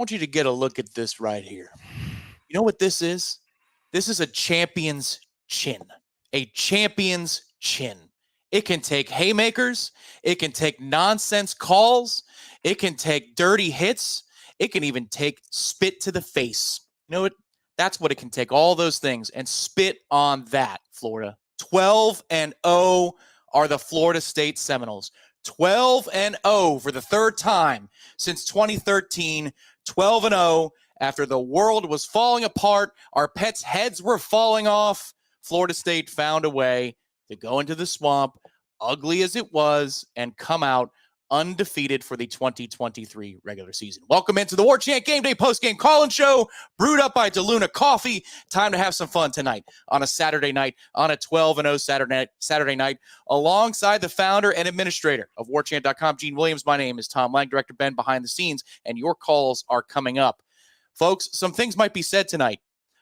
want you to get a look at this right here. You know what this is? This is a champion's chin. A champion's chin. It can take haymakers. It can take nonsense calls. It can take dirty hits. It can even take spit to the face. You know what? That's what it can take, all those things, and spit on that, Florida. 12-0 are the Florida State Seminoles. 12-0 for the third time since 2013. 12-0 after the world was falling apart. Our pets' heads were falling off. Florida State found a way to go into the swamp, ugly as it was, and come out undefeated for the 2023 regular season. Welcome into the Warchant Gameday Postgame call-in show, brewed up by DeLuna Coffee. Time to have some fun tonight on a Saturday night, on a 12-0 Saturday night, alongside the founder and administrator of Warchant.com, Gene Williams. My name is Tom Lang, Director Ben behind the scenes, and your calls are coming up. Folks, some things might be said tonight.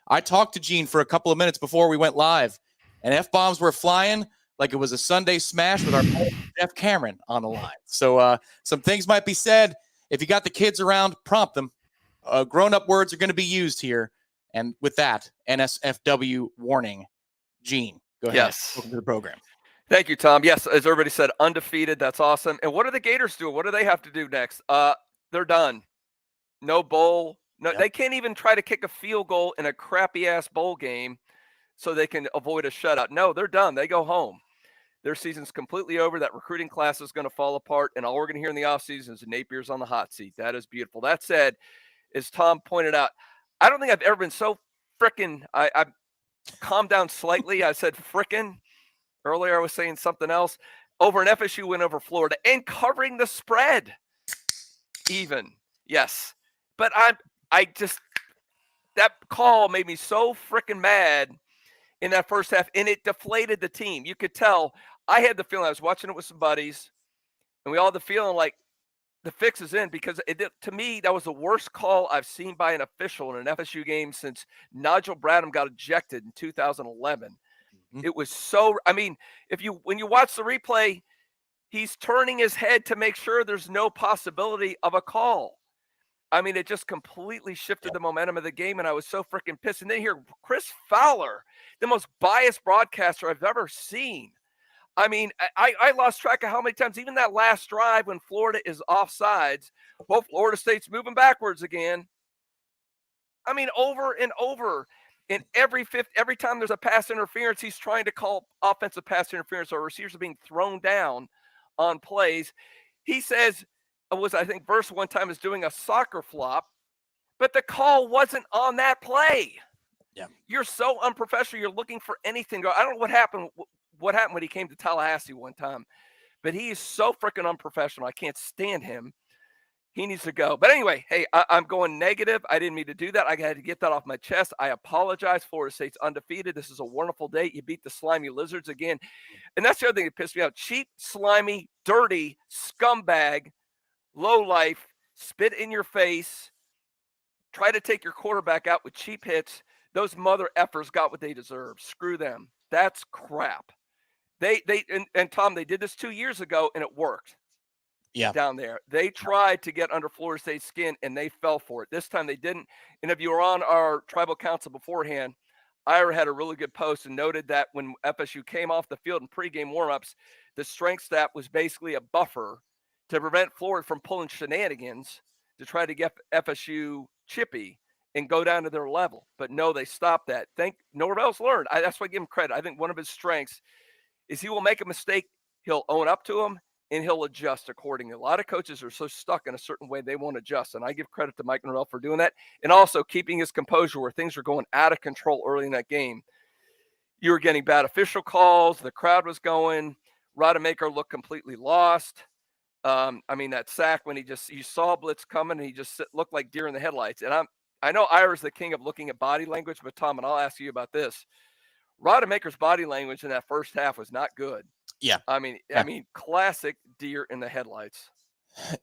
I talked to Gene for a couple of minutes before we went live, and F-bombs were flying like it was a Sunday smash with our Jeff Cameron on the line. So some things might be said. If you got the kids around, prompt them. Grown-up words are going to be used here. And with that, NSFW warning. Gene, go ahead. Yes. Welcome to the program. Thank you, Tom. Yes, as everybody said, undefeated. That's awesome. And what are the Gators doing? What do they have to do next? They're done. No bowl. No, Yep. They can't even try to kick a field goal in a crappy-ass bowl game so they can avoid a shutout. No, they're done. They go home. Their season's completely over. That recruiting class is going to fall apart, and all we're going to hear in the offseason is Napier's on the hot seat. That is beautiful. That said, as Tom pointed out, I don't think I've ever been so frickin' I calmed down slightly. I said frickin'. Earlier I was saying something else. Over an FSU win over Florida and covering the spread even. Yes. But I just – that call made me so frickin' mad in that first half, and it deflated the team. You could tell. I had the feeling, I was watching it with some buddies, and we all had the feeling like the fix is in, because to me, that was the worst call I've seen by an official in an FSU game since Nigel Bradham got ejected in 2011. Mm-hmm. It was so – I mean, when you watch the replay, he's turning his head to make sure there's no possibility of a call. I mean, it just completely shifted the momentum of the game, and I was so freaking pissed. And then here, Chris Fowler, the most biased broadcaster I've ever seen. I mean, I lost track of how many times, even that last drive when Florida is offsides, well, Florida State's moving backwards again. I mean, over and over. And every time there's a pass interference, he's trying to call offensive pass interference, or receivers are being thrown down on plays. He says, I think verse one time is doing a soccer flop, but the call wasn't on that play. Yeah. You're so unprofessional. You're looking for anything. I don't know what happened when he came to Tallahassee one time, but he is so freaking unprofessional. I can't stand him. He needs to go. But anyway, hey, I'm going negative. I didn't mean to do that. I had to get that off my chest. I apologize. Florida State's undefeated. This is a wonderful day. You beat the slimy Lizards again. And that's the other thing that pissed me out. Cheap, slimy, dirty, scumbag, low life, spit in your face, try to take your quarterback out with cheap hits. Those mother effers got what they deserve. Screw them. That's crap. And Tom, they did this 2 years ago and it worked. Yeah. Down there. They tried to get under Florida State's skin and they fell for it. This time they didn't. And if you were on our tribal council beforehand, Ira had a really good post and noted that when FSU came off the field in pregame warmups, the strength staff was basically a buffer to prevent Florida from pulling shenanigans to try to get FSU chippy and go down to their level. But no, they stopped that. Norvell's learned. That's why I give him credit. I think one of his strengths is he will make a mistake. He'll own up to him and he'll adjust accordingly. A lot of coaches are so stuck in a certain way, they won't adjust. And I give credit to Mike Norvell for doing that. And also keeping his composure where things were going out of control early in that game. You were getting bad official calls. The crowd was going. Rodemaker looked completely lost. I mean, that sack when you saw blitz coming, and he just looked like deer in the headlights. And I know Ira's the king of looking at body language, but Tom, and I'll ask you about this. Rodemaker's body language in that first half was not good. Yeah. I mean, classic deer in the headlights.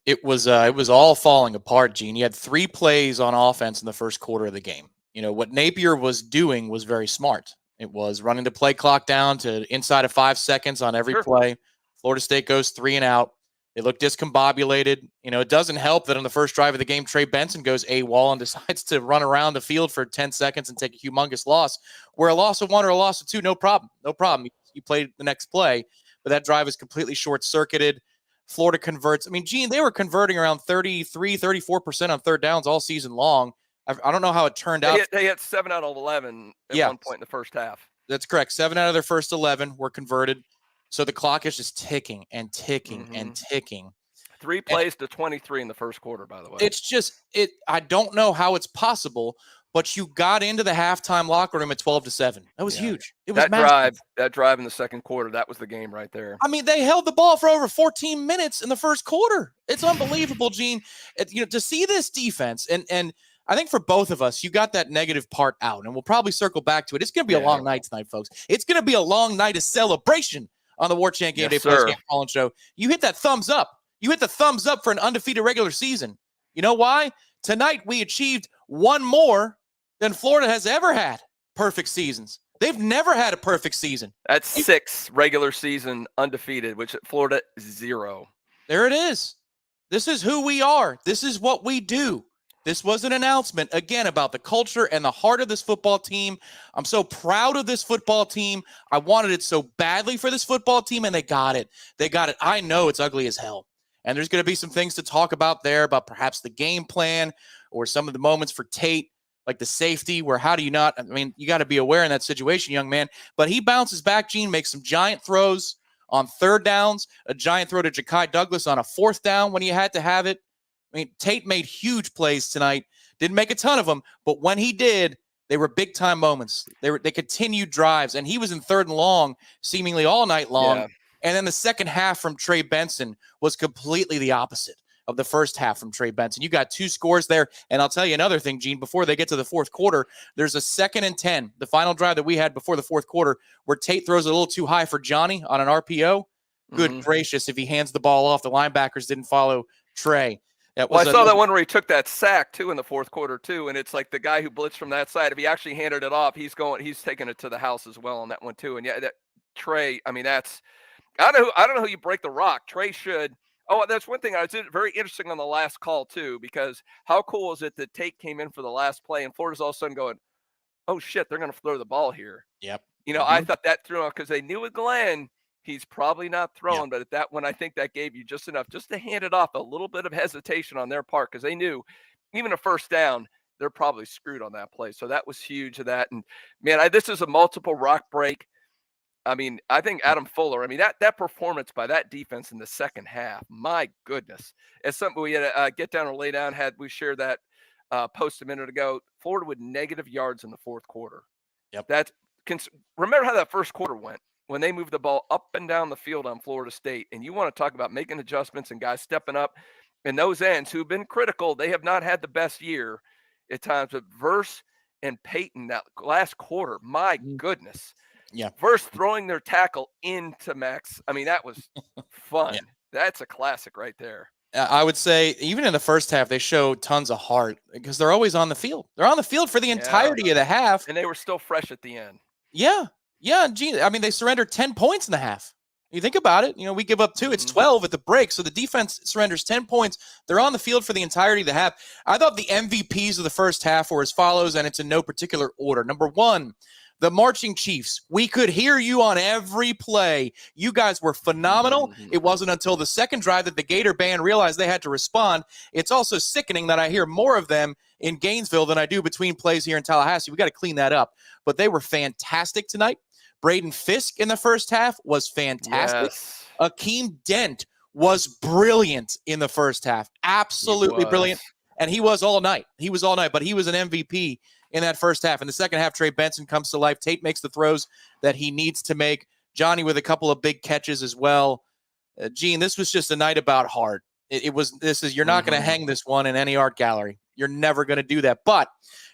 It was all falling apart, Gene. You had 3 plays on offense in the first quarter of the game. You know, what Napier was doing was very smart. It was running the play clock down to inside of 5 seconds on every play. Florida State goes 3 and out. They look discombobulated. It doesn't help that on the first drive of the game, Trey Benson goes AWOL and decides to run around the field for 10 seconds and take a humongous loss. Where a loss of 1 or a loss of 2, no problem. No problem. You played the next play, but that drive is completely short-circuited. Florida converts. I mean, Gene, they were converting around 33, 34% on third downs all season long. I don't know how it turned out. They hit 7 out of 11 at one point in the first half. That's correct. 7 out of their first 11 were converted. So the clock is just ticking and ticking and ticking. 3 plays to 23 in the first quarter, by the way. It's just I don't know how it's possible, but you got into the halftime locker room at 12-7. That was huge. It was massive. That drive in the second quarter, that was the game right there. I mean, they held the ball for over 14 minutes in the first quarter. It's unbelievable, Gene. To see this defense and I think for both of us, you got that negative part out, and we'll probably circle back to it. It's going to be a long night tonight, folks. It's going to be a long night of celebration on the Warchant Gameday Postgame Call Show. You hit that thumbs up. You hit the thumbs up for an undefeated regular season. You know why? Tonight we achieved one more than Florida has ever had perfect seasons. They've never had a perfect season. That's 6 regular season undefeated, which at Florida, 0. There it is. This is who we are. This is what we do. This was an announcement, again, about the culture and the heart of this football team. I'm so proud of this football team. I wanted it so badly for this football team, and they got it. They got it. I know it's ugly as hell. And there's going to be some things to talk about there, about perhaps the game plan or some of the moments for Tate, like the safety, where how do you not – I mean, you got to be aware in that situation, young man. But he bounces back, Gene, makes some giant throws on third downs, a giant throw to Ja'Kai Douglas on a fourth down when he had to have it. I mean, Tate made huge plays tonight. Didn't make a ton of them, but when he did, they were big-time moments. They continued drives, and he was in third and long seemingly all night long. Yeah. And then the second half from Trey Benson was completely the opposite of the first half from Trey Benson. You got 2 scores there, and I'll tell you another thing, Gene, before they get to the fourth quarter, there's a 2nd and 10, the final drive that we had before the fourth quarter, where Tate throws a little too high for Johnny on an RPO. Good gracious, if he hands the ball off, the linebackers didn't follow Trey. I saw that one where he took that sack too in the fourth quarter too, and it's like the guy who blitzed from that side. If he actually handed it off, he's taking it to the house as well on that one too. And that Trey, I mean, I don't know who you break the rock. Trey should. Oh, that's one thing I did very interesting on the last call too, because how cool is it that Tate came in for the last play and Florida's all of a sudden going, oh shit, they're going to throw the ball here. Yep. I thought that threw him because they knew with Glenn. He's probably not throwing, but at that one, I think that gave you just enough just to hand it off, a little bit of hesitation on their part, because they knew even a first down, they're probably screwed on that play. So that was huge of that. And, man, this is a multiple rock break. I mean, I think Adam Fuller, I mean, that performance by that defense in the second half, my goodness. It's something we had to get down or lay down. We shared that post a minute ago. Florida with negative yards in the fourth quarter. Yep. Remember how that first quarter went when they moved the ball up and down the field on Florida State. And you want to talk about making adjustments and guys stepping up. And those ends who've been critical, they have not had the best year at times. But Verse and Peyton, that last quarter, my goodness. Yeah. Verse throwing their tackle into Max. I mean, that was fun. Yeah. That's a classic right there. I would say even in the first half, they showed tons of heart because they're always on the field. They're on the field for the entirety of the half. And they were still fresh at the end. Yeah. Yeah. Gee, I mean, they surrendered 10 points in the half. You think about it, we give up 2. It's 12 at the break. So the defense surrenders 10 points. They're on the field for the entirety of the half. I thought the MVPs of the first half were as follows, and it's in no particular order. Number 1, the Marching Chiefs. We could hear you on every play. You guys were phenomenal. It wasn't until the second drive that the Gator band realized they had to respond. It's also sickening that I hear more of them in Gainesville than I do between plays here in Tallahassee. We got to clean that up. But they were fantastic tonight. Braden Fisk in the first half was fantastic. Yes. Akeem Dent was brilliant in the first half. Absolutely brilliant. And he was all night. But he was an MVP in that first half. In the second half, Trey Benson comes to life. Tate makes the throws that he needs to make. Johnny with a couple of big catches as well. Gene, this was just a night about heart. You're not going to hang this one in any art gallery. You're never going to do that. But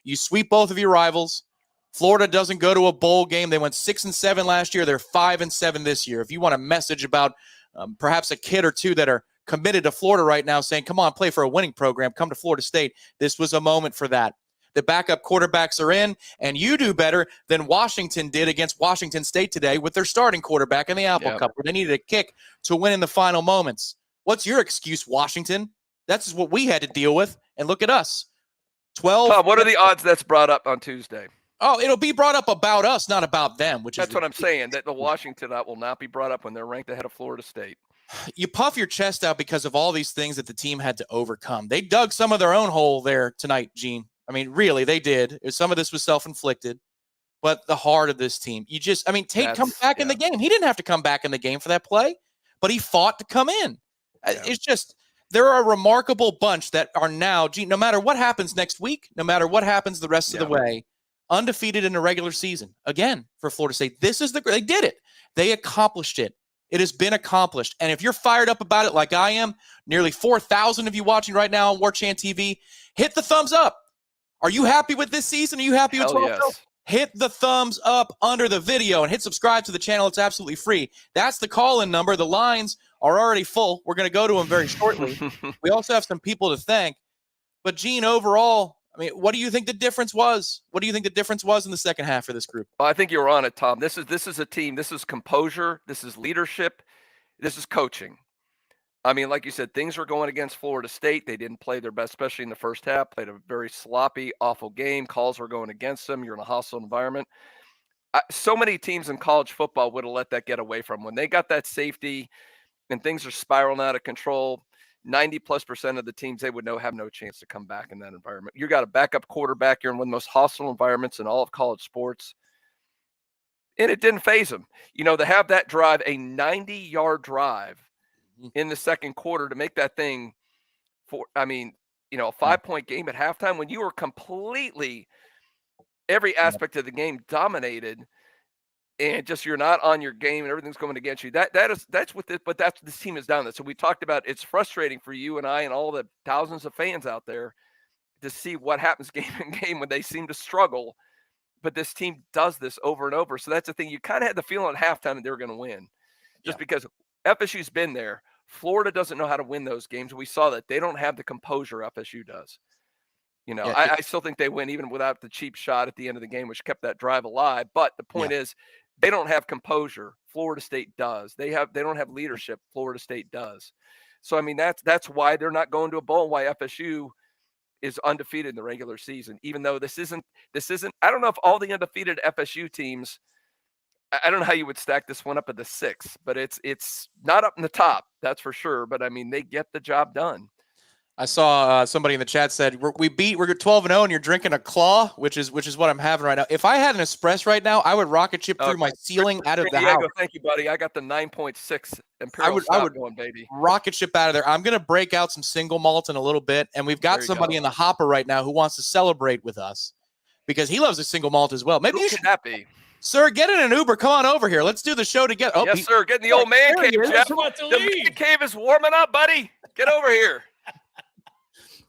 you sweep both of your rivals. Florida doesn't go to a bowl game. They went 6-7 last year. They're 5-7 this year. If you want a message about perhaps a kid or two that are committed to Florida right now saying, come on, play for a winning program, come to Florida State, this was a moment for that. The backup quarterbacks are in, and you do better than Washington did against Washington State today with their starting quarterback in the Apple Cup, where they needed a kick to win in the final moments. What's your excuse, Washington? That's what we had to deal with. And look at us. 12. Tom, what are the odds that's brought up on Tuesday? Oh, it'll be brought up about us, not about them, which That's is what I'm saying, that the Washington will not be brought up when they're ranked ahead of Florida State. You puff your chest out because of all these things that the team had to overcome. They dug some of their own hole there tonight, Gene. I mean, really, they did. Some of this was self-inflicted, but the heart of this team, Tate comes back in the game. He didn't have to come back in the game for that play, but he fought to come in. Yeah. It's just, they're a remarkable bunch that are now, Gene, no matter what happens next week, no matter what happens the rest of the way, undefeated in the regular season. Again, for Florida State, they did it. They accomplished it. It has been accomplished. And if you're fired up about it like I am, nearly 4,000 of you watching right now on Warchant TV, hit the thumbs up. Are you happy with this season? Are you happy with 12? Yes. Hit the thumbs up under the video and hit subscribe to the channel. It's absolutely free. That's the call-in number. The lines are already full. We're going to go to them very shortly. We also have some people to thank. But, Gene, overall, what do you think the difference was? What do you think the difference was in the second half for this group? Well, I think you're on it, Tom. This is a team. This is composure. This is leadership. This is coaching. Like you said, things were going against Florida State. They didn't play their best, especially in the first half. Played a very sloppy, awful game. Calls were going against them. You're in a hostile environment. So many teams in college football would have let that get away from them. When they got that safety and things are spiraling out of control, 90+% of the teams they would have no chance to come back in that environment. You got a backup quarterback. You're in one of the most hostile environments in all of college sports. And it didn't faze them. To have that drive, a 90-yard drive in the second quarter to make that thing a 5-point game at halftime when you were completely every aspect of the game dominated and just you're not on your game and everything's going against you. That's what this team has done. So we talked about it's frustrating for you and I and all the thousands of fans out there to see what happens game in game when they seem to struggle. But this team does this over and over. So that's the thing. You kind of had the feeling at halftime that they were going to win just because FSU's been there. Florida doesn't know how to win those games. We saw that they don't have the composure FSU does. I still think they win even without the cheap shot at the end of the game, which kept that drive alive. But the point is they don't have composure. Florida State does. They don't have leadership. Florida State does. So, that's why they're not going to a bowl, why FSU is undefeated in the regular season, even though this isn't, I don't know if all the undefeated FSU teams, I don't know how you would stack this one up at the 6, but it's not up in the top, that's for sure. But they get the job done. I saw somebody in the chat said we're 12-0 and you're drinking a claw, which is what I'm having right now. If I had an espresso right now, I would rocket ship through my ceiling out of the house. Thank you, buddy. I got the 9.6 Imperial Stout going, baby. Rocket ship out of there. I'm going to break out some single malt in a little bit, and we've got somebody in the hopper right now who wants to celebrate with us because he loves a single malt as well. Maybe Who could that be? Sir, get in an Uber. Come on over here. Let's do the show together. Oh, yes, sir. Get in the old man cave, Jeff. The man cave is warming up, buddy. Get over here.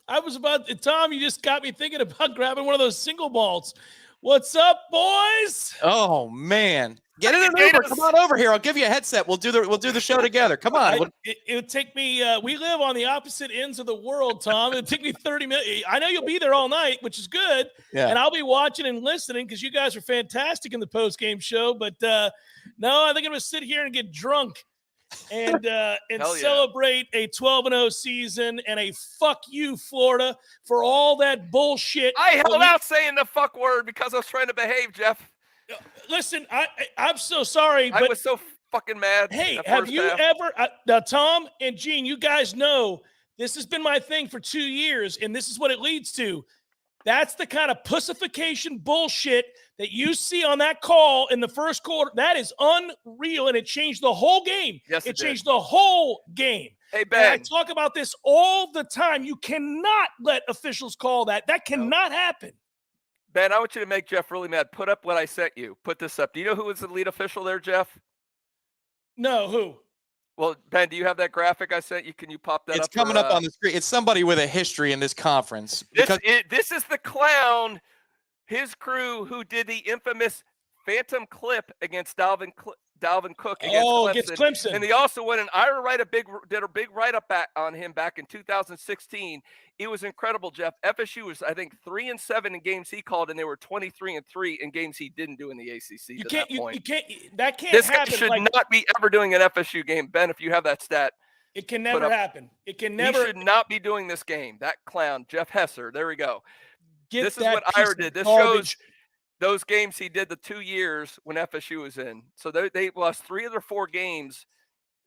I was about – Tom, you just got me thinking about grabbing one of those single malts. What's up, boys? Oh, man. Get in an Uber. Come on over here. I'll give you a headset. We'll do the show together. Come on. It would take me we live on the opposite ends of the world, Tom. It would take me 30 minutes. I know you'll be there all night, which is good. Yeah. And I'll be watching and listening because you guys are fantastic in the post-game show. But, no, I think I'm going to sit here and get drunk and celebrate a 12-0 season and a fuck you, Florida, for all that bullshit. I held out saying the fuck word because I was trying to behave, Jeff. Listen, I'm so sorry. I was so fucking mad. Hey, have you ever now, Tom and Gene, you guys know this has been my thing for 2 years, and this is what it leads to. That's the kind of pussification bullshit that you see on that call in the first quarter. That is unreal, and it changed the whole game. Yes, it changed the whole game. Hey, Ben. And I talk about this all the time. You cannot let officials call that. That cannot happen. Ben, I want you to make Jeff really mad. Put up what I sent you. Put this up. Do you know who was the lead official there, Jeff? No, who? Well, Ben, do you have that graphic I sent you? Can you pop that up? It's coming up on the screen. It's somebody with a history in this conference. This is the clown, his crew, who did the infamous phantom clip against Dalvin Cook against Clemson. And they also went and Ira did a big write-up on him back in 2016. It was incredible, Jeff. FSU was, I think, 3-7 in games he called, and they were 23-3 in games he didn't do in the ACC. That can't this happen. This guy should not be ever doing an FSU game. Ben, if you have that stat, It can never happen. It can never. He should not be doing this game. That clown, Jeff Hesser. There we go. This is what Ira did. This shows those games he did the 2 years when FSU was in. So they lost 3 of their 4 games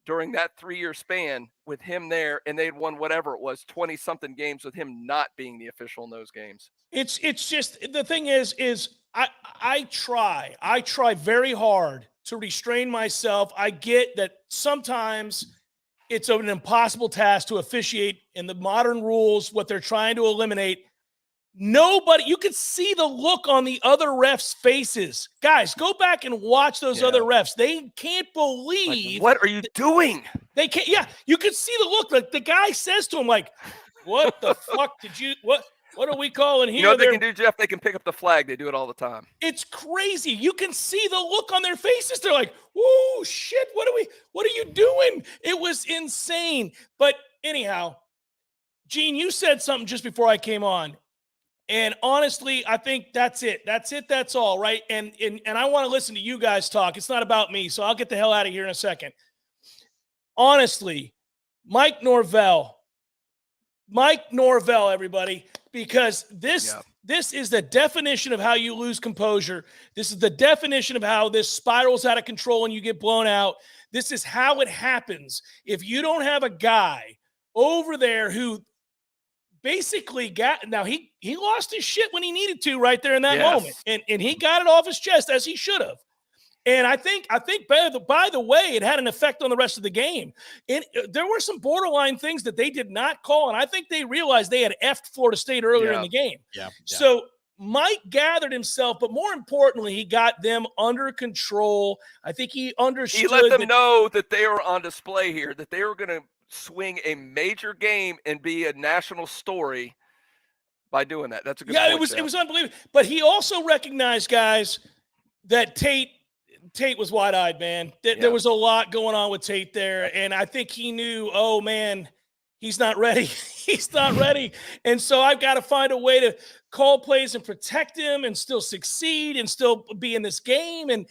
during that 3-year span with him there, and they'd won whatever it was, 20-something games with him not being the official in those games. It's just the thing is I try very hard to restrain myself. I get that sometimes it's an impossible task to officiate in the modern rules, what they're trying to eliminate. Nobody, you could see the look on the other refs' faces. Guys, go back and watch those other refs. They can't believe. Like, what are you doing? They can't. Yeah, you could see the look. Like the guy says to him, like, "What the fuck did you? What are we calling here?" You know what they can do, Jeff? They can pick up the flag. They do it all the time. It's crazy. You can see the look on their faces. They're like, "Whoa, shit! What are you doing?" It was insane. But anyhow, Gene, you said something just before I came on. And honestly, I think that's it. That's it. That's all, right? And I want to listen to you guys talk. It's not about me, so I'll get the hell out of here in a second. Honestly, Mike Norvell, everybody, because this is the definition of how you lose composure. This is the definition of how this spirals out of control and you get blown out. This is how it happens. If you don't have a guy over there who basically he lost his shit when he needed to right there in that moment. And he got it off his chest as he should have. And I think by the way, it had an effect on the rest of the game. There were some borderline things that they did not call. And I think they realized they had effed Florida State earlier in the game. Yeah. So Mike gathered himself, but more importantly, he got them under control. I think he understood. He let them know that they were on display here, that they were going to swing a major game and be a national story by doing that. That's a good point. It was unbelievable. But he also recognized, guys, that Tate was wide-eyed, man. There was a lot going on with Tate there, and I think he knew, oh man, he's not ready. He's not ready. And so I've got to find a way to call plays and protect him and still succeed and still be in this game. And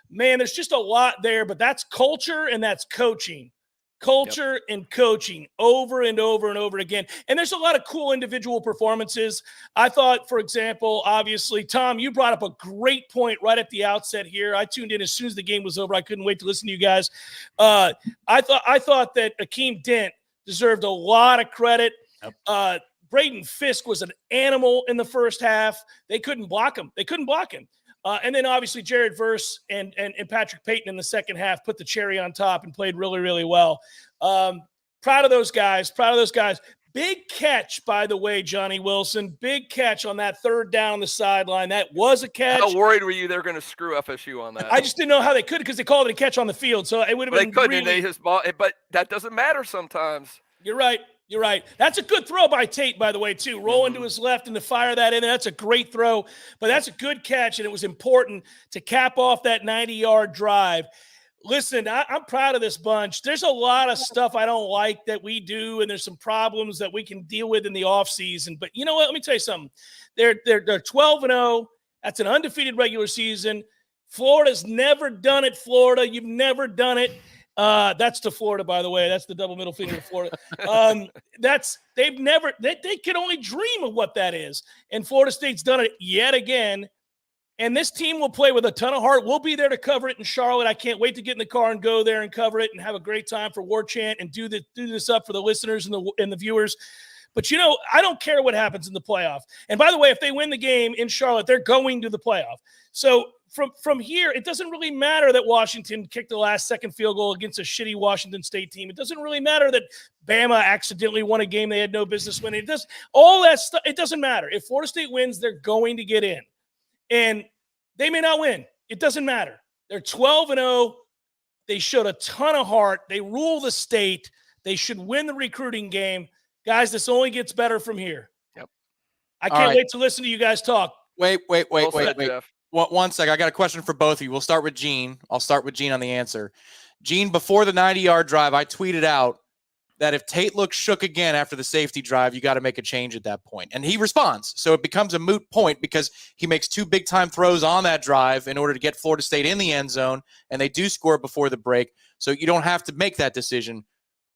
man, there's just a lot there, but that's culture and that's coaching. Culture and coaching over and over and over again. And there's a lot of cool individual performances. I thought, for example, obviously, Tom, you brought up a great point right at the outset here. I tuned in as soon as the game was over. I couldn't wait to listen to you guys. I thought that Akeem Dent deserved a lot of credit. Braden Fisk was an animal in the first half. They couldn't block him. And then obviously Jared Verse and Patrick Payton in the second half put the cherry on top and played really, really well. Proud of those guys. Big catch, by the way, Johnny Wilson. Big catch on that third down the sideline. That was a catch. How worried were you they're going to screw FSU on that? I just didn't know how they could because they called it a catch on the field. So it would have been but that doesn't matter sometimes. You're right. That's a good throw by Tate, by the way, too. Rolling to his left and to fire that in. That's a great throw. But that's a good catch, and it was important to cap off that 90-yard drive. Listen, I'm proud of this bunch. There's a lot of stuff I don't like that we do, and there's some problems that we can deal with in the offseason. But you know what? Let me tell you something. They're 12-0. That's an undefeated regular season. Florida's never done it, Florida. You've never done it. That's to Florida, by the way. That's the double middle finger to Florida. They can only dream of what that is. And Florida State's done it yet again. And this team will play with a ton of heart. We'll be there to cover it in Charlotte. I can't wait to get in the car and go there and cover it and have a great time for Warchant and do this up for the listeners and the viewers. But, you know, I don't care what happens in the playoff. And by the way, if they win the game in Charlotte, they're going to the playoff. So from here, it doesn't really matter that Washington kicked the last-second field goal against a shitty Washington State team. It doesn't really matter that Bama accidentally won a game they had no business winning. All that stuff, it doesn't matter. If Florida State wins, they're going to get in. And they may not win. It doesn't matter. They're 12-0. They showed a ton of heart. They rule the state. They should win the recruiting game. Guys, this only gets better from here. Yep. I can't wait to listen to you guys talk. Wait. One sec. I got a question for both of you. We'll start with Gene. I'll start with Gene on the answer. Gene, before the 90-yard drive, I tweeted out that if Tate looks shook again after the safety drive, you got to make a change at that point. And he responds. So it becomes a moot point because he makes two big-time throws on that drive in order to get Florida State in the end zone, and they do score before the break. So you don't have to make that decision.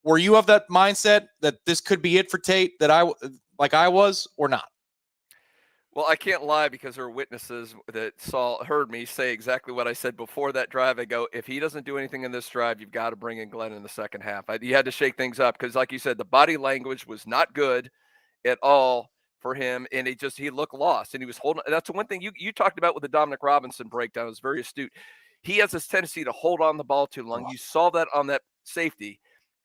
were you of that mindset that this could be it for Tate, that I was, or not? Well, I can't lie because there are witnesses that heard me say exactly what I said before that drive. I go, if he doesn't do anything in this drive, you've got to bring in Glenn in the second half. You had to shake things up because, like you said, the body language was not good at all for him, and he looked lost, and he was holding. That's the one thing you talked about with the Dominic Robinson breakdown. It was very astute. He has this tendency to hold on the ball too long. You saw that on that safety.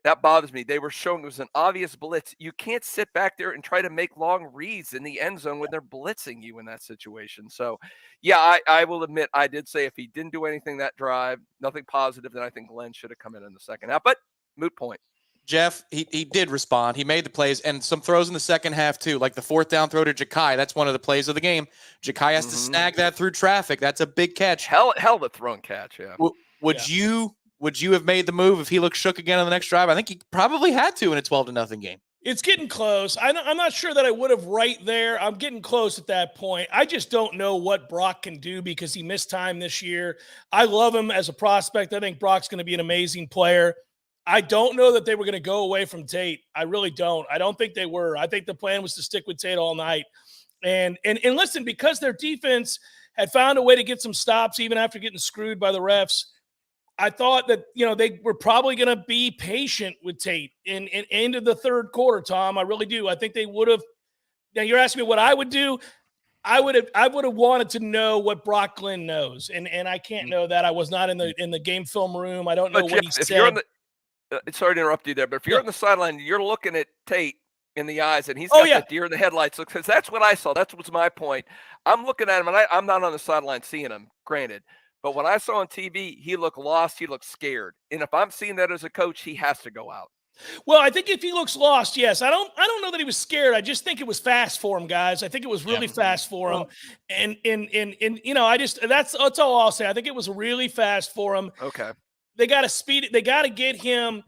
That bothers me. They were showing it was an obvious blitz. You can't sit back there and try to make long reads in the end zone when they're blitzing you in that situation. So, yeah, I will admit I did say if he didn't do anything that drive, nothing positive, then I think Glenn should have come in the second half. But moot point. Jeff, he did respond. He made the plays and some throws in the second half too, like the 4th down throw to Ja'Kai. That's one of the plays of the game. Ja'Kai has to snag that through traffic. That's a big catch. Hell of a thrown catch, yeah. Would you have made the move if he looked shook again on the next drive? I think he probably had to in a 12-0 game. It's getting close. I'm not sure that I would have right there. I'm getting close at that point. I just don't know what Brock can do because he missed time this year. I love him as a prospect. I think Brock's going to be an amazing player. I don't know that they were going to go away from Tate. I really don't. I don't think they were. I think the plan was to stick with Tate all night. And listen, because their defense had found a way to get some stops even after getting screwed by the refs, I thought that, they were probably going to be patient with Tate in into the third quarter, Tom. I really do. I think they would have. Now you're asking me what I would do. I would have wanted to know what Brock Glenn knows, and I can't know that. I was not in the game film room. I don't know what he said. Sorry to interrupt you there, but if you're on the sideline, you're looking at Tate in the eyes, and he's got that deer in the headlights. Because that's what I saw. That was my point. I'm looking at him, and I'm not on the sideline seeing him, granted. But what I saw on TV, he looked lost. He looked scared. And if I'm seeing that as a coach, he has to go out. Well, I think if he looks lost, yes. I don't know that he was scared. I just think it was fast for him, guys. I think it was really fast for him. And that's all I'll say. I think it was really fast for him. Okay. They got to speed it. They got to get him.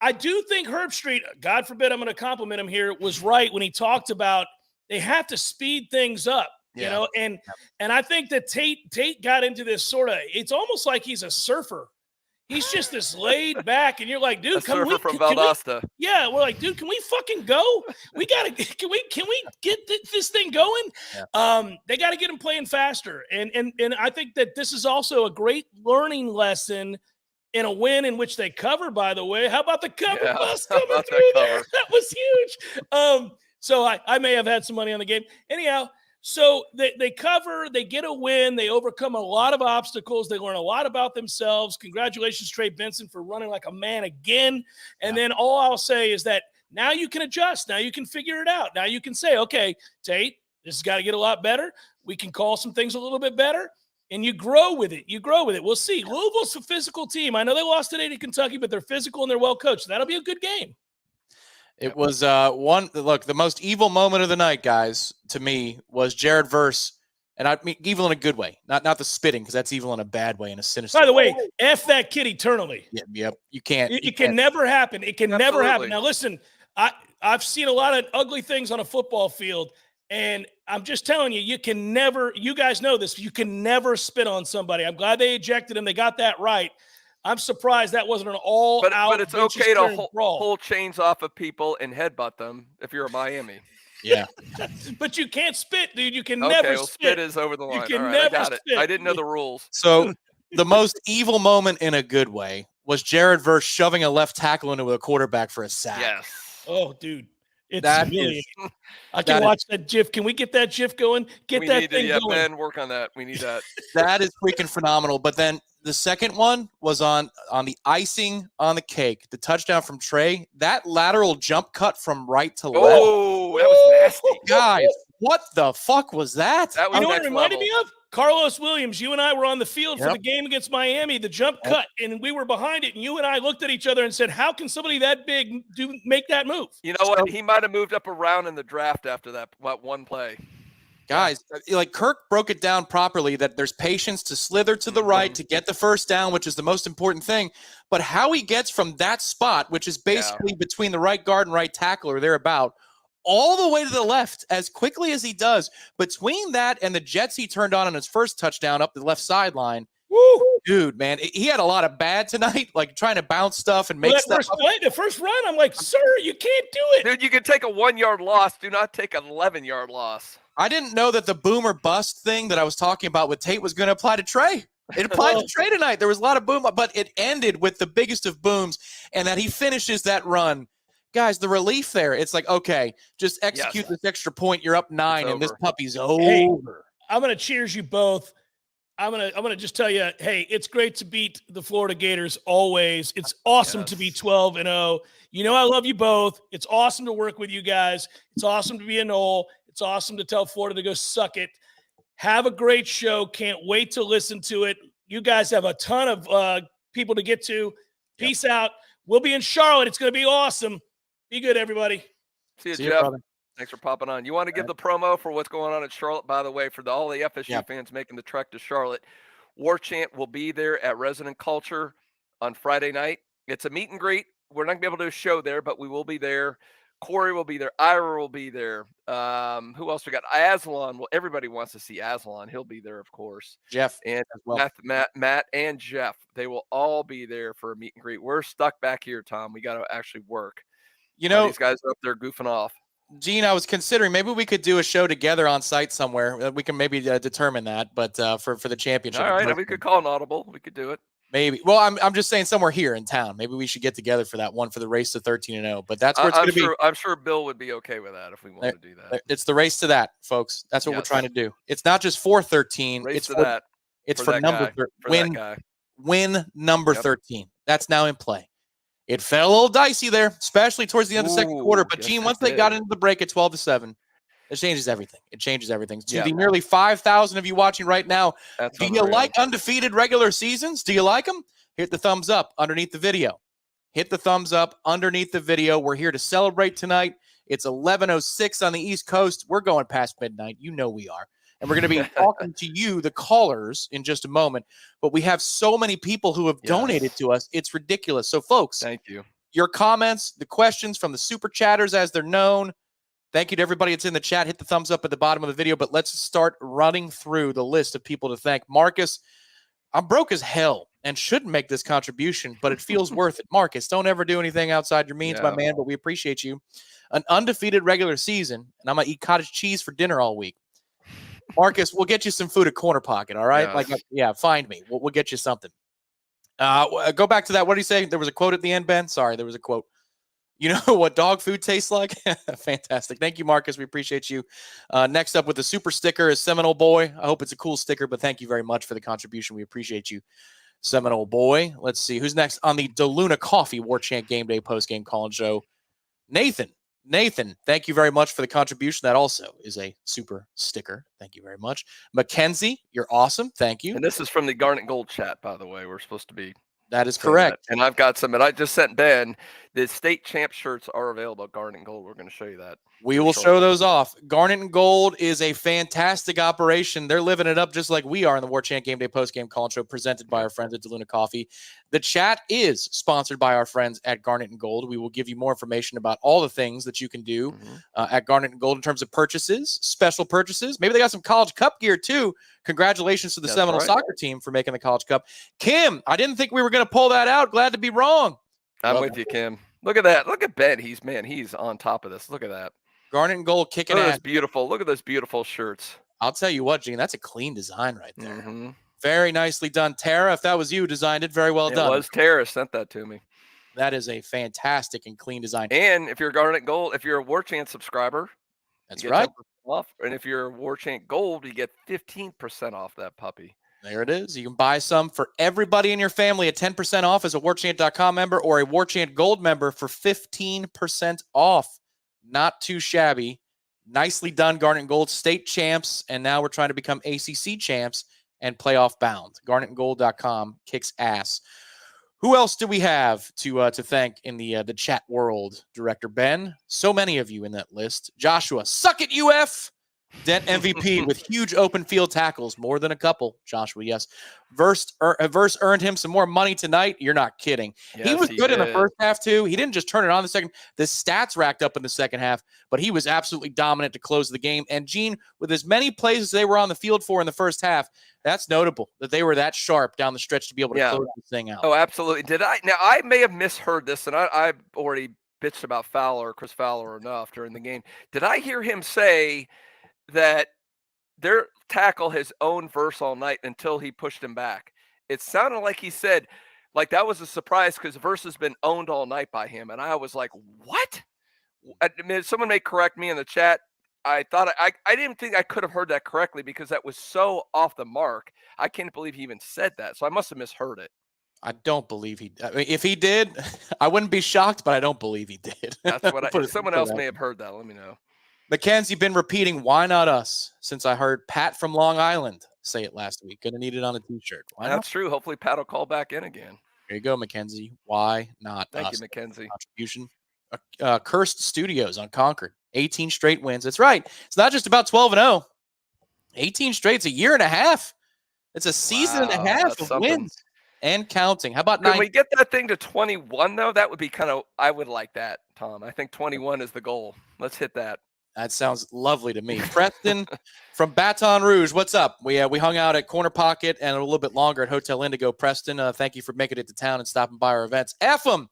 I do think Herbstreit, God forbid I'm going to compliment him here, was right when he talked about they have to speed things up. And I think that Tate got into this sort of, it's almost like he's a surfer. He's just this laid back, and you're like, dude, from Valdosta. We're like, dude, can we fucking go? Can we get this thing going? Yeah. They got to get him playing faster. And I think that this is also a great learning lesson in a win in which they covered, by the way. How about the cover bus coming through there? That was huge. So I may have had some money on the game. Anyhow, so they cover, they get a win, they overcome a lot of obstacles, they learn a lot about themselves. Congratulations, Trey Benson, for running like a man again. And then all I'll say is that now you can adjust. Now you can figure it out. Now you can say, okay, Tate, this has got to get a lot better. We can call some things a little bit better. And you grow with it. We'll see. Louisville's a physical team. I know they lost today to Kentucky, but they're physical and they're well coached. That'll be a good game. It was the most evil moment of the night, guys, to me, was Jared Verse. And I mean evil in a good way, not the spitting, because that's evil in a bad way, in a sinister way. By the way, F that kid eternally. Yep. You can't. It can never happen. It can never happen. Now, listen, I've seen a lot of ugly things on a football field. And I'm just telling you, you guys know this, you can never spit on somebody. I'm glad they ejected him. They got that right. I'm surprised that wasn't an all-out. But it's okay to hold chains off of people and headbutt them if you're a Miami. Yeah. But you can't spit, dude. You can never spit. Spit is over the line. You can never spit. I didn't know the rules. So the most evil moment in a good way was Jared Verse shoving a left tackle into a quarterback for a sack. Yes. Oh, dude. I can watch that GIF. Can we get that GIF going? Get that thing going. Man, work on that. We need that. That is freaking phenomenal. But then the second one was on the icing on the cake. The touchdown from Trey. That lateral jump cut from right to left. Oh, that was nasty. Guys, what the fuck was that? That was you know what it reminded me of? Carlos Williams, you and I were on the field for the game against Miami, the jump cut, and we were behind it, and you and I looked at each other and said, how can somebody that big make that move? You know what? He might have moved up a round in the draft after that one play. Guys, like Kirk broke it down properly that there's patience to slither to the right to get the first down, which is the most important thing. But how he gets from that spot, which is basically between the right guard and right tackle or thereabout, all the way to the left as quickly as he does, between that and the jets he turned on his first touchdown up the left sideline, Woo! Dude, man, he had a lot of bad tonight, like trying to bounce stuff and make Well, stuff up. the first run, I'm like, sir, you can't do it. Dude, you can take a 1-yard loss. Do not take an 11-yard loss. I didn't know that the boom or bust thing that I was talking about with Tate was going to apply to Trey. It applied to Trey tonight. There was a lot of boom, but it ended with the biggest of booms, and that he finishes that run. Guys, the relief there, it's like, okay, just execute this extra point. You're up 9, and this puppy's over. Hey, I'm going to cheers you both. I'm gonna just tell you, hey, it's great to beat the Florida Gators always. It's awesome to be 12-0. You know I love you both. It's awesome to work with you guys. It's awesome to be a Nole. It's awesome to tell Florida to go suck it. Have a great show. Can't wait to listen to it. You guys have a ton of people to get to. Peace out. We'll be in Charlotte. It's going to be awesome. Be good, everybody. See you, Jeff. Brother. Thanks for popping on. You want to give the promo for what's going on in Charlotte, by the way, for all the FSU fans making the trek to Charlotte. Warchant will be there at Resident Culture on Friday night. It's a meet and greet. We're not going to be able to do a show there, but we will be there. Corey will be there. Ira will be there. Who else we got? Aslan. Well, everybody wants to see Aslan. He'll be there, of course. Jeff and as well. Matt and Jeff. They will all be there for a meet and greet. We're stuck back here, Tom. We got to actually work. You know, these guys are up there goofing off. Gene, I was considering maybe we could do a show together on site somewhere. We can maybe determine that, but for the championship. All right, we could call an audible. We could do it. Maybe. Well, I'm just saying somewhere here in town. Maybe we should get together for that one for the race to 13-0. But that's where it's going to be. I'm sure Bill would be okay with that if we want to do that. It's the race to that, folks. That's what we're trying to do. It's not just for 13. Race it's to for that. It's for number 13. Win number 13. That's now in play. It felt a little dicey there, especially towards the end of the second quarter. But, Gene, once they got into the break at 12-7, it changes everything. It changes everything. To the nearly 5,000 of you watching right now, do you like undefeated regular seasons? Do you like them? Hit the thumbs up underneath the video. Hit the thumbs up underneath the video. We're here to celebrate tonight. It's 11:06 on the East Coast. We're going past midnight. You know we are. And we're going to be talking to you, the callers, in just a moment. But we have so many people who have donated to us. It's ridiculous. So, folks, thank you. Your comments, the questions from the super chatters as they're known. Thank you to everybody that's in the chat. Hit the thumbs up at the bottom of the video. But let's start running through the list of people to thank. Marcus, I'm broke as hell and shouldn't make this contribution, but it feels worth it. Marcus, don't ever do anything outside your means, my man, but we appreciate you. An undefeated regular season, and I'm going to eat cottage cheese for dinner all week. Marcus, we'll get you some food at Corner Pocket, all right? Find me. We'll get you something. Go back to that. What did he say? There was a quote at the end, Ben? Sorry, there was a quote. You know what dog food tastes like? Fantastic. Thank you, Marcus. We appreciate you. Next up with the super sticker is Seminole Boy. I hope it's a cool sticker, but thank you very much for the contribution. We appreciate you, Seminole Boy. Let's see. Who's next on the DeLuna Coffee Warchant Gameday Postgame Call-In Show? Nathan, thank you very much for the contribution. That also is a super sticker. Thank you very much. Mackenzie, you're awesome. Thank you. And this is from the Garnet Gold chat, by the way. We're supposed to be. That is correct. And I've got some, and I just sent Ben. The state champ shirts are available at Garnet Gold. We're going to show you that. We will show those off. Garnet and Gold is a fantastic operation. They're living it up just like we are in the Warchant Gameday Postgame Call Show presented by our friends at DeLuna Coffee. The chat is sponsored by our friends at Garnet and Gold. We will give you more information about all the things that you can do at Garnet and Gold in terms of purchases, special purchases. Maybe they got some College Cup gear too. Congratulations to the Seminole soccer team for making the College Cup. Kim, I didn't think we were going to pull that out. Glad to be wrong. I'm with you, Kim. Look at that. Look at Ben. He's on top of this. Look at that. Garnet and Gold kicking ass. Look at those beautiful shirts. I'll tell you what, Gene, that's a clean design right there. Very nicely done. Tara, if that was you, designed it. Very well done. It was Tara sent that to me. That is a fantastic and clean design. And if you're Garnet Gold, if you're a Warchant subscriber, that's right. Off. And if you're Warchant Gold, you get 15% off that puppy. There it is. You can buy some for everybody in your family at 10% off as a Warchant.com member or a Warchant Gold member for 15% off. Not too shabby. Nicely done, Garnet and Gold. State champs, and now we're trying to become ACC champs and playoff bound. GarnetandGold.com kicks ass. Who else do we have to thank in the chat world, Director Ben? So many of you in that list. Joshua, suck it, UF. Dent MVP with huge open field tackles, more than a couple, Joshua. Yes. Verse earned him some more money tonight. You're not kidding. Yes, he was good in the did. first half, too. He didn't just turn it on the second. The stats racked up in the second half, but he was absolutely dominant to close the game. And Gene, with as many plays as they were on the field for in the first half, that's notable that they were that sharp down the stretch to be able to close this thing out. Oh, absolutely. Did I? Now, I may have misheard this, and I've already bitched about Chris Fowler enough during the game. Did I hear him say that their tackle has owned Verse all night until he pushed him back? It sounded like he said, like that was a surprise because Verse has been owned all night by him. And I was like, what? I mean, someone may correct me in the chat. I thought I didn't think I could have heard that correctly because that was so off the mark. I can't believe he even said that. So I must have misheard it. I don't believe he. I mean, if he did, I wouldn't be shocked, but I don't believe he did. That's what someone else may have heard that. Let me know. Mackenzie been repeating, "Why not us?" Since I heard Pat from Long Island say it last week. Gonna need it on a T-shirt. Why That's true. Hopefully, Pat will call back in again. There you go, Mackenzie. Why not Thank us? you, Mackenzie. Contribution. Cursed Studios on Concord. 18 straight wins. That's right. It's not just about 12-0. 18 straight. It's a year and a half. It's a season and a half of wins and counting. How about 9? Can we get that thing to 21, though? That would be I would like that, Tom. I think 21 is the goal. Let's hit that. That sounds lovely to me. Preston from Baton Rouge, what's up? We hung out at Corner Pocket and a little bit longer at Hotel Indigo. Preston, thank you for making it to town and stopping by our events. Ephraim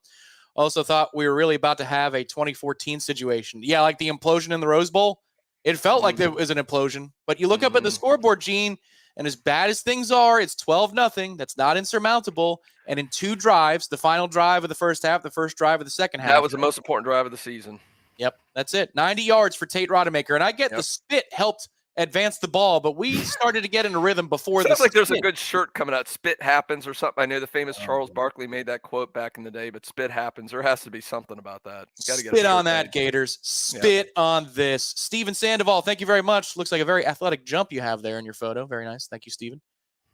also thought we were really about to have a 2014 situation. Yeah, like the implosion in the Rose Bowl. It felt like there was an implosion. But you look up at the scoreboard, Gene, and as bad as things are, it's 12-0. That's not insurmountable. And in 2 drives, the final drive of the first half, the first drive of the second half. That was the most important drive of the season. Yep, that's it. 90 yards for Tate Rodemaker. And I get the spit helped advance the ball, but we started to get in a rhythm before Sounds like there's a good shirt coming out. Spit happens or something. I know the famous Charles Barkley made that quote back in the day, but spit happens. There has to be something about that. Spit on that, Gators. Spit on this. Steven Sandoval, thank you very much. Looks like a very athletic jump you have there in your photo. Very nice. Thank you, Steven.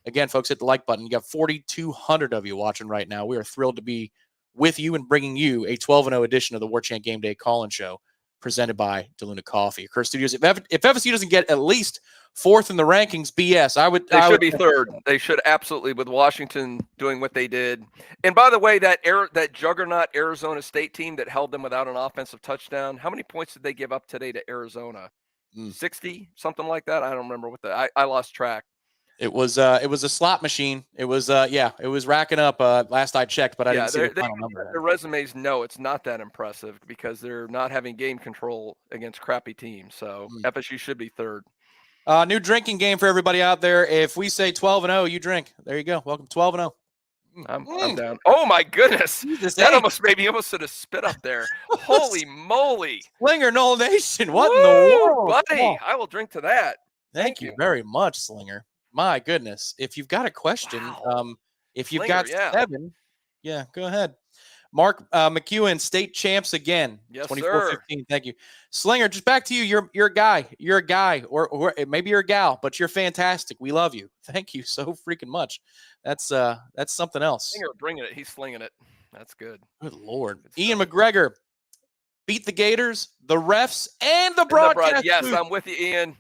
Again, folks, hit the like button. You got 4,200 of you watching right now. We are thrilled to be with you and bringing you a 12-0 edition of the Warchant Gameday call-in show presented by DeLuna Coffee. Curse Studios. If FSU doesn't get at least 4th in the rankings, BS. They should be 3rd. They should absolutely, with Washington doing what they did. And by the way, that juggernaut Arizona State team that held them without an offensive touchdown, how many points did they give up today to Arizona? 60, something like that. I don't remember what I lost track. It was a slot machine. It was it was racking up last I checked, but I didn't see the final number. Their resumes, no, it's not that impressive because they're not having game control against crappy teams. So FSU should be 3rd. New drinking game for everybody out there. If we say 12-0, you drink. There you go. Welcome to 12-0. I'm down. Oh my goodness. That almost made me almost sort of spit up there. Holy moly. Slinger Knoll Nation. What in the world? Buddy, I will drink to that. Thank you very much, Slinger. My goodness. If you've got a question, if you've got 7, go ahead. Mark McEwen, state champs again. Yes, 24-15. Thank you. Slinger, just back to you. You're a guy. You're a guy, or maybe you're a gal, but you're fantastic. We love you. Thank you so freaking much. That's something else. Slinger bringing it. He's slinging it. That's good. Good Lord. Ian McGregor, beat the Gators, the refs, and the broadcast. Yes, I'm with you, Ian.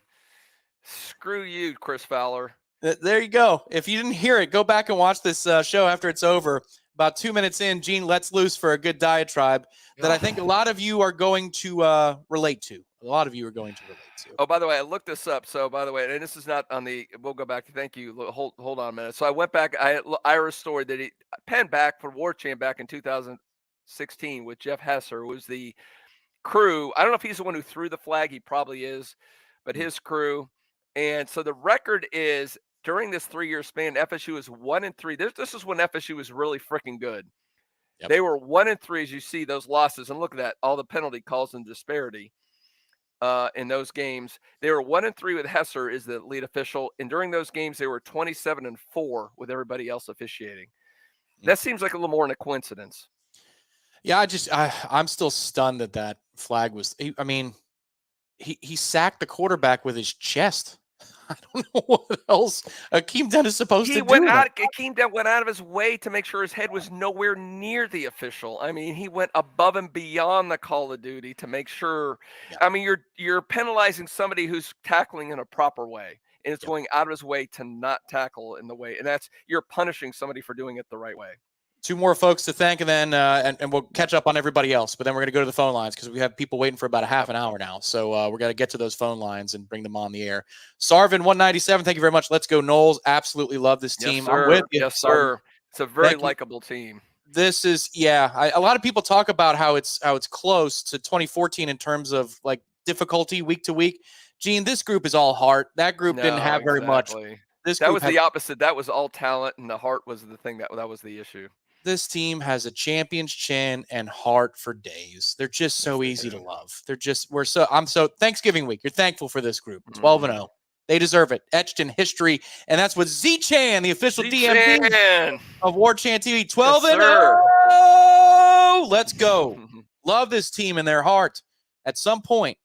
Screw you, Chris Fowler. There you go. If you didn't hear it, go back and watch this show after it's over. About 2 minutes in, Gene lets loose for a good diatribe that I think a lot of you are going to relate to. Oh, by the way, I looked this up. So, by the way, and this is not on the. We'll go back to. Thank you. Hold on a minute. So I went back. I had Ira's story that he penned back for Warchant back in 2016 with Jeff Hesser. Was the crew. I don't know if he's the one who threw the flag. He probably is, but his crew. And so the record is. During this 3-year span, FSU is 1-3. This is when FSU was really freaking good. Yep. They were 1-3, as you see those losses. And look at that, all the penalty calls and disparity in those games. They were 1-3 with Hesser is the lead official. And during those games, they were 27-4 with everybody else officiating. That seems like a little more than a coincidence. Yeah, I'm still stunned that flag was. He sacked the quarterback with his chest. I don't know what else Akeem Dent is supposed to do. Akeem Dent went out of his way to make sure his head was nowhere near the official. I mean, he went above and beyond the call of duty to make sure. Yeah. I mean, you're penalizing somebody who's tackling in a proper way, and it's going out of his way to not tackle in the way, and you're punishing somebody for doing it the right way. Two more folks to thank, and then and we'll catch up on everybody else. But then we're going to go to the phone lines because we have people waiting for about a half an hour now. So we're going to get to those phone lines and bring them on the air. Sarvin 197, thank you very much. Let's go Noles. Absolutely love this team. Yes, sir. I'm with you. Yes, sir. It's a very likable team. This is a lot of people talk about how it's close to 2014 in terms of like difficulty week to week. Gene, this group is all heart. That group didn't have very much. That was the opposite. That was all talent, and the heart was the thing that was the issue. This team has a champion's chin and heart for days. They're just so easy to love. I'm so Thanksgiving week. You're thankful for this group. 12-0. They deserve it. Etched in history. And that's with Z-Chan, the official DMV of Warchant TV. 12-0. Let's go. Love this team in their heart. At some point,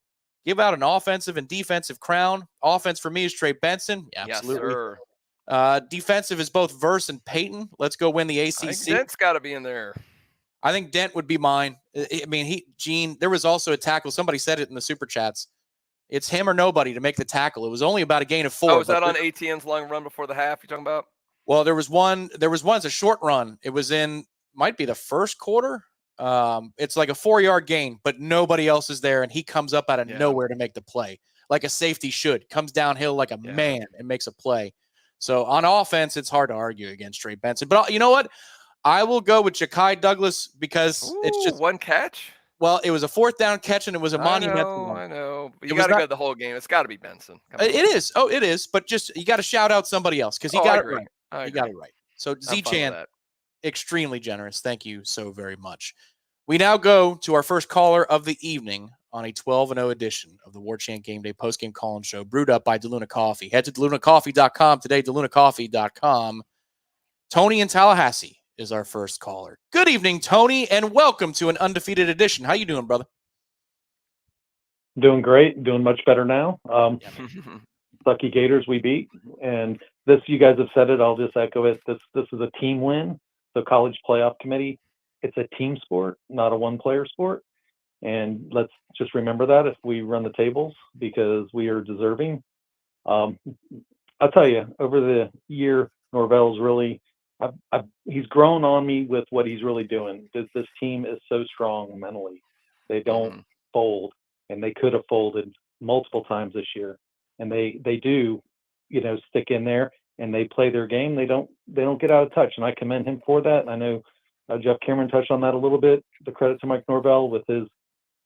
give out an offensive and defensive crown. Offense for me is Trey Benson. Yeah, absolutely. Yes, sir. Defensive is both Verse and Peyton. Let's go win the ACC. I think Dent's got to be in there. I think Dent would be mine. I mean, Gene, there was also a tackle. Somebody said it in the super chats. It's him or nobody to make the tackle. It was only about a gain of 4. Oh, was that on ATN's long run before the half you're talking about? Well, there was one. It's a short run. It was might be the first quarter. It's like a 4-yard gain, but nobody else is there, and he comes up out of nowhere to make the play, like a safety should. Comes downhill like a man and makes a play. So on offense, it's hard to argue against Trey Benson. But you know what? I will go with Ja'Kai Douglas because it's just one catch. Well, it was a 4th down catch, and it was a monumental one. I know. But you got to go the whole game. It's got to be Benson. It is. Oh, it is. But just you got to shout out somebody else because he got it right. He got it right. So Z-Chan, extremely generous. Thank you so very much. We now go to our first caller of the evening on a 12-0 edition of the Warchant Gameday Postgame Call-In Show, brewed up by DeLuna Coffee. Head to DeLunaCoffee.com today, DeLunaCoffee.com. Tony in Tallahassee is our first caller. Good evening, Tony, and welcome to an undefeated edition. How you doing, brother? Doing great. Doing much better now. Lucky Gators we beat. And this, you guys have said it, I'll just echo it. This is a team win. The College Playoff Committee, it's a team sport, not a one-player sport. And let's just remember that if we run the tables, because we are deserving. I'll tell you, over the year, Norvell's really, he's grown on me with what he's really doing. This team is so strong mentally. They don't fold, and they could have folded multiple times this year. And they do, stick in there and they play their game. They don't get out of touch. And I commend him for that. And I know Jeff Cameron touched on that a little bit. The credit to Mike Norvell with his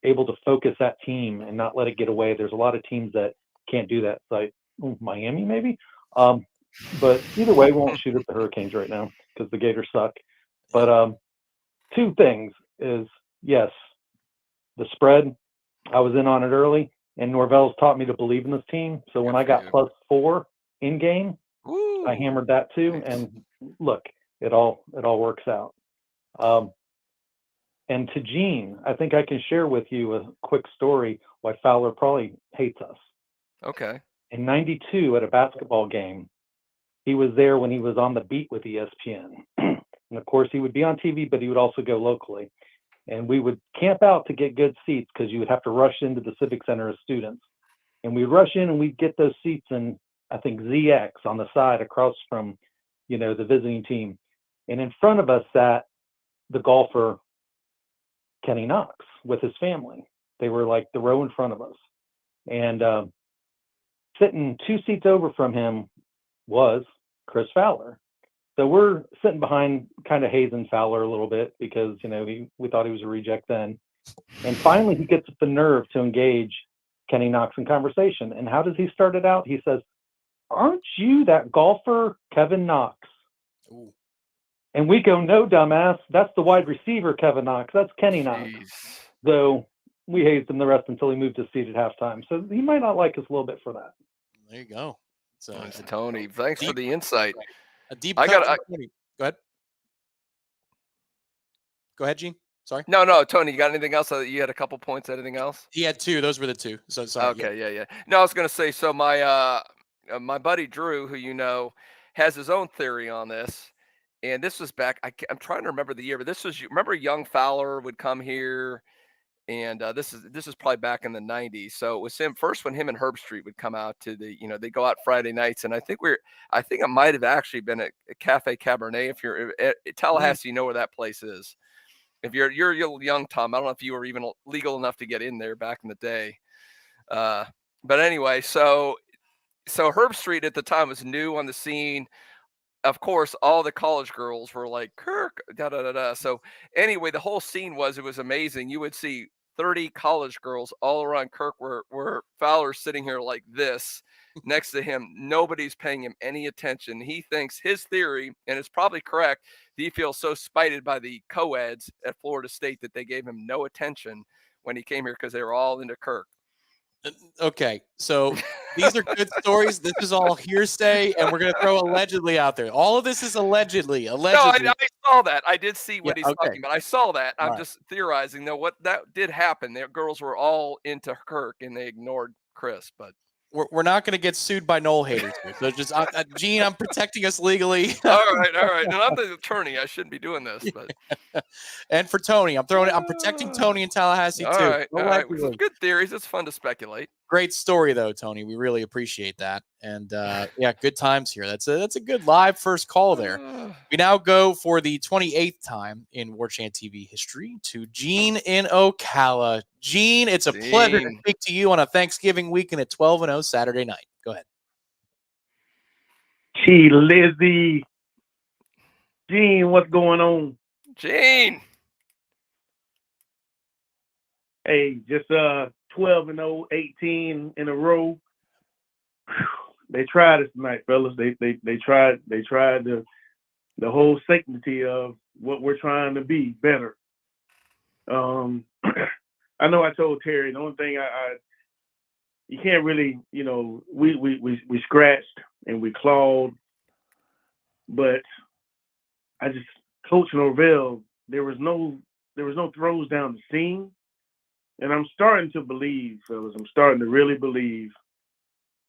able to focus that team and not let it get away. There's a lot of teams that can't do that. Like Miami, maybe. But either way, we won't shoot at the Hurricanes right now because the Gators suck. But two things is, yes, the spread, I was in on it early, and Norvell's taught me to believe in this team. So when I got +4 in game, I hammered that too. Nice. And look, it all works out. And to Gene, I think I can share with you a quick story why Fowler probably hates us. Okay. In '92 at a basketball game, he was there when he was on the beat with ESPN. And of course, he would be on TV, but he would also go locally. And we would camp out to get good seats because you would have to rush into the Civic Center as students. And we'd rush in and we'd get those seats in, I think, ZX on the side across from, the visiting team. And in front of us sat the golfer, Kenny Knox, with his family. They were like the row in front of us. And sitting 2 seats over from him was Chris Fowler. So we're sitting behind, kind of hazing Fowler a little bit because, we thought he was a reject then. And finally, he gets the nerve to engage Kenny Knox in conversation. And how does he start it out? He says, "Aren't you that golfer, Kevin Knox?" Ooh. And we go, "No, dumbass. That's the wide receiver, Kevin Knox. That's Kenny Knox." So we hazed him the rest until he moved his seat at halftime. So he might not like us a little bit for that. There you go. So Tony, thanks for the insight. A deep cut. Go ahead. Go ahead, Gene. Sorry. No, Tony, you got anything else? You had a couple points. Anything else? He had 2. Those were the 2. So sorry. Okay, yeah. No, I was going to say, so my my buddy Drew, who has his own theory on this. And this was back. I'm trying to remember the year, but remember young Fowler would come here, and this is probably back in the '90s. So it was him first when him and Herb Street would come out to they go out Friday nights, and I think it might have actually been at Cafe Cabernet. If you're at Tallahassee, you know where that place is. If you're young, Tom, I don't know if you were even legal enough to get in there back in the day. But anyway, so Herb Street at the time was new on the scene. Of course, all the college girls were like, Kirk, da da da da. So anyway, the whole scene it was amazing. You would see 30 college girls all around Kirk where Fowler's sitting here like this next to him. Nobody's paying him any attention. He thinks his theory, and it's probably correct, he feels so spited by the co-eds at Florida State that they gave him no attention when he came here because they were all into Kirk. Okay, so these are good stories. This is all hearsay, and we're going to throw allegedly out there. All of this is allegedly. No, I saw that. I did see what he's okay. talking about. I saw that. I'm all just theorizing, though, what that did happen. The girls were all into Kirk, and they ignored Chris, but we're not going to get sued by Nole haters here. So just, Gene, I'm protecting us legally. all right. And I'm the attorney. I shouldn't be doing this, but and for Tony, I'm protecting Tony in Tallahassee too. All right. Some good theories. It's fun to speculate. Great story though, Tony. We really appreciate that. And yeah, good times here. That's a good live first call there. We now go for the 28th time in Warchant TV history to Gene in Ocala. Gene, it's a pleasure to speak to you on a Thanksgiving weekend at 12-0 Saturday night. Go ahead. Gee, Lizzie. Gene, what's going on? Gene. Hey, just 12-0, 18 in a row. They tried us tonight, fellas. They tried the whole sanctity of what we're trying to be better. I know I told Terry the only thing you can't really, we scratched and we clawed, but Coach Norvell, there was no throws down the seam. And I'm starting to believe, fellas, I'm starting to really believe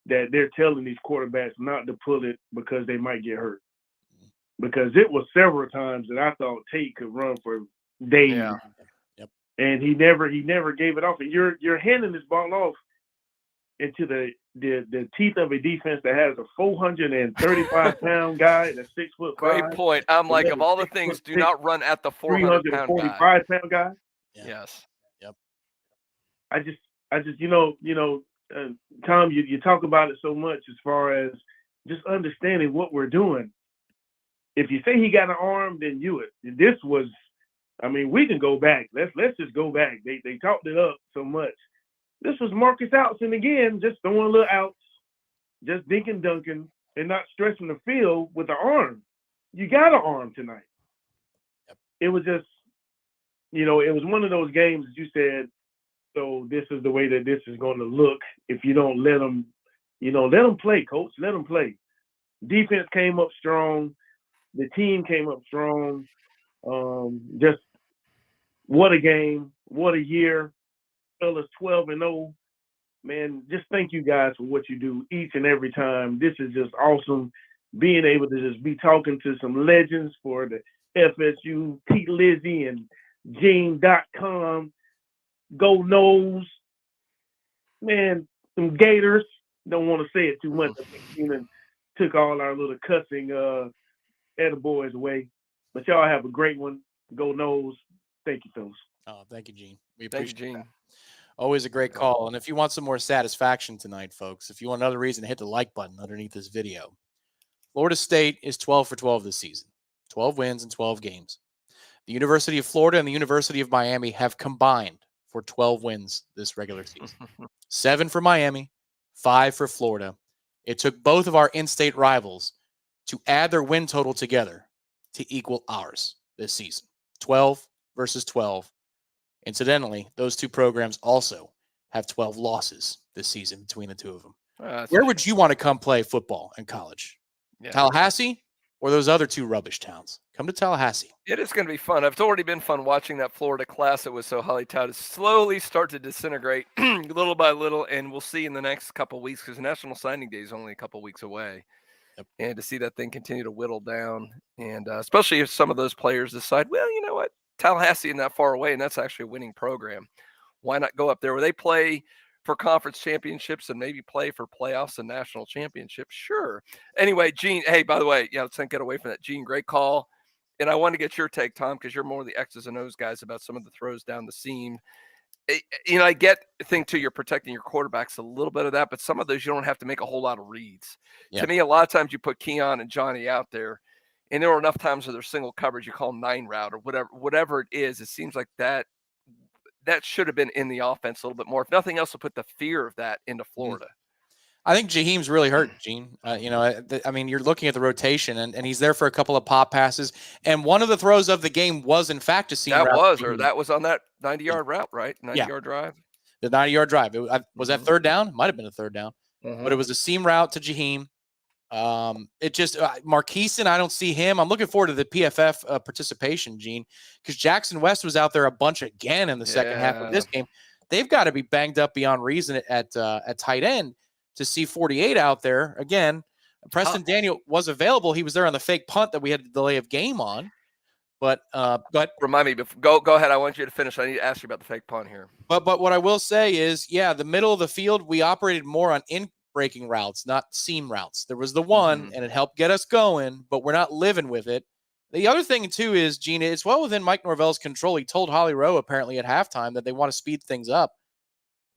that they're telling these quarterbacks not to pull it because they might get hurt. Because it was several times that I thought Tate could run for days. Yeah. Yep. And he never gave it off. And you're handing this ball off into the teeth of a defense that has a 435-pound guy that's 6'5". Great point. I'm like, of all the things, do not run at the 400-pound guy. 345-pound guy. Yeah. Yes. Yep. I just Tom, you talk about it so much as far as just understanding what we're doing. If you say he got an arm, then this was, we can go back. Let's just go back. They talked it up so much. This was Marcus Outson again, just throwing little outs, just dinking dunking, and not stretching the field with the arm. You got an arm tonight. Yep. It was just, it was one of those games that you said, so this is the way that this is going to look if you don't let them, let them play, coach. Let them play. Defense came up strong. The team came up strong. Just what a game. What a year. Fellas, 12-0. Man, just thank you guys for what you do each and every time. This is just awesome. Being able to just be talking to some legends for the FSU, Pete Lizzie and Gene.com. Go Noles. Man, some Gators. Don't want to say it too much. I think Gene took all our little cussing attaboys away. But y'all have a great one. Go Noles. Thank you, fellas. Oh, thank you, Gene. We Thank appreciate you, Gene. that. Always a great call. And if you want some more satisfaction tonight, folks, if you want another reason, hit the like button underneath this video. Florida State is 12 for 12 this season. 12 wins in 12 games. The University of Florida and the University of Miami have combined for 12 wins this regular season. 7 for Miami, 5 for Florida. It took both of our in-state rivals to add their win total together to equal ours this season. 12 versus 12. Incidentally, those two programs also have 12 losses this season between the two of them. Where would you want to come play football in college? Yeah. Tallahassee or those other two rubbish towns? Come to Tallahassee. It is going to be fun. It's already been fun watching that Florida class that was so highly touted slowly start to disintegrate little by little, and we'll see in the next couple of weeks because National Signing Day is only a couple of weeks away. Yep. And to see that thing continue to whittle down, and especially if some of those players decide, well, you know what, Tallahassee isn't that far away, and that's actually a winning program. Why not go up there where they play for conference championships and maybe play for playoffs and national championships? Sure. Anyway, Gene, hey, by the way, let's not get away from that. Gene, great call. And I want to get your take, Tom, because you're more of the X's and O's guys about some of the throws down the seam. I get the thing too, you're protecting your quarterbacks, a little bit of that, but some of those you don't have to make a whole lot of reads. Yeah. To me, a lot of times you put Keon and Johnny out there, and there are enough times where they're single coverage, you call them 9-route or whatever it is. It seems like that should have been in the offense a little bit more. If nothing else, to put the fear of that into Florida. I think Jaheim's really hurt, Gene. I mean, you're looking at the rotation, and he's there for a couple of pop passes. And one of the throws of the game was, in fact, a seam route. That was on that 90-yard route, right? 90-yard drive. The 90-yard drive. Was that third down? Might have been a third down. But it was a seam route to Jaheim. It just Marqueson, I don't see him. I'm looking forward to the PFF participation, Gene, because Jackson West was out there a bunch again in the second half of this game. They've got to be banged up beyond reason at tight end to see 48 out there again. Preston Daniel was available. He was there on the fake punt that we had the delay of game on. But remind me, go ahead. I want you to finish. I need to ask you about the fake punt here. But what I will say is, the middle of the field, we operated more on breaking routes, not seam routes. There was the one, and it helped get us going, but we're not living with it. The other thing, too, is, Gina, it's well within Mike Norvell's control. He told Holly Rowe, apparently, at halftime that they want to speed things up.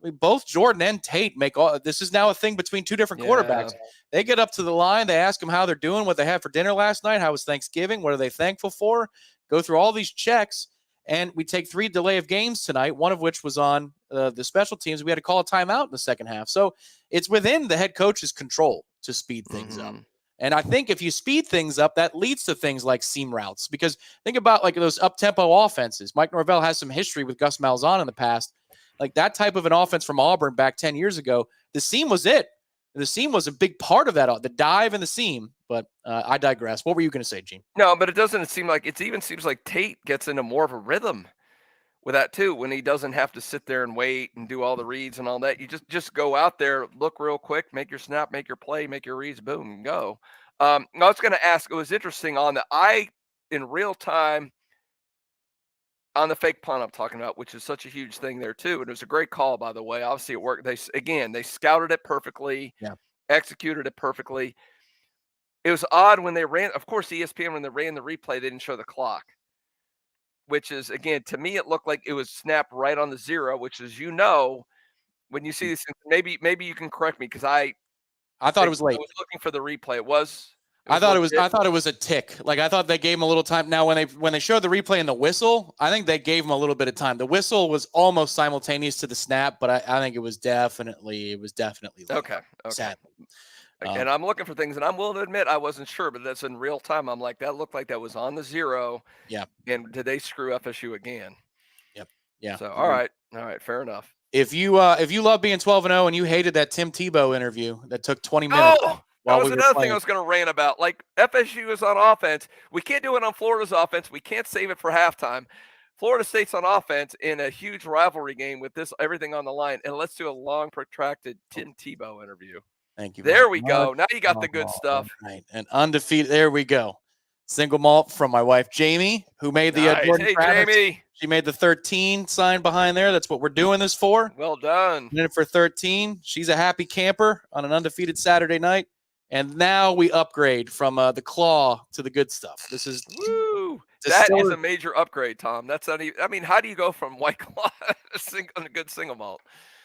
I mean, both Jordan and Tate make all – this is now a thing between two different quarterbacks. They get up to the line. They ask them how they're doing, what they had for dinner last night, how was Thanksgiving, what are they thankful for, go through all these checks, and we take 3 delay of games tonight, one of which was on the special teams. We had to call a timeout in the second half. So it's within the head coach's control to speed things up. And I think if you speed things up, that leads to things like seam routes. Because think about like those up-tempo offenses. Mike Norvell has some history with Gus Malzahn in the past. Like that type of an offense from Auburn back 10 years ago, the seam was it. The seam was a big part of that, the dive and the seam. But I digress. What were you going to say, Gene? No, but it doesn't seem like – it even seems like Tate gets into more of a rhythm with that too, when he doesn't have to sit there and wait and do all the reads and all that. You just go out there, look real quick, make your snap, make your play, make your reads, boom, and go. I was going to ask, it was interesting on in real time, on the fake punt I'm talking about, which is such a huge thing there too. And it was a great call, by the way. Obviously it worked. They scouted it perfectly, executed it perfectly. It was odd when they ran, of course, ESPN, when they ran the replay, they didn't show the clock, which is, again, to me, it looked like it was snapped right on the 0, which is, when you see this, maybe you can correct me, because I thought it was late. I was looking for the replay. It was I thought it was a tick. Like I thought they gave him a little time. Now when they showed the replay and the whistle, I think they gave him a little bit of time. The whistle was almost simultaneous to the snap, but I think it was definitely late. Okay. Sadly. And I'm looking for things, and I'm willing to admit I wasn't sure, but that's in real time. I'm like, that looked like that was on the 0. Yeah. And did they screw FSU again? Yep. Yeah. So all right, fair enough. If you love being 12-0 and you hated that Tim Tebow interview that took 20 minutes. Oh, that was another thing I was going to rant about. Like, FSU is on offense. We can't do it on Florida's offense. We can't save it for halftime. Florida State's on offense in a huge rivalry game with everything on the line. And let's do a long, protracted Tim Tebow interview. Thank you. There we go. Now you got the good stuff. Right. And undefeated. There we go. Single malt from my wife, Jamie, who made the Jordan Travis. Jamie. She made the 13 sign behind there. That's what we're doing this for. Well done. In it for 13. She's a happy camper on an undefeated Saturday night. And now we upgrade from the claw to the good stuff. This is woo. That is a major upgrade, Tom. That's not even, I mean, how do you go from white claw to a good single malt?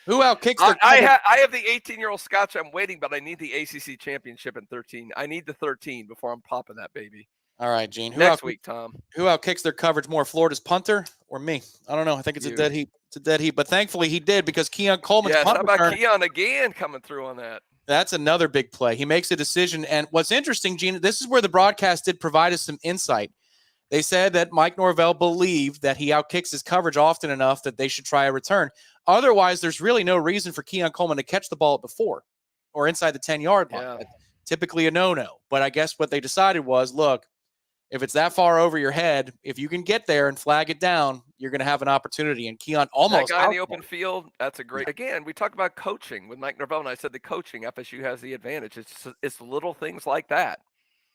Who outkicks their I have the 18-year-old Scotch. I'm waiting, but I need the ACC championship in 13. I need the 13 before I'm popping that baby. All right, Gene. Next week, Tom. Who outkicks their coverage more, Florida's punter or me? I don't know. I think it's a dead heat. It's a dead heat. But thankfully he did, because Keon Coleman's punt how about Keon again coming through on that? That's another big play. He makes a decision. And what's interesting, Gene, this is where the broadcast did provide us some insight. They said that Mike Norvell believed that he outkicks his coverage often enough that they should try a return. Otherwise, there's really no reason for Keon Coleman to catch the ball at the 4 or inside the 10-yard line. Yeah. Typically a no-no. But I guess what they decided was, look, If it's that far over your head, if you can get there and flag it down, you're going to have an opportunity. And Keon almost that guy in the open field. That's a great. Again, we talk about coaching with Mike Norvell, and I said the coaching FSU has the advantage. It's little things like that.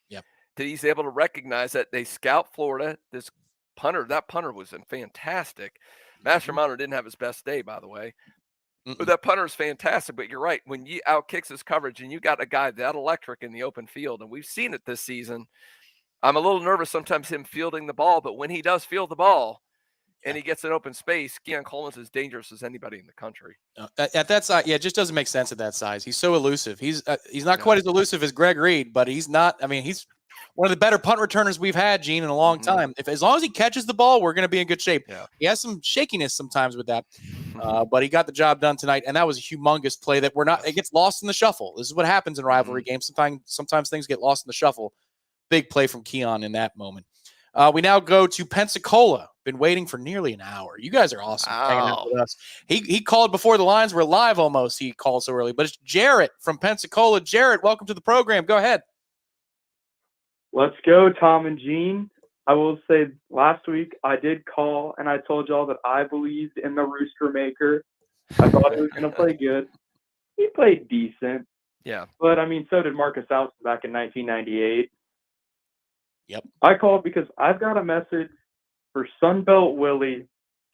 Yep. That he's able to recognize that they scout Florida. That punter was fantastic. Master Mauner didn't have his best day, by the way. But that punter is fantastic. But you're right. When you outkicks his coverage and you got a guy that electric in the open field, and we've seen it this season. I'm a little nervous sometimes him fielding the ball, but when he does field the ball and he gets an open space, Keon Coleman's as dangerous as anybody in the country. At that size, it just doesn't make sense at that size. He's so elusive. He's not quite as elusive as Greg Reed, but he's not. I mean, he's one of the better punt returners we've had, Gene, in a long time. As long as he catches the ball, we're going to be in good shape. Yeah. He has some shakiness sometimes with that, but he got the job done tonight, and that was a humongous play that it gets lost in the shuffle. This is what happens in rivalry games. Sometimes things get lost in the shuffle. Big play from Keon in that moment. We now go to Pensacola. Been waiting for nearly an hour. You guys are awesome hanging out with us. He called before the lines were live almost. He called so early. But it's Jarrett from Pensacola. Jarrett, welcome to the program. Go ahead. Let's go, Tom and Gene. I will say last week I did call, and I told y'all that I believed in the Rooster Maker. I thought he was going to play good. He played decent. Yeah. But, I mean, so did Marcus Alston back in 1998. Yep. I called because I've got a message for Sunbelt Willie,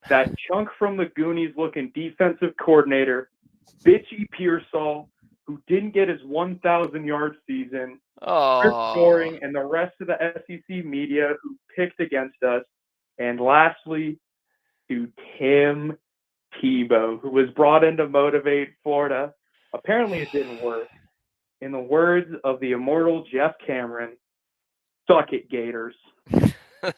that chunk from the Goonies looking defensive coordinator, Bitchy Pearsall, who didn't get his 1,000-yard season, Chris Goring, and the rest of the SEC media who picked against us. And lastly, to Tim Tebow, who was brought in to motivate Florida. Apparently it didn't work. In the words of the immortal Jeff Cameron, suck it, Gators. There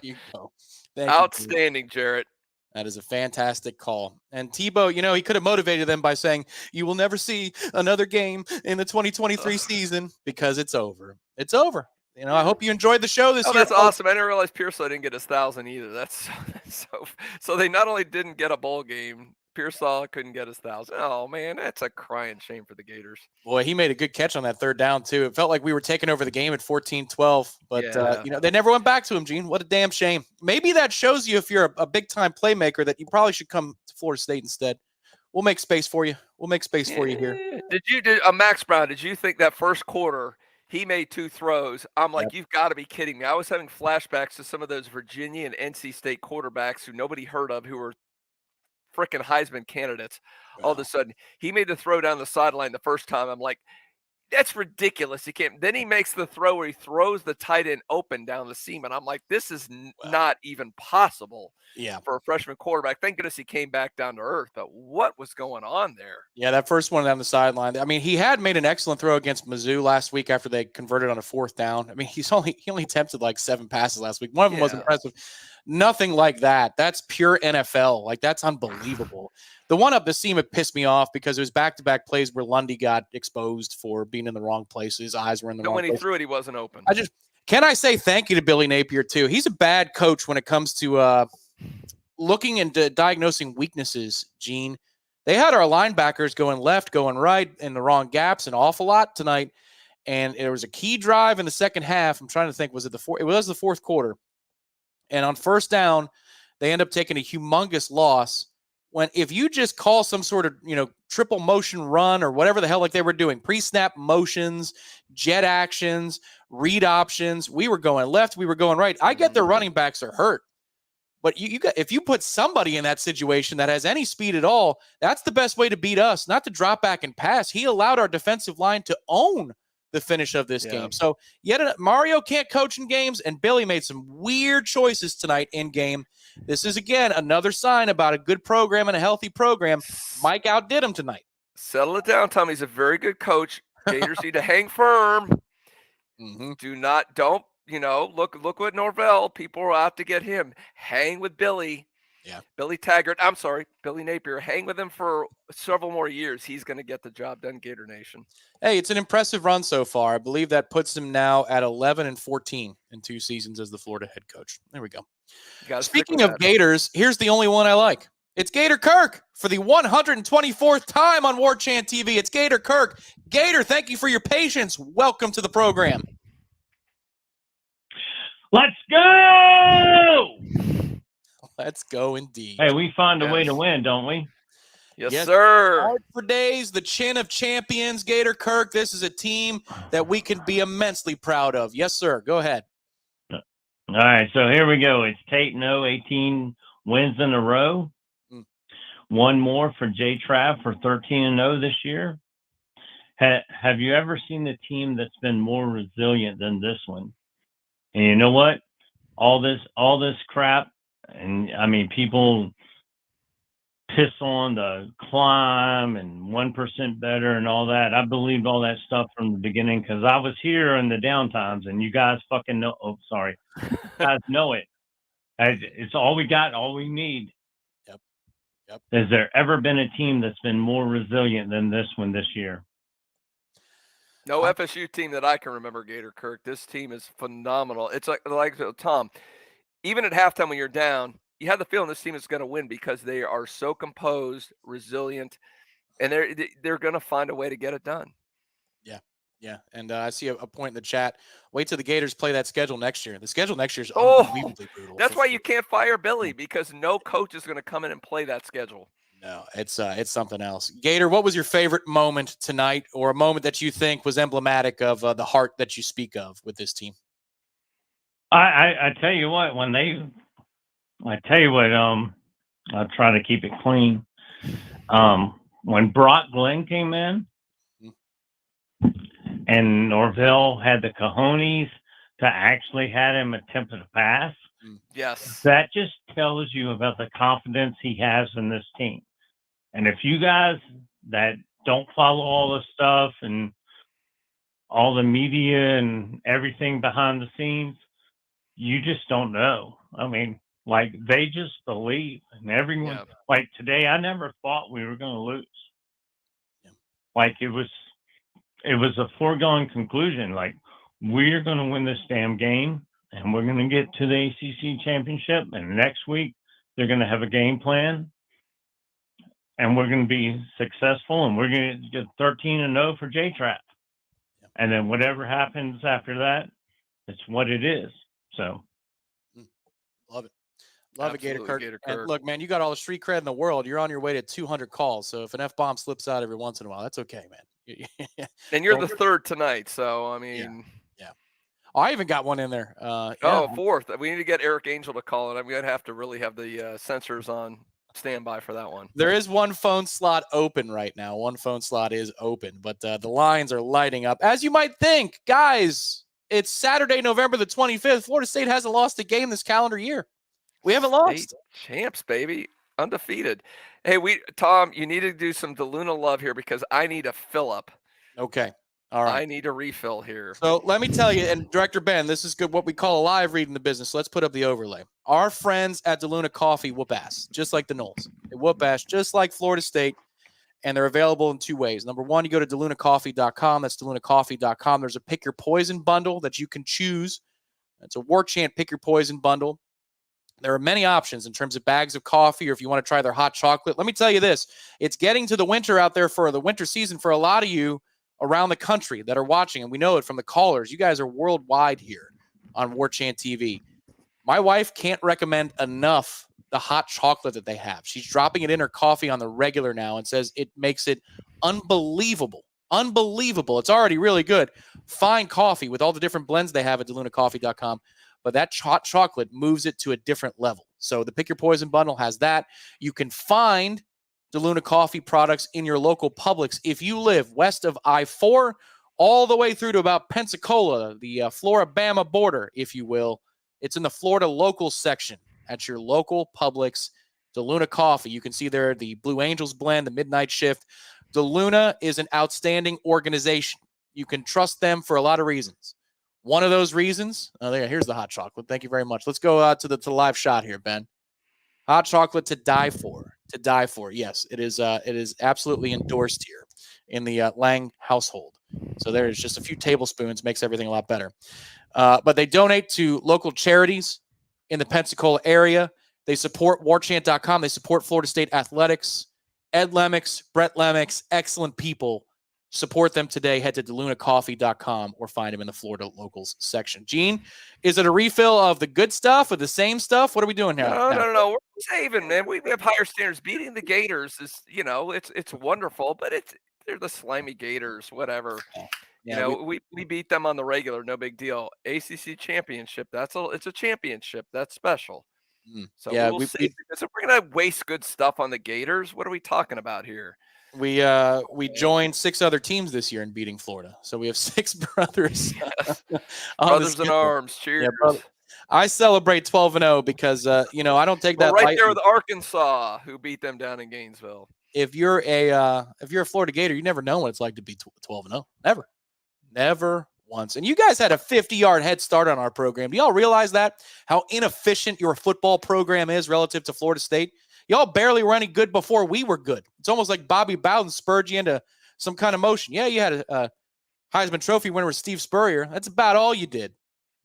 you go. Outstanding, Jarrett. That is a fantastic call. And Tebow, he could have motivated them by saying, you will never see another game in the 2023 season because it's over. It's over. I hope you enjoyed the show this year. That's awesome. I didn't realize Pearsall didn't get his 1,000 either. That's so they not only didn't get a bowl game, Pearsall couldn't get his 1,000. Oh, man, that's a crying shame for the Gators. Boy, he made a good catch on that third down, too. It felt like we were taking over the game at 14-12, but, they never went back to him, Gene. What a damn shame. Maybe that shows you if you're a big-time playmaker that you probably should come to Florida State instead. We'll make space for you. We'll make space for you here. Max Brown, did you think that first quarter he made 2 throws? I'm like, You've got to be kidding me. I was having flashbacks to some of those Virginia and NC State quarterbacks who nobody heard of who were freaking Heisman candidates. All of a sudden, he made the throw down the sideline the first time. I'm like, that's ridiculous. He can't. Then he makes the throw where he throws the tight end open down the seam, and I'm like, this is not even possible. Yeah, for a freshman quarterback. Thank goodness he came back down to earth. But what was going on there? Yeah, that first one down the sideline. I mean, he had made an excellent throw against Mizzou last week after they converted on a 4th down. I mean, he only attempted like 7 passes last week. One of them was impressive. Nothing like that. That's pure NFL. Like, that's unbelievable. The one up the seam, it pissed me off because it was back-to-back plays where Lundy got exposed for being in the wrong place. His eyes were in the wrong place. When he threw it, he wasn't open. Can I say thank you to Billy Napier, too? He's a bad coach when it comes to looking into diagnosing weaknesses, Gene. They had our linebackers going left, going right in the wrong gaps an awful lot tonight. And there was a key drive in the second half. I'm trying to think, was it it was the 4th quarter. And on first down, they end up taking a humongous loss. When if you just call some sort of, triple motion run or whatever the hell like they were doing, pre-snap motions, jet actions, read options, we were going left, we were going right. I get their running backs are hurt. But if you put somebody in that situation that has any speed at all, that's the best way to beat us, not to drop back and pass. He allowed our defensive line to own the finish of this game. So Mario can't coach in games, and Billy made some weird choices tonight in game. This is, again, another sign about a good program and a healthy program. Mike outdid him tonight. Settle it down, Tom. He's a very good coach. Gators need to hang firm. Don't. Look what Norvell, people are out to get him. Hang with Billy. Yeah. Billy Napier. Hang with him for several more years. He's going to get the job done, Gator Nation. Hey, it's an impressive run so far. I believe that puts him now at 11-14 in 2 seasons as the Florida head coach. There we go. Speaking of Gators, here's the only one I like. It's Gator Kirk for the 124th time on Warchant TV. It's Gator Kirk. Gator, thank you for your patience. Welcome to the program. Let's go! Let's go indeed. Hey, we find a way to Yes. win, don't we? Yes, sir. Hard for days, the chin of champions, Gator Kirk. This is a team that we can be immensely proud of. Yes, sir. Go ahead. All right, so here we go. It's Tate 18 wins in a row. One more for J-Trav for 13-0 this year. Have you ever seen a team that's been more resilient than this one? And you know what? All this crap, and I mean, people piss on the climb and 1% better and all that. I believed all that stuff from the beginning because I was here in the downtimes, and you guys fucking know. Oh, sorry, you guys know it. It's all we got, all we need. Yep. Has there ever been a team that's been more resilient than this one this year? No FSU team that I can remember, Gator Kirk. This team is phenomenal. It's like Tom, even at halftime when you're down, you have the feeling this team is going to win because they are so composed, resilient, and they're going to find a way to get it done. Yeah. And I see a point in the chat. Wait till the Gators play that schedule next year. The schedule next year is unbelievably brutal. That's why you can't fire Billy, because no coach is going to come in and play that schedule. No, it's something else. Gator, what was your favorite moment tonight, or a moment that you think was emblematic of the heart that you speak of with this team? I tell you what, I'll try to keep it clean. When Brock Glenn came in and Norvell had the cojones to actually had him attempt to pass, yes, that just tells you about the confidence he has in this team. And if you guys that don't follow all the stuff and all the media and everything behind the scenes, you just don't know. I mean, like, they just believe, and everyone, like today, I never thought we were going to lose. Yeah. Like, it was a foregone conclusion. Like, we're going to win this damn game, and we're going to get to the ACC championship. And next week, they're going to have a game plan, and we're going to be successful, and we're going to get 13-0 for J-Trap. Yeah. And then whatever happens after that, it's what it is. So, love it. Love Absolutely, it, Gator Gator Kirk. Kirk. And look, man, you got all the street cred in the world. You're on your way to 200 calls. So if an F-bomb slips out every once in a while, that's okay, man. And you're the third tonight, so I mean, yeah. Oh, I even got one in there. Fourth. We need to get Eric Angel to call it. I'm gonna have to really have the sensors on standby for that one. There is one phone slot open right now. One phone slot is open, but the lines are lighting up. As you might think, guys, it's Saturday, November the 25th. Florida State hasn't lost a game this calendar year. We haven't lost. State champs, baby. Undefeated. Hey, Tom, you need to do some DeLuna love here because I need a fill up. Okay. All right. I need a refill here. So let me tell you, and Director Ben, this is good, what we call a live read in the business. So let's put up the overlay. Our friends at DeLuna Coffee whoop ass, just like the Noles. They whoop ass, just like Florida State, and they're available in two ways. Number one, you go to DeLunaCoffee.com. That's DeLunaCoffee.com. There's a Pick Your Poison bundle that you can choose. It's a Warchant Pick Your Poison bundle. There are many options in terms of bags of coffee, or if you want to try their hot chocolate. Let me tell you this. It's getting to the winter out there for the winter season for a lot of you around the country that are watching, and we know it from the callers. You guys are worldwide here on Warchant TV. My wife can't recommend enough the hot chocolate that they have. She's dropping it in her coffee on the regular now and says it makes it unbelievable. Unbelievable. It's already really good. Fine coffee with all the different blends they have at DeLunaCoffee.com. But that hot chocolate moves it to a different level. So the Pick Your Poison bundle has that. You can find DeLuna Coffee products in your local Publix if you live west of I-4 all the way through to about Pensacola, the Florida-Bama border, if you will. It's in the Florida local section at your local Publix. DeLuna Coffee. You can see there the Blue Angels blend, the Midnight Shift. DeLuna is an outstanding organization. You can trust them for a lot of reasons. One of those reasons, here's the hot chocolate. Thank you very much. Let's go to the live shot here, Ben. Hot chocolate to die for. To die for. Yes, it is absolutely endorsed here in the Lang household. So there's just a few tablespoons, makes everything a lot better. But they donate to local charities in the Pensacola area. They support Warchant.com. They support Florida State Athletics. Ed Lemix, Brett Lemix, excellent people. Support them today. Head to DelunaCoffee.com or find them in the Florida Locals section. Gene, is it a refill of the good stuff or the same stuff? What are we doing here? No. We're saving, man. We have higher standards. Beating the Gators is, it's wonderful, but they're the slimy Gators, whatever. Yeah, we beat them on the regular, no big deal. ACC championship, it's a championship. That's special. So we'll see. So we're gonna waste good stuff on the Gators. What are we talking about here? We joined 6 other teams this year in beating Florida. So we have 6 brothers. Brothers in arms. Cheers. Yeah, I celebrate 12-0 because I don't take that right lightly. there with Arkansas, who beat them down in Gainesville. If you're a Florida Gator, you never know what it's like to be 12-0. Never once. And you guys had a 50-yard head start on our program. Do y'all realize that? How inefficient your football program is relative to Florida State? Y'all barely were any good before we were good. It's almost like Bobby Bowden spurred you into some kind of motion. Yeah, you had a Heisman Trophy winner with Steve Spurrier. That's about all you did.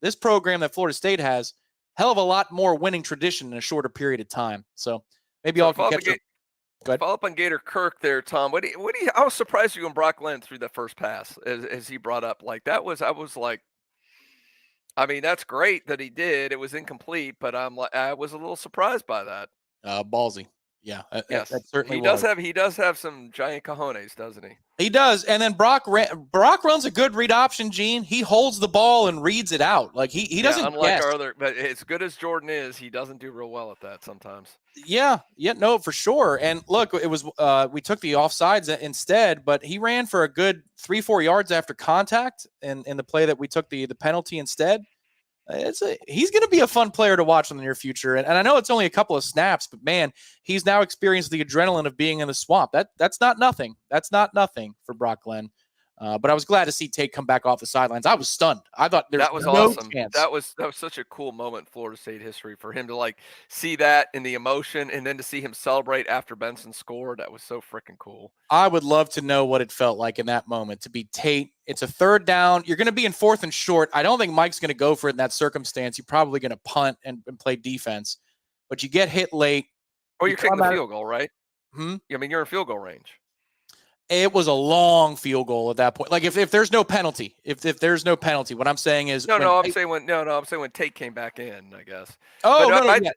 This program that Florida State has, hell of a lot more winning tradition in a shorter period of time. So maybe y'all can catch up. Go ahead. Follow up on Gator Kirk there, Tom. I was surprised you when Brock Lynn threw the first pass as he brought up. I was like, I mean, that's great that he did. It was incomplete, but I was a little surprised by that. Ballsy. Yeah. Yes. That certainly he does have some giant cojones, doesn't he? He does. And then Brock runs a good read option, Gene. He holds the ball and reads it out. Like he doesn't unlike our other, but as good as Jordan is, he doesn't do real well at that sometimes. Yeah, no, for sure. And look, it was we took the offsides instead, but he ran for a good 3-4 yards after contact in the play that we took the penalty instead. He's going to be a fun player to watch in the near future. And I know it's only a couple of snaps, but man, he's now experienced the adrenaline of being in the swamp. That's not nothing. That's not nothing for Brock Glenn. But I was glad to see Tate come back off the sidelines. I was stunned. I thought that was no awesome. chance. That was such a cool moment in Florida State history for him to see that in the emotion and then to see him celebrate after Benson scored. That was so freaking cool. I would love to know what it felt like in that moment to be Tate. It's a 3rd down. You're going to be in 4th and short. I don't think Mike's going to go for it in that circumstance. You're probably going to punt and play defense, but you get hit late. Or you're kicking the field goal, right? I mean, you're in field goal range. It was a long field goal at that point. Like if there's no penalty, if there's no penalty, what I'm saying is I'm saying when Tate came back in, I guess. Yeah.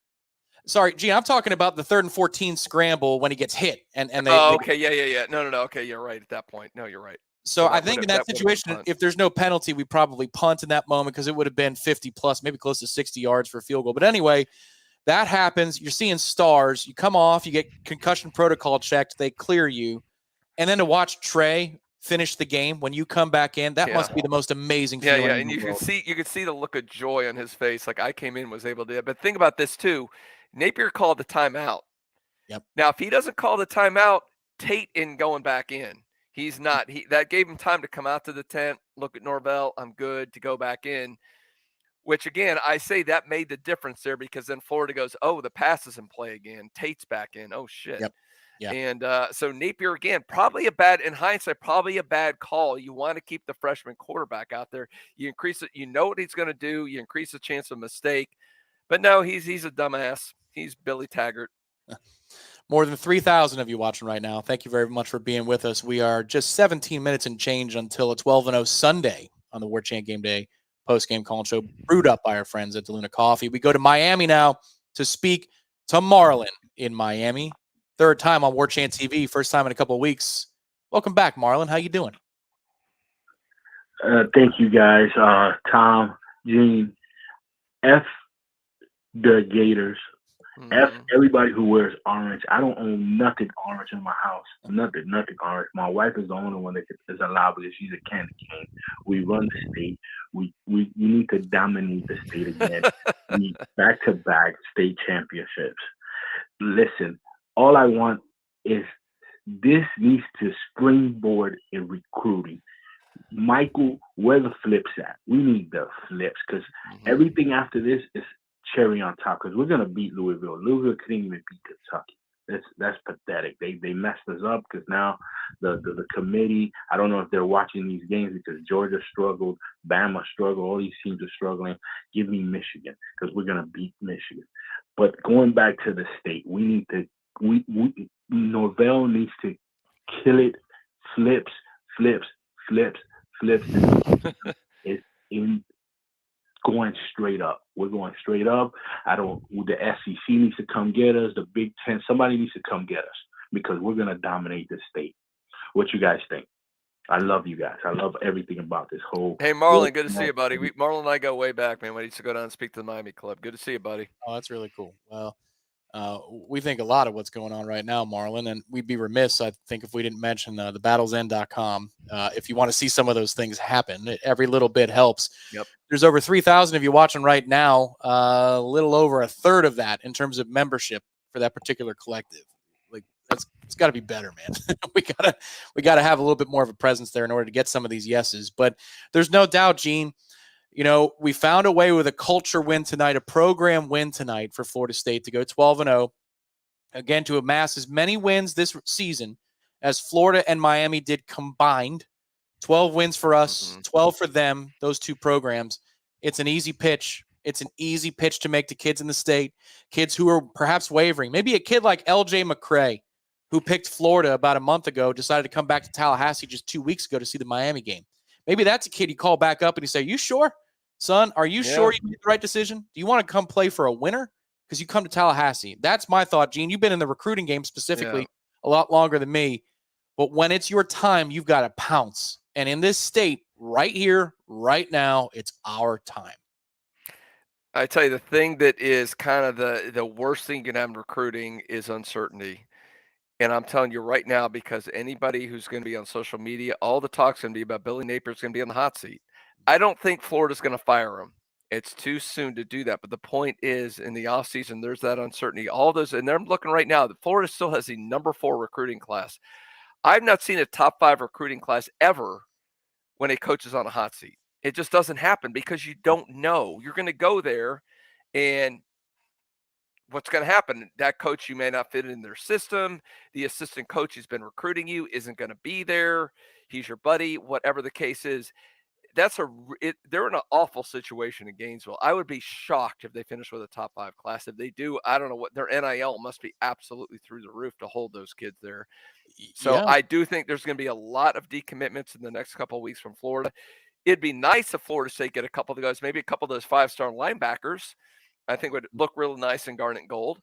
Sorry, Gene, I'm talking about the 3rd and 14 scramble when he gets hit and they. Oh, okay, yeah. No. Okay, you're right at that point. No, you're right. So I think in that situation, if there's no penalty, we probably punt in that moment because it would have been 50 plus, maybe close to 60 yards for a field goal. But anyway, that happens. You're seeing stars. You come off, you get concussion protocol checked. They clear you. And then to watch Trey finish the game when you come back in, that must be the most amazing feeling. Yeah, and you could see the look of joy on his face. Like I came in, was able to. But think about this too. Napier called the timeout. Yep. Now, if he doesn't call the timeout, Tate isn't going back in. He's not. That gave him time to come out to the tent, look at Norvell. I'm good to go back in. Which again, I say that made the difference there because then Florida goes, oh, the pass is in play again. Tate's back in. Oh shit. Yep. Yeah. And so Napier, again, in hindsight, probably a bad call. You want to keep the freshman quarterback out there. You increase it. You know what he's going to do. You increase the chance of mistake. But no, he's a dumbass. He's Billy Taggart. More than 3,000 of you watching right now. Thank you very much for being with us. We are just 17 minutes and change until a 12-0 Sunday on the Warchant Gameday Postgame Call Show, brewed up by our friends at DeLuna Coffee. We go to Miami now to speak to Marlon in Miami. 3rd time on Warchant TV, first time in a couple of weeks. Welcome back, Marlon. How you doing? Thank you, guys. Tom, Gene, F the Gators. F everybody who wears orange. I don't own nothing orange in my house. Nothing orange. My wife is the only one that is allowed because she's a candy cane. We run the state. We need to dominate the state again. We back-to-back state championships. Listen, all I want is this needs to springboard in recruiting. Michael, where the flips at? We need the flips because everything after this is cherry on top because we're going to beat Louisville. Louisville couldn't even beat Kentucky. That's pathetic. They messed us up because now the committee, I don't know if they're watching these games because Georgia struggled, Bama struggled, all these teams are struggling. Give me Michigan because we're going to beat Michigan. But going back to the state, we need to Norvell needs to kill it, flips, flips. It's going straight up. We're going straight up. The SEC needs to come get us. The Big Ten, somebody needs to come get us because we're going to dominate this state. What you guys think? I love you guys. I love everything about this whole. Hey, Marlon, good to see you, buddy. Marlon and I go way back, man. We used to go down and speak to the Miami Club. Good to see you, buddy. Oh, that's really cool. Well, we think a lot of what's going on right now, Marlon, and we'd be remiss, I think, if we didn't mention thebattlesend.com. If you want to see some of those things happen, every little bit helps. Yep. There's over 3,000 of you watching right now, a little over a third of that in terms of membership for that particular collective. Like, it's got to be better, man. we gotta have a little bit more of a presence there in order to get some of these yeses. But there's no doubt, Gene, we found a way with a culture win tonight, a program win tonight for Florida State to go 12-0. Again, to amass as many wins this season as Florida and Miami did combined. 12 wins for us, 12 for them, those two programs. It's an easy pitch. It's an easy pitch to make to kids in the state, kids who are perhaps wavering. Maybe a kid like LJ McCray, who picked Florida about a month ago, decided to come back to Tallahassee just 2 weeks ago to see the Miami game. Maybe that's a kid you call back up and you say, "You sure, son? Are you sure you made the right decision? Do you want to come play for a winner? Because you come to Tallahassee." That's my thought, Gene. You've been in the recruiting game specifically a lot longer than me. But when it's your time, you've got to pounce. And in this state, right here, right now, it's our time. I tell you, the thing that is kind of the worst thing you can have in recruiting is uncertainty. And I'm telling you right now, because anybody who's going to be on social media, all the talk's going to be about Billy Napier's going to be on the hot seat. I don't think Florida's going to fire him. It's too soon to do that. But the point is, in the offseason, there's that uncertainty. All those, and they're looking right now, that Florida still has the number 4 recruiting class. I've not seen a top 5 recruiting class ever when a coach is on a hot seat. It just doesn't happen because you don't know. You're going to go there, and what's going to happen? That coach, you may not fit in their system. The assistant coach who's been recruiting you isn't going to be there. He's your buddy, whatever the case is. They're in an awful situation in Gainesville. I would be shocked if they finish with a top 5 class. If they do, I don't know what their NIL must be absolutely through the roof to hold those kids there. So I do think there's going to be a lot of decommitments in the next couple of weeks from Florida. It'd be nice if Florida State get a couple of the guys, maybe a couple of those 5-star linebackers. I think would look really nice in garnet and gold.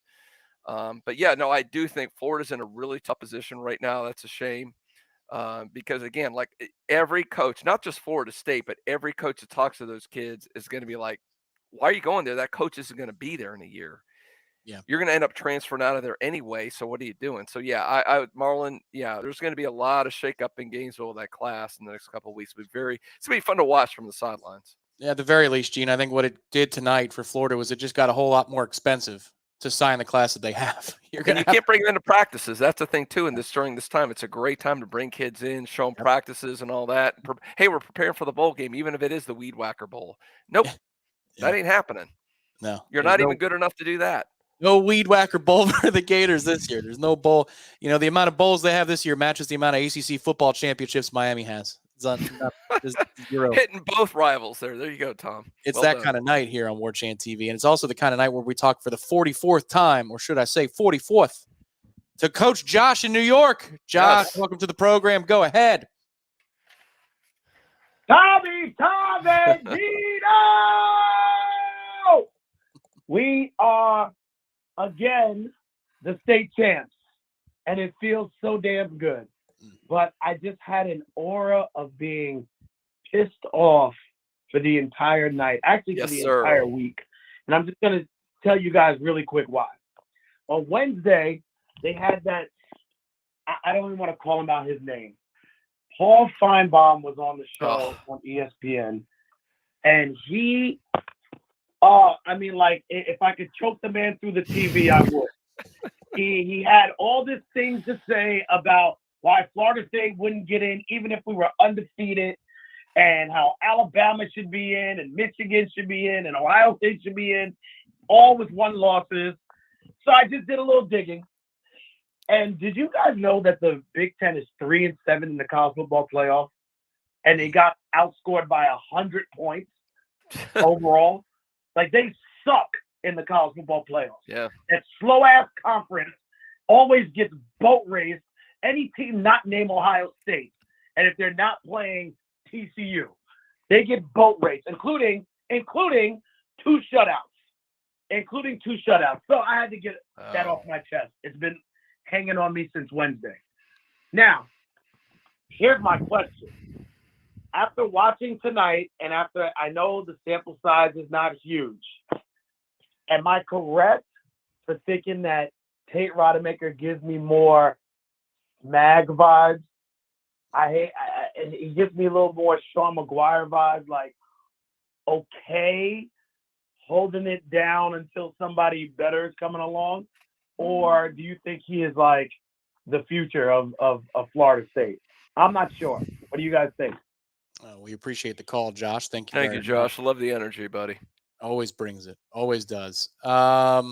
But yeah, no, I do think Florida's in a really tough position right now. That's a shame. Because again, like every coach, not just Florida State, but every coach that talks to those kids is going to be like, "Why are you going there? That coach isn't going to be there in a year. Yeah, you're going to end up transferring out of there anyway. So what are you doing?" So yeah, Marlon, there's going to be a lot of shakeup in Gainesville with that class in the next couple of weeks. It's going to be fun to watch from the sidelines. Yeah, at the very least, Gene, I think what it did tonight for Florida was it just got a whole lot more expensive to sign the class that they have. You can't bring them into practices. That's the thing too. And during this time, it's a great time to bring kids in, show them practices and all that. Hey, we're preparing for the bowl game, even if it is the Weed Whacker Bowl. Nope, that ain't happening. No, you're not even good enough to do that. No Weed Whacker Bowl for the Gators this year. There's no bowl. The amount of bowls they have this year matches the amount of ACC football championships Miami has. It's zero. Hitting both rivals there. There you go, Tom. It's that kind of night here on Warchant TV. And it's also the kind of night where we talk for the 44th time, or should I say 44th, to Coach Josh in New York. Josh, welcome to the program. Go ahead. Tommy Dino! We are, again, the state champs. And it feels so damn good. But I just had an aura of being pissed off for the entire night, actually for the entire week. And I'm just going to tell you guys really quick why. On Wednesday, they had that, I don't even want to call him out his name. Paul Feinbaum was on the show on ESPN. And he, if I could choke the man through the TV, I would. He had all these things to say about why Florida State wouldn't get in even if we were undefeated, and how Alabama should be in, and Michigan should be in, and Ohio State should be in, all with 1 losses. So I just did a little digging. And did you guys know that the Big Ten is 3-7 in the college football playoff? And they got outscored by 100 points overall? Like, they suck in the college football playoffs. Yeah. That slow-ass conference always gets boat raced. Any team not named Ohio State. and if they're not playing TCU. They get boat race, including 2 shutouts. So I had to get that off my chest. It's been hanging on me since Wednesday. Now, here's my question. After watching tonight, and after I know the sample size is not huge, am I correct for thinking that Tate Rodemaker gives me more Mag vibes? And he gives me a little more Sean McGuire vibes, like, okay, holding it down until somebody better is coming along? Or do you think he is like the future of Florida State? I'm not sure. What do you guys think? We appreciate the call, Josh. Thank you. Thank you, Josh. Love the energy, buddy. Always brings it. Always does. I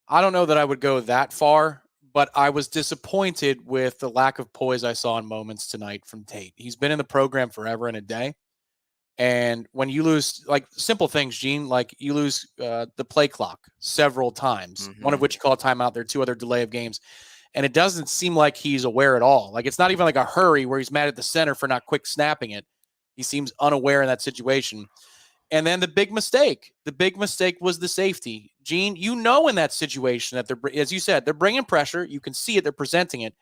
don't know that I would go that far, but I was disappointed with the lack of poise I saw in moments tonight from Tate. He's been in the program forever and a day. And when you lose, like, simple things, Gene, like you lose the play clock several times, one of which you call a timeout. There are 2 other delay of games. And it doesn't seem like he's aware at all. Like, it's not even like a hurry where he's mad at the center for not quick snapping it. He seems unaware in that situation. And then the big mistake was the safety. Gene, you know, in that situation that they're, as you said, they're bringing pressure. You can see it. They're presenting it.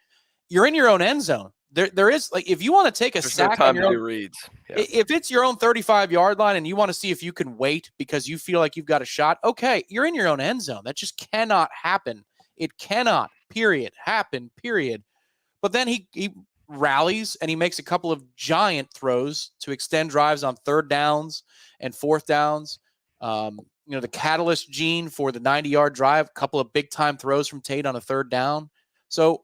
You're in your own end zone. There is, like, if you want to take a sack, no time on your to own, do reads. Yeah. If it's your own 35-yard line and you want to see if you can wait because you feel like you've got a shot, okay, you're in your own end zone. That just cannot happen. It cannot, happen. But then he rallies and he makes a couple of giant throws to extend drives on 3rd downs and 4th downs. The catalyst, Gene, for the 90-yard drive, a couple of big-time throws from Tate on a 3rd down. So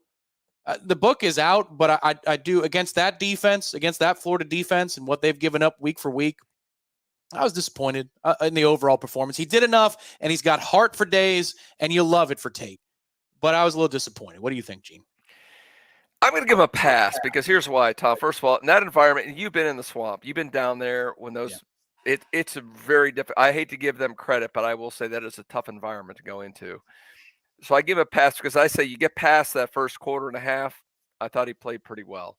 the book is out, but I do, against that defense, against that Florida defense and what they've given up week for week, I was disappointed in the overall performance. He did enough, and he's got heart for days, and you love it for Tate. But I was a little disappointed. What do you think, Gene? I'm going to give him a pass because here's why, Tom. First of all, in that environment, you've been in the swamp. You've been down there when those it's a very different. I hate to give them credit, but I will say that it's a tough environment to go into. So I give a pass because I say you get past that first quarter and a half. I thought he played pretty well.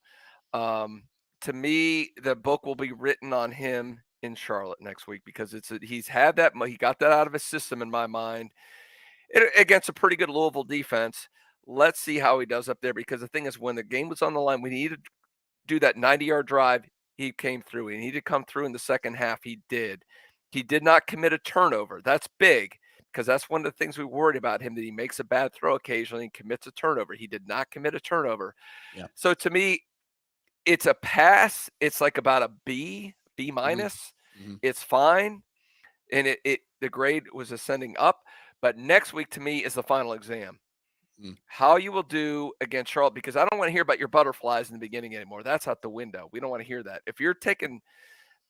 To me, the book will be written on him in Charlotte next week because he's had that. He got that out of his system in my mind against a pretty good Louisville defense. Let's see how he does up there because the thing is, when the game was on the line, we needed to do that 90-yard drive. He came through. He needed to come through in the second half. He did. He did not commit a turnover. That's big because that's one of the things we worried about him, that he makes a bad throw occasionally and commits a turnover. He did not commit a turnover. Yeah. So to me, it's a pass. It's like about a B minus. Mm-hmm. It's fine. And the grade was ascending up. But next week to me is the final exam. How you will do against Charlotte, because I don't want to hear about your butterflies in the beginning anymore. That's out the window. We don't want to hear that. If you're taking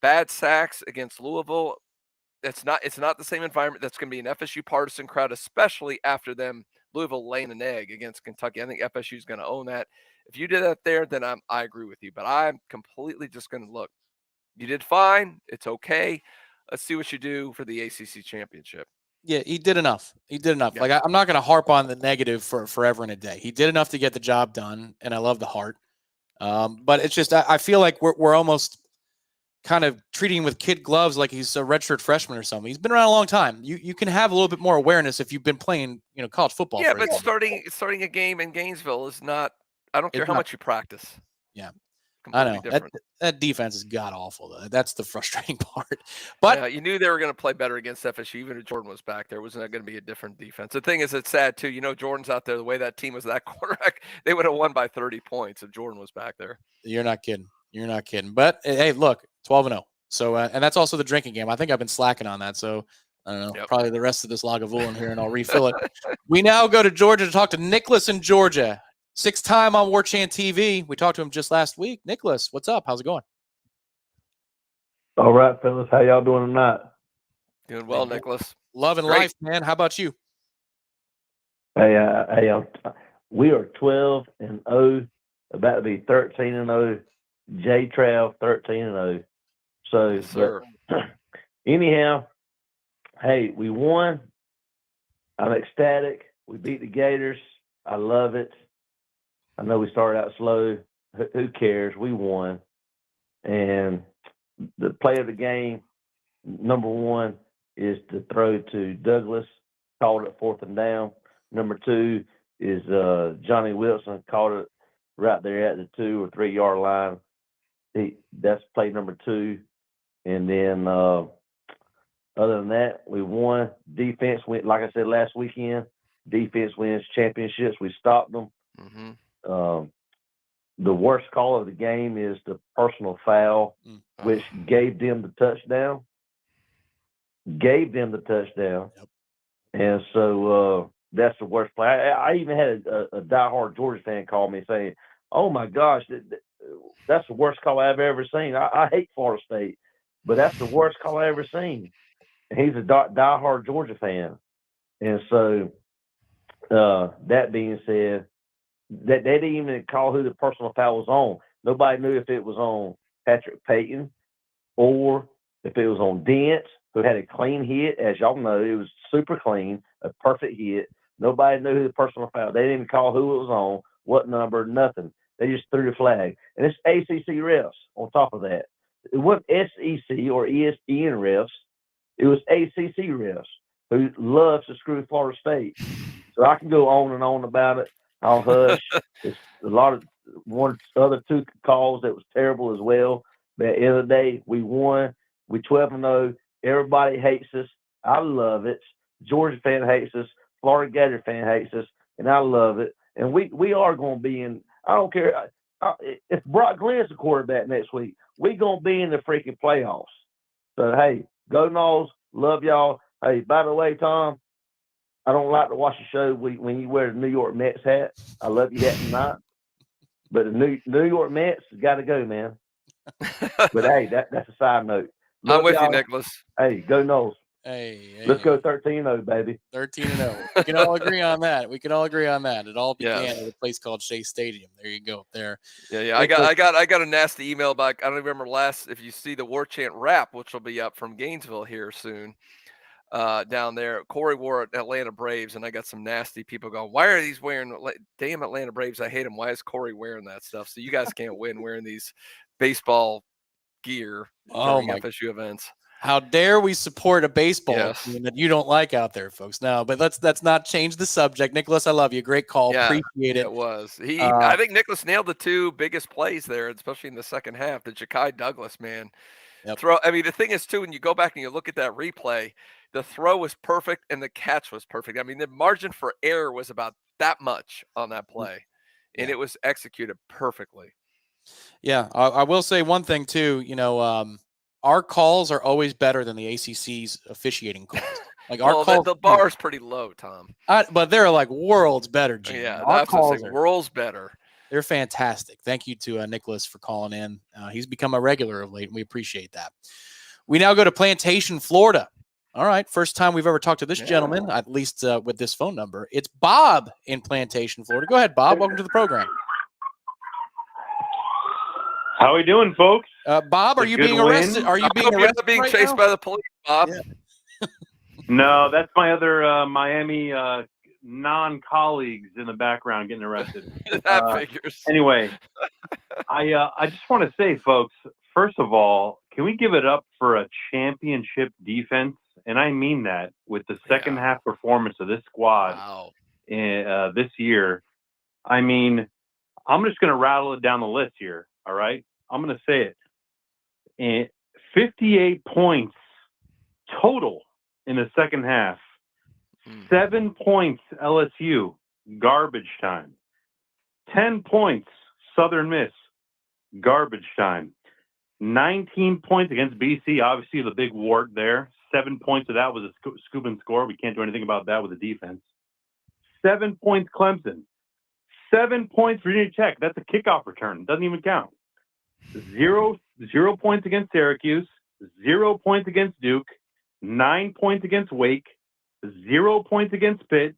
bad sacks against Louisville, it's not the same environment. That's going to be an FSU partisan crowd, especially after Louisville laying an egg against Kentucky. I think FSU is going to own that. If you did that there, then I agree with you. But I'm completely just going to look. You did fine. It's okay. Let's see what you do for the ACC championship. Yeah, he did enough. Yeah. Like, I'm not going to harp on the negative for forever and a day. He did enough to get the job done, and I love the heart. But it's just I feel like we're almost kind of treating him with kid gloves, like he's a redshirt freshman or something. He's been around a long time. You can have a little bit more awareness if you've been playing, college football. Yeah, but starting a game in Gainesville is not. I don't care how much you practice. Yeah. Completely I know different. that defense is god awful. Though. That's the frustrating part. But you knew they were going to play better against FSU. Even if Jordan was back there, wasn't that going to be a different defense? The thing is, it's sad too. Jordan's out there. The way that team was, that quarterback, they would have won by 30 points if Jordan was back there. You're not kidding. But hey, look, 12-0. So and that's also the drinking game. I think I've been slacking on that. So I don't know. Probably the rest of this Lagavulin here, and I'll refill it. We now go to Georgia to talk to Nicholas in Georgia. 6-time on Warchant TV. We talked to him just last week. Nicholas, what's up? How's it going? All right, fellas. How y'all doing tonight? Doing well, Nicholas. Loving life, man. How about you? Hey, we are 12-0, about to be 13-0. J Trav 13-0. So, yes, sir. Anyhow, hey, we won. I'm ecstatic. We beat the Gators. I love it. I know we started out slow, who cares? We won. And the play of the game, number one, is to throw to Douglas, called it 4th and down. Number 2 is Johnny Wilson, called it right there at the 2 or 3 yard line. That's play number 2. And then other than that, we won. Defense went, like I said last weekend, defense wins championships. We stopped them. Mm-hmm. The worst call of the game is the personal foul, which gave them the touchdown. Yep. And so that's the worst play. I even had a diehard Georgia fan call me saying, "Oh my gosh, that's the worst call I've ever seen. I hate Florida State, but that's the worst call I've ever seen." And he's a diehard Georgia fan. And so that being said, that they didn't even call who the personal foul was on. Nobody knew if it was on Patrick Payton or if it was on Dent, who had a clean hit. As y'all know, it was super clean, a perfect hit. Nobody knew who the personal foul. They didn't even call who it was on, what number, nothing. They just threw the flag. And it's ACC refs on top of that. It wasn't SEC or ESPN refs. It was ACC refs who loves to screw Florida State. So I can go on and on about it. I'll hush. It's a lot of other 2 calls that was terrible as well. But at the end of the day, we won. We 12-0. Everybody hates us. I love it. Georgia fan hates us. Florida Gator fan hates us, and I love it. And we are going to be in. I don't care if Brock Glenn's the quarterback next week. We're going to be in the freaking playoffs. So hey, go Noles. Love y'all. Hey, by the way, Tom, I don't like to watch the show when you wear the New York Mets hat. I love you that tonight. But the New York Mets got to go, man. But hey, that's a side note. Love I'm with y'all. you, Nicholas. Hey, go Noles. Hey, Let's go 13-0, baby. 13-0. We can all agree on that. It all began Yes. at a place called Shea Stadium. There you go. There. Yeah. I got a nasty email back. I don't remember if you see the Warchant wrap, which will be up from Gainesville here soon. Down there, Corey wore Atlanta Braves, and I got some nasty people going, "Why are these wearing? Damn Atlanta Braves! I hate them. Why is Corey wearing that stuff?" So you guys can't win wearing these baseball gear during FSU events. How dare we support a baseball Yes. team that you don't like out there, folks? No, but let's not change the subject. Nicholas, I love you. Great call. Yeah, Appreciate it. it was. I think Nicholas nailed the 2 biggest plays there, especially in the second half. The Ja'Kai Douglas, man. Yep. Throw. I mean, the thing is, too, when you go back and you look at that replay, the throw was perfect and the catch was perfect. I mean, the margin for error was about that much on that play, and it was executed perfectly. Yeah, I will say one thing, too. Our calls are always better than the ACC's officiating calls. Like our calls, the bar is pretty low, Tom. But they're like worlds better, Gene. Yeah, our that's calls are worlds better. They're fantastic. Thank you to Nicholas for calling in. He's become a regular of late, and we appreciate that. We now go to Plantation, Florida. All right, first time we've ever talked to this gentleman, at least with this phone number. It's Bob in Plantation, Florida. Go ahead, Bob. Welcome to the program. How we doing, folks? Bob, are you being arrested? Are you being arrested? Being chased by the police, Bob? Yeah. No, that's my other Miami non-colleagues in the background getting arrested. That figures. Anyway, I just want to say, folks, first of all, can we give it up for a championship defense? And I mean that with the second half performance of this squad this year. I mean, I'm just going to rattle it down the list here. All right. I'm going to say it. And 58 points total in the second half. 7 points LSU, garbage time. 10 points Southern Miss, garbage time. 19 points against BC, obviously the big wart there. 7 points of that was a scoop and score. We can't do anything about that with the defense. 7 points Clemson. 7 points Virginia Tech. That's a kickoff return. Doesn't even count. 0 points against Syracuse. 0 points against Duke. 9 points against Wake. 0 points against Pitt.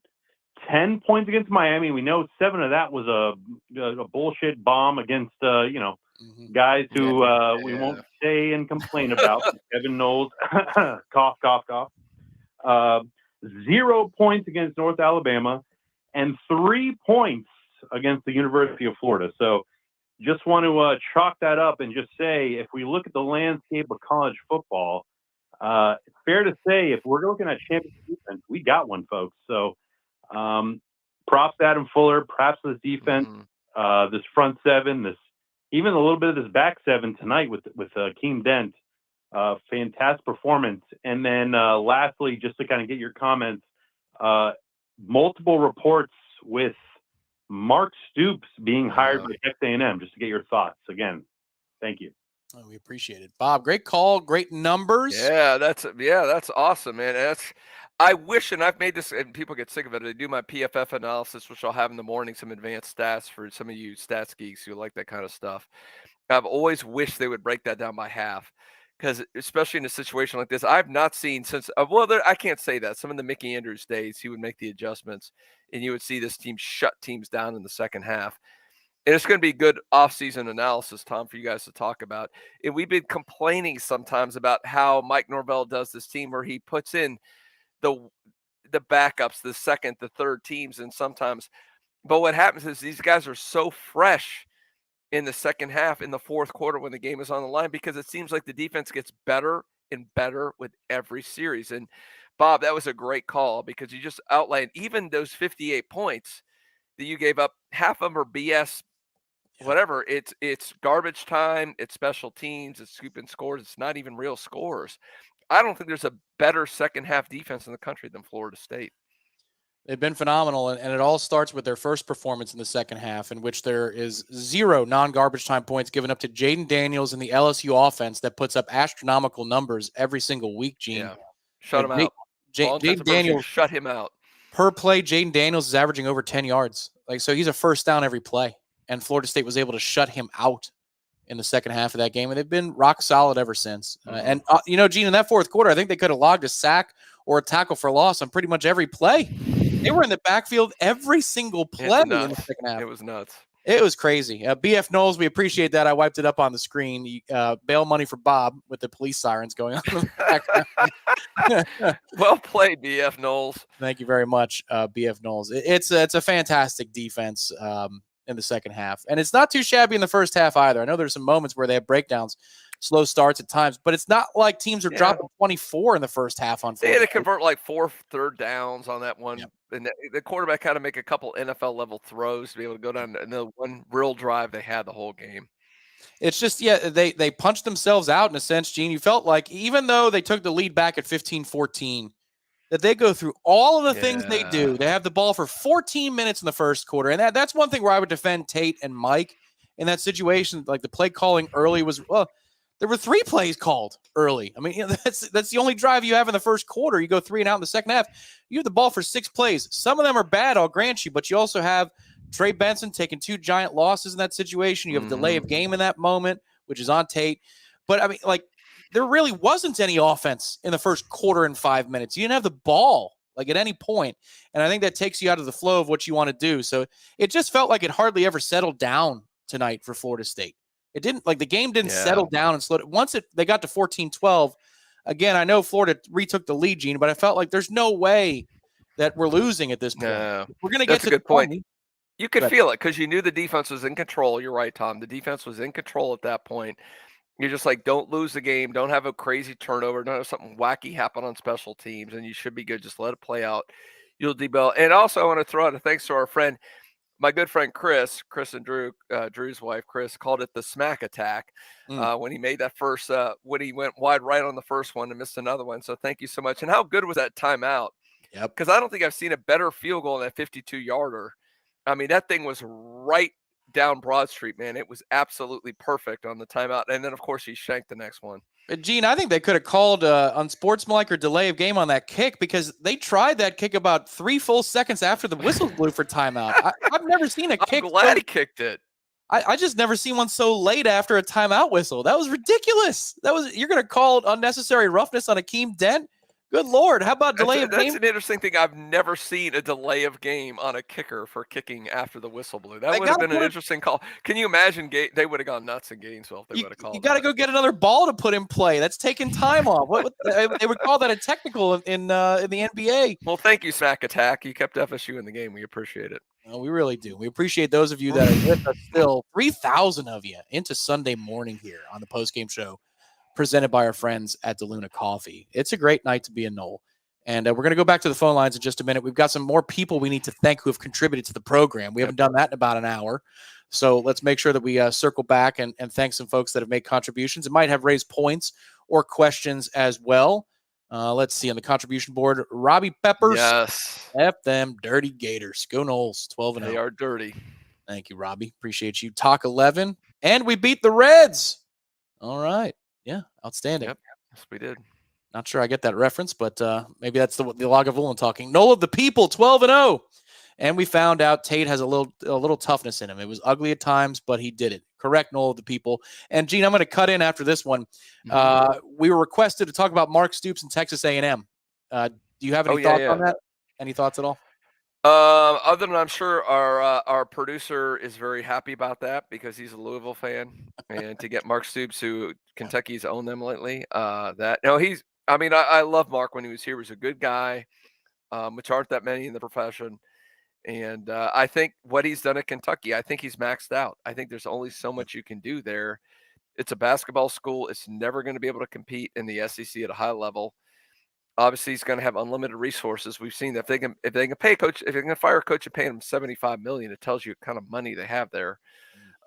10 points against Miami. We know 7 of that was a bullshit bomb against guys who we won't say and complain about. Kevin Noles, cough, cough, cough. 0 points against North Alabama, and 3 points against the University of Florida. So just want to chalk that up and just say, if we look at the landscape of college football, it's fair to say if we're looking at championship defense, we got one, folks. So props to Adam Fuller, props to this defense, this front seven, this even a little bit of this back seven tonight with Keem Dent. Fantastic performance. And then lastly, just to kind of get your comments, multiple reports with Mark Stoops being hired by Texas A&M, just to get your thoughts. Again, thank you. Oh, we appreciate it, Bob. Great call, great numbers. Yeah, that's awesome, man. I wish, and I've made this, and people get sick of it. I do my PFF analysis, which I'll have in the morning, some advanced stats for some of you stats geeks who like that kind of stuff. I've always wished they would break that down by half, because especially in a situation like this, I've not seen since I can't say that. Some of the Mickey Andrews days, he would make the adjustments, and you would see this team shut teams down in the second half. And it's going to be good off-season analysis, Tom, for you guys to talk about. And we've been complaining sometimes about how Mike Norvell does this team, where he puts in the backups, the second, the third teams, and sometimes. But what happens is these guys are so fresh in the second half, in the fourth quarter, when the game is on the line, because it seems like the defense gets better and better with every series. And Bob, that was a great call, because you just outlined even those 58 points that you gave up. Half of them are BS. Whatever, it's garbage time, it's special teams, it's scooping scores, it's not even real scores. I don't think there's a better second half defense in the country than Florida State. They've been phenomenal, and it all starts with their first performance in the second half, in which there is 0 non-garbage time points given up to Jaden Daniels and the LSU offense that puts up astronomical numbers every single week, Gene. Yeah, shut him out. Jaden Daniels, shut him out. Per play, Jaden Daniels is averaging over 10 yards. So he's a first down every play. And Florida State was able to shut him out in the second half of that game. And they've been rock solid ever since. Gene, in that fourth quarter, I think they could have logged a sack or a tackle for loss on pretty much every play. They were in the backfield every single play in the second half. It was nuts. It was crazy. BF Noles, we appreciate that. I wiped it up on the screen. Bail money for Bob with the police sirens going on in the background. Well played, BF Noles. Thank you very much, BF Noles. It's a fantastic defense in the second half. And it's not too shabby in the first half either. I know there's some moments where they have breakdowns, slow starts at times, but it's not like teams are dropping 24 in the first half on. They had to convert like 4 third downs on that one. Yep. And the quarterback had to make a couple NFL level throws to be able to go down another one real drive they had the whole game. It's just, they punched themselves out in a sense, Gene. You felt like even though they took the lead back at 15-14, that they go through all of the things they do. They have the ball for 14 minutes in the first quarter. And that's one thing where I would defend Tate and Mike in that situation. Like the play calling early was, there were 3 plays called early. I mean, that's the only drive you have in the first quarter. You go 3 and out in the second half. You have the ball for 6 plays. Some of them are bad, I'll grant you, but you also have Trey Benson taking 2 giant losses in that situation. You have a delay of game in that moment, which is on Tate. But I mean, like, there really wasn't any offense in the first quarter and 5 minutes. You didn't have the ball, like, at any point. And I think that takes you out of the flow of what you want to do. So it just felt like it hardly ever settled down tonight for Florida State. It didn't, like, the game didn't settle down and slow. Once they got to 14-12, again, I know Florida retook the lead, Gene, but I felt like there's no way that we're losing at this point. No, we're going to get to a good point. You could feel it because you knew the defense was in control. You're right, Tom. The defense was in control at that point. You're just like, don't lose the game. Don't have a crazy turnover. Don't have something wacky happen on special teams, and you should be good. Just let it play out. You'll do well. And also, I want to throw out a thanks to our friend, my good friend Chris and Drew's wife, Chris, called it the smack attack when he made that first, when he went wide right on the first one and missed another one. So thank you so much. And how good was that timeout? Yep. Because I don't think I've seen a better field goal in that 52-yarder. I mean, that thing was right down Broad Street, man. It was absolutely perfect on the timeout. And then, of course, he shanked the next one. Gene, I think they could have called unsportsmanlike or delay of game on that kick because they tried that kick about 3 full seconds after the whistle blew for timeout. I've never seen a kick. I'm glad he kicked it. I just never seen one so late after a timeout whistle. That was ridiculous. You're going to call unnecessary roughness on Akeem Dent? Good Lord. How about delay of game? That's an interesting thing. I've never seen a delay of game on a kicker for kicking after the whistle blew. That would have been an interesting call. Can you imagine they would have gone nuts in Gainesville if they would have called it? You got to go get another ball to put in play. That's taking time off. They would call that a technical in the NBA. Well, thank you, Smack Attack. You kept FSU in the game. We appreciate it. We really do. We appreciate those of you that are with us still. 3,000 of you into Sunday morning here on the postgame show presented by our friends at DeLuna Coffee. It's a great night to be a Nole. And we're going to go back to the phone lines in just a minute. We've got some more people we need to thank who have contributed to the program. We haven't done that in about an hour. So let's make sure that we circle back and thank some folks that have made contributions. It might have raised points or questions as well. Let's see on the contribution board. Robbie Peppers. Yes. F them dirty Gators. Go Noles. 12-0. They are dirty. Thank you, Robbie. Appreciate you. Talk 11. And we beat the Reds. All right. Yeah. Outstanding. Yep. Yes, we did. Not sure I get that reference, but maybe that's the Lagavulin talking. Nole of the people, 12-0. And we found out Tate has a little toughness in him. It was ugly at times, but he did it. Correct, Nole of the people. And, Gene, I'm going to cut in after this one. We were requested to talk about Mark Stoops and Texas A&M. Do you have any thoughts on that? Any thoughts at all? Other than I'm sure our producer is very happy about that because he's a Louisville fan, and to get Mark Stoops, who Kentucky's owned them lately, I love Mark when he was here. He was a good guy, which aren't that many in the profession. And I think what he's done at Kentucky, I think he's maxed out. I think there's only so much you can do there. It's a basketball school. It's never going to be able to compete in the SEC at a high level. Obviously, he's going to have unlimited resources. We've seen that if they can pay a coach, if they can fire a coach and pay him $75 million, it tells you what kind of money they have there.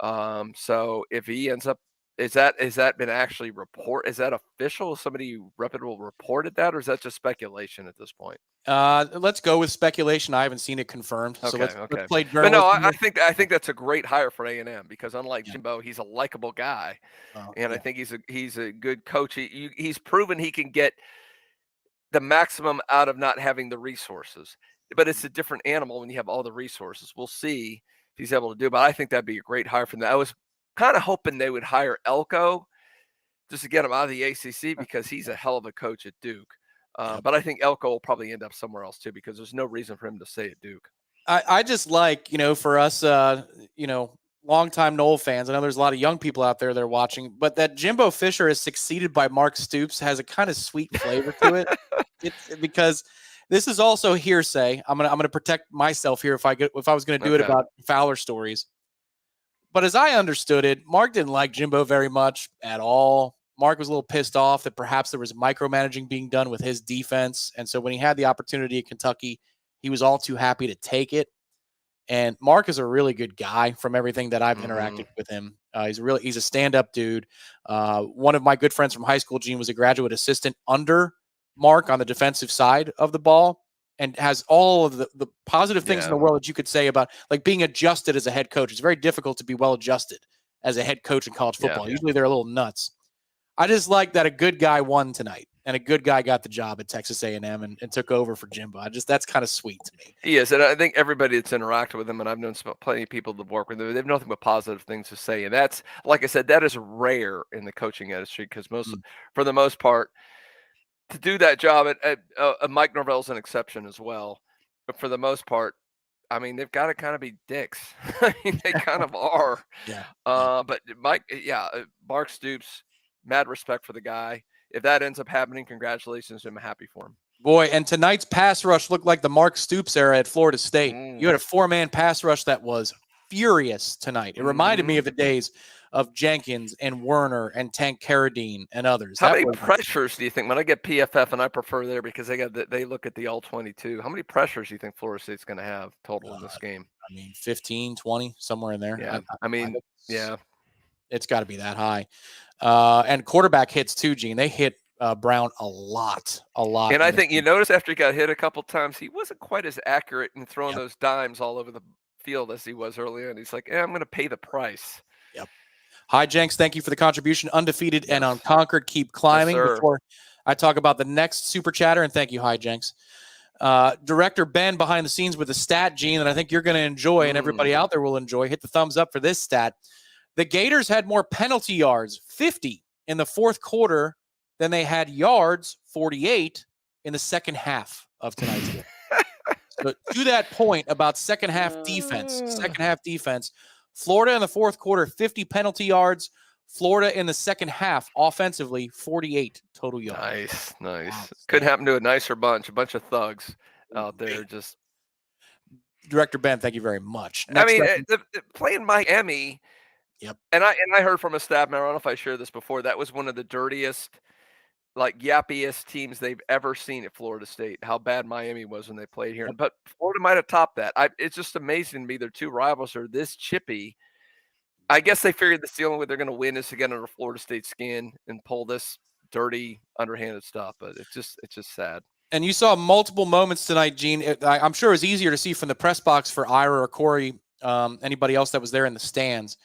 So if he ends up, is that been actually Is that official? Somebody reputable reported that, or is that just speculation at this point? Let's go with speculation. I haven't seen it confirmed. So let's play journalism. But no, I think that's a great hire for A&M because unlike Jimbo, he's a likable guy, and I think he's a good coach. He's proven he can get the maximum out of not having the resources. But it's a different animal when you have all the resources. We'll see if he's able to do it. But I think that'd be a great hire from that. I was kind of hoping they would hire Elko just to get him out of the ACC because he's a hell of a coach at Duke. But I think Elko will probably end up somewhere else too because there's no reason for him to stay at Duke. I just like, for us, longtime Nole fans, I know there's a lot of young people out there that are watching, but that Jimbo Fisher is succeeded by Mark Stoops has a kind of sweet flavor to it. Because this is also hearsay. I'm gonna protect myself here if I was gonna do it about Fowler stories. But as I understood it, Mark didn't like Jimbo very much at all. Mark was a little pissed off that perhaps there was micromanaging being done with his defense. And so when he had the opportunity at Kentucky, he was all too happy to take it. And Mark is a really good guy from everything that I've interacted with him. He's a stand-up dude. One of my good friends from high school, Gene, was a graduate assistant under Mark on the defensive side of the ball and has all of the positive things in the world that you could say about like being adjusted as a head coach. It's very difficult to be well adjusted as a head coach in college football. Usually they're a little nuts. I just like that a good guy won tonight and a good guy got the job at Texas A&M and took over for Jimbo. That's kind of sweet to me. He is. And I think everybody that's interacted with him, and I've known plenty of people that work with him, they have nothing but positive things to say. And that's, like I said, that is rare in the coaching industry because for the most part, to do that job Mike Norvell's an exception as well. But for the most part, I mean, they've got to kind of be dicks. I mean, they kind of are. But Mark Stoops, mad respect for the guy. If that ends up happening, congratulations. I'm happy for him. Boy, and tonight's pass rush looked like the Mark Stoops era at Florida State. You had a 4-man pass rush that was furious tonight. It reminded me of the days of Jenkins and Werner and Tank Carradine and others. How many pressures do you think, when I get PFF and I prefer there because they look at the all-22, how many pressures do you think Florida State's going to have total in this game? I mean, 15, 20, somewhere in there. Yeah. It's got to be that high. And quarterback hits too, Gene. They hit Brown a lot. And I think you notice after he got hit a couple times, he wasn't quite as accurate in throwing those dimes all over the field as he was early on. He's like, I'm going to pay the price. Yep. Hi, Jenks. Thank you for the contribution. Undefeated and unconquered. Keep climbing. Before I talk about the next super chatter, and thank you, Hi, Jenks. Director Ben behind the scenes with a stat, Gene, that I think you're going to enjoy and everybody out there will enjoy. Hit the thumbs up for this stat. The Gators had more penalty yards, 50, in the fourth quarter than they had yards, 48, in the second half of tonight's game. So to that point about second half defense, Florida in the fourth quarter, 50 penalty yards. Florida in the second half, offensively, 48 total yards. Nice. Could happen to a nicer bunch, a bunch of thugs out there. Director Ben, thank you very much. I Next mean, up, playing Miami. Yep. And I heard from a staff member, I don't know if I shared this before, that was one of the dirtiest, like yappiest teams they've ever seen at Florida State, how bad Miami was when they played here. Yep. But Florida might have topped that. It's just amazing to me their two rivals are this chippy. I guess they figured the only way they're going to win is to get under Florida State's skin and pull this dirty, underhanded stuff. But it's just sad. And you saw multiple moments tonight, Gene. I'm sure it was easier to see from the press box for Ira or Corey, anybody else that was there in the stands.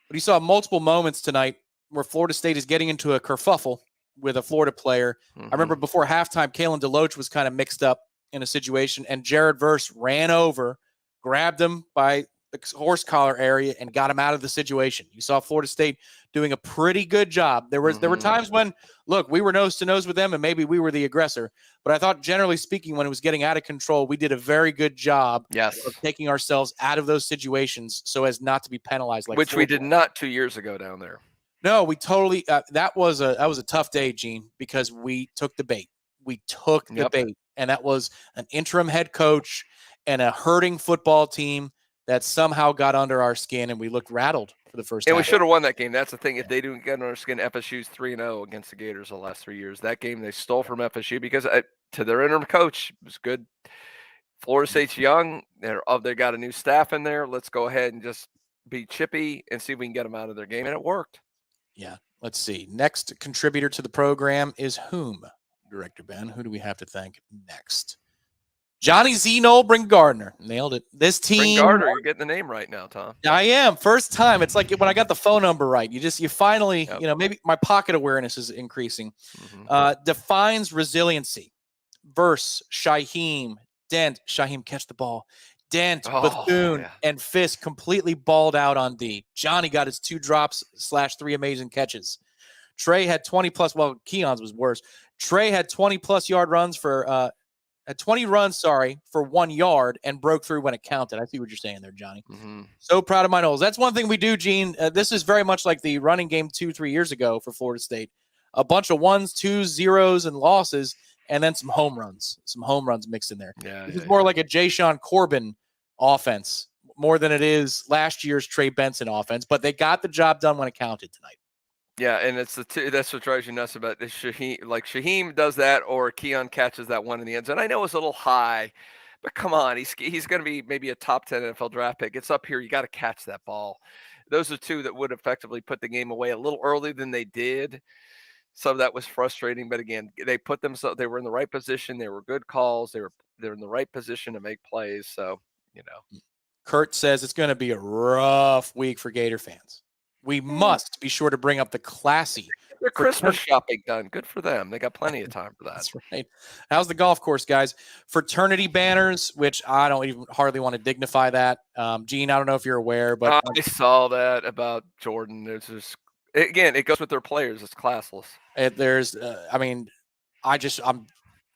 But you saw multiple moments tonight where Florida State is getting into a kerfuffle with a Florida player. I remember before halftime, Kalen DeLoach was kind of mixed up in a situation, and Jared Verse ran over, grabbed him by the horse collar area, and got him out of the situation. You saw Florida State doing a pretty good job. There were times when, look, we were nose to nose with them, and maybe we were the aggressor. But I thought, generally speaking, when it was getting out of control, we did a very good job of taking ourselves out of those situations so as not to be penalized. Which we did not 2 years ago down there. No, we totally. That was a tough day, Gene, because we took the bait. We took the bait, and that was an interim head coach and a hurting football team that somehow got under our skin, and we looked rattled for the first time. And we should have won that game. That's the thing. If they didn't get under our skin, FSU's 3-0 against the Gators the last 3 years. That game they stole from FSU because to their interim coach, it was good. Florida State's young. They got a new staff in there. Let's go ahead and just be chippy and see if we can get them out of their game, and it worked. Yeah. Let's see. Next contributor to the program is whom? Director Ben. Who do we have to thank next? Johnny Z. Noel Gardner. Nailed it. This team. Gardner, you're getting the name right now, Tom. I am. First time. It's like when I got the phone number right. You finally, maybe my pocket awareness is increasing. Defines resiliency. Verse, Shaheem, Dent. Shaheem, catch the ball. Dent, Bethune, and Fisk completely balled out on D. Johnny got his 2 drops / 3 amazing catches. Trey had 20 plus. Well, Keon's was worse. Trey had 20 plus yard runs for 20 runs, for 1 yard and broke through when it counted. I see what you're saying there, Johnny. So proud of my Noles. That's one thing we do, Gene. This is very much like the running game 2-3 years ago for Florida State. A bunch of 1s, 2s, 0s, and losses, and then some home runs. Some home runs mixed in there. This is more like a Jayshon Corbin offense more than it is last year's Trey Benson offense, but they got the job done when it counted tonight. Yeah, and it's that's what drives you nuts about this. Shaheem does that, or Keon catches that one in the end zone. I know it's a little high, but come on, he's going to be maybe a top 10 NFL draft pick. It's up here. You got to catch that ball. Those are 2 that would effectively put the game away a little earlier than they did. So that was frustrating, but again, they put themselves. They were in the right position. They were good calls. They're in the right position to make plays. So Kurt says it's going to be a rough week for Gator fans. We must be sure to bring up the classy. Their Christmas shopping done. Good for them. They got plenty of time for that. That's right. How's the golf course, guys? Fraternity banners, which I don't even hardly want to dignify that. Gene, I don't know if you're aware, but I saw that about Jordan. There's just, again, it goes with their players. It's classless. I'm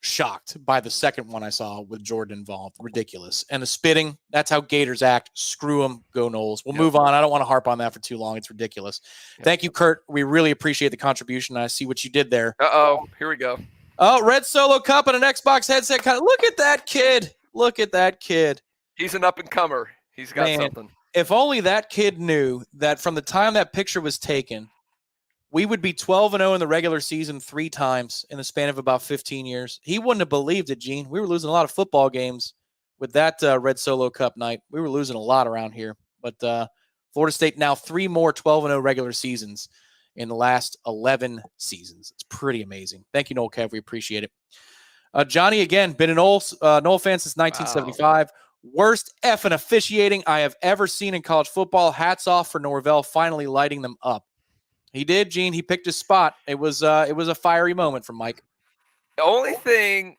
shocked by the second one I saw with Jordan involved. Ridiculous. And the spitting, that's how Gators act. Screw them. Go Noles. We'll move on. I don't want to harp on that for too long. It's ridiculous. Thank you, Kurt. We really appreciate the contribution. I see what you did there. Here we go. Oh, Red Solo Cup and an Xbox headset. Look at that kid. Look at that kid. He's an up-and-comer. He's got something. If only that kid knew that from the time that picture was taken, we would be 12-0 in the regular season 3 times in the span of about 15 years. He wouldn't have believed it, Gene. We were losing a lot of football games with that Red Solo Cup night. We were losing a lot around here. But Florida State now 3 more 12-0 regular seasons in the last 11 seasons. It's pretty amazing. Thank you, Noel Kev. We appreciate it. Johnny, again, been an Noel fan since 1975. Wow. Worst effing officiating I have ever seen in college football. Hats off for Norvell finally lighting them up. He did, Gene. He picked his spot. It was a fiery moment from Mike. The only thing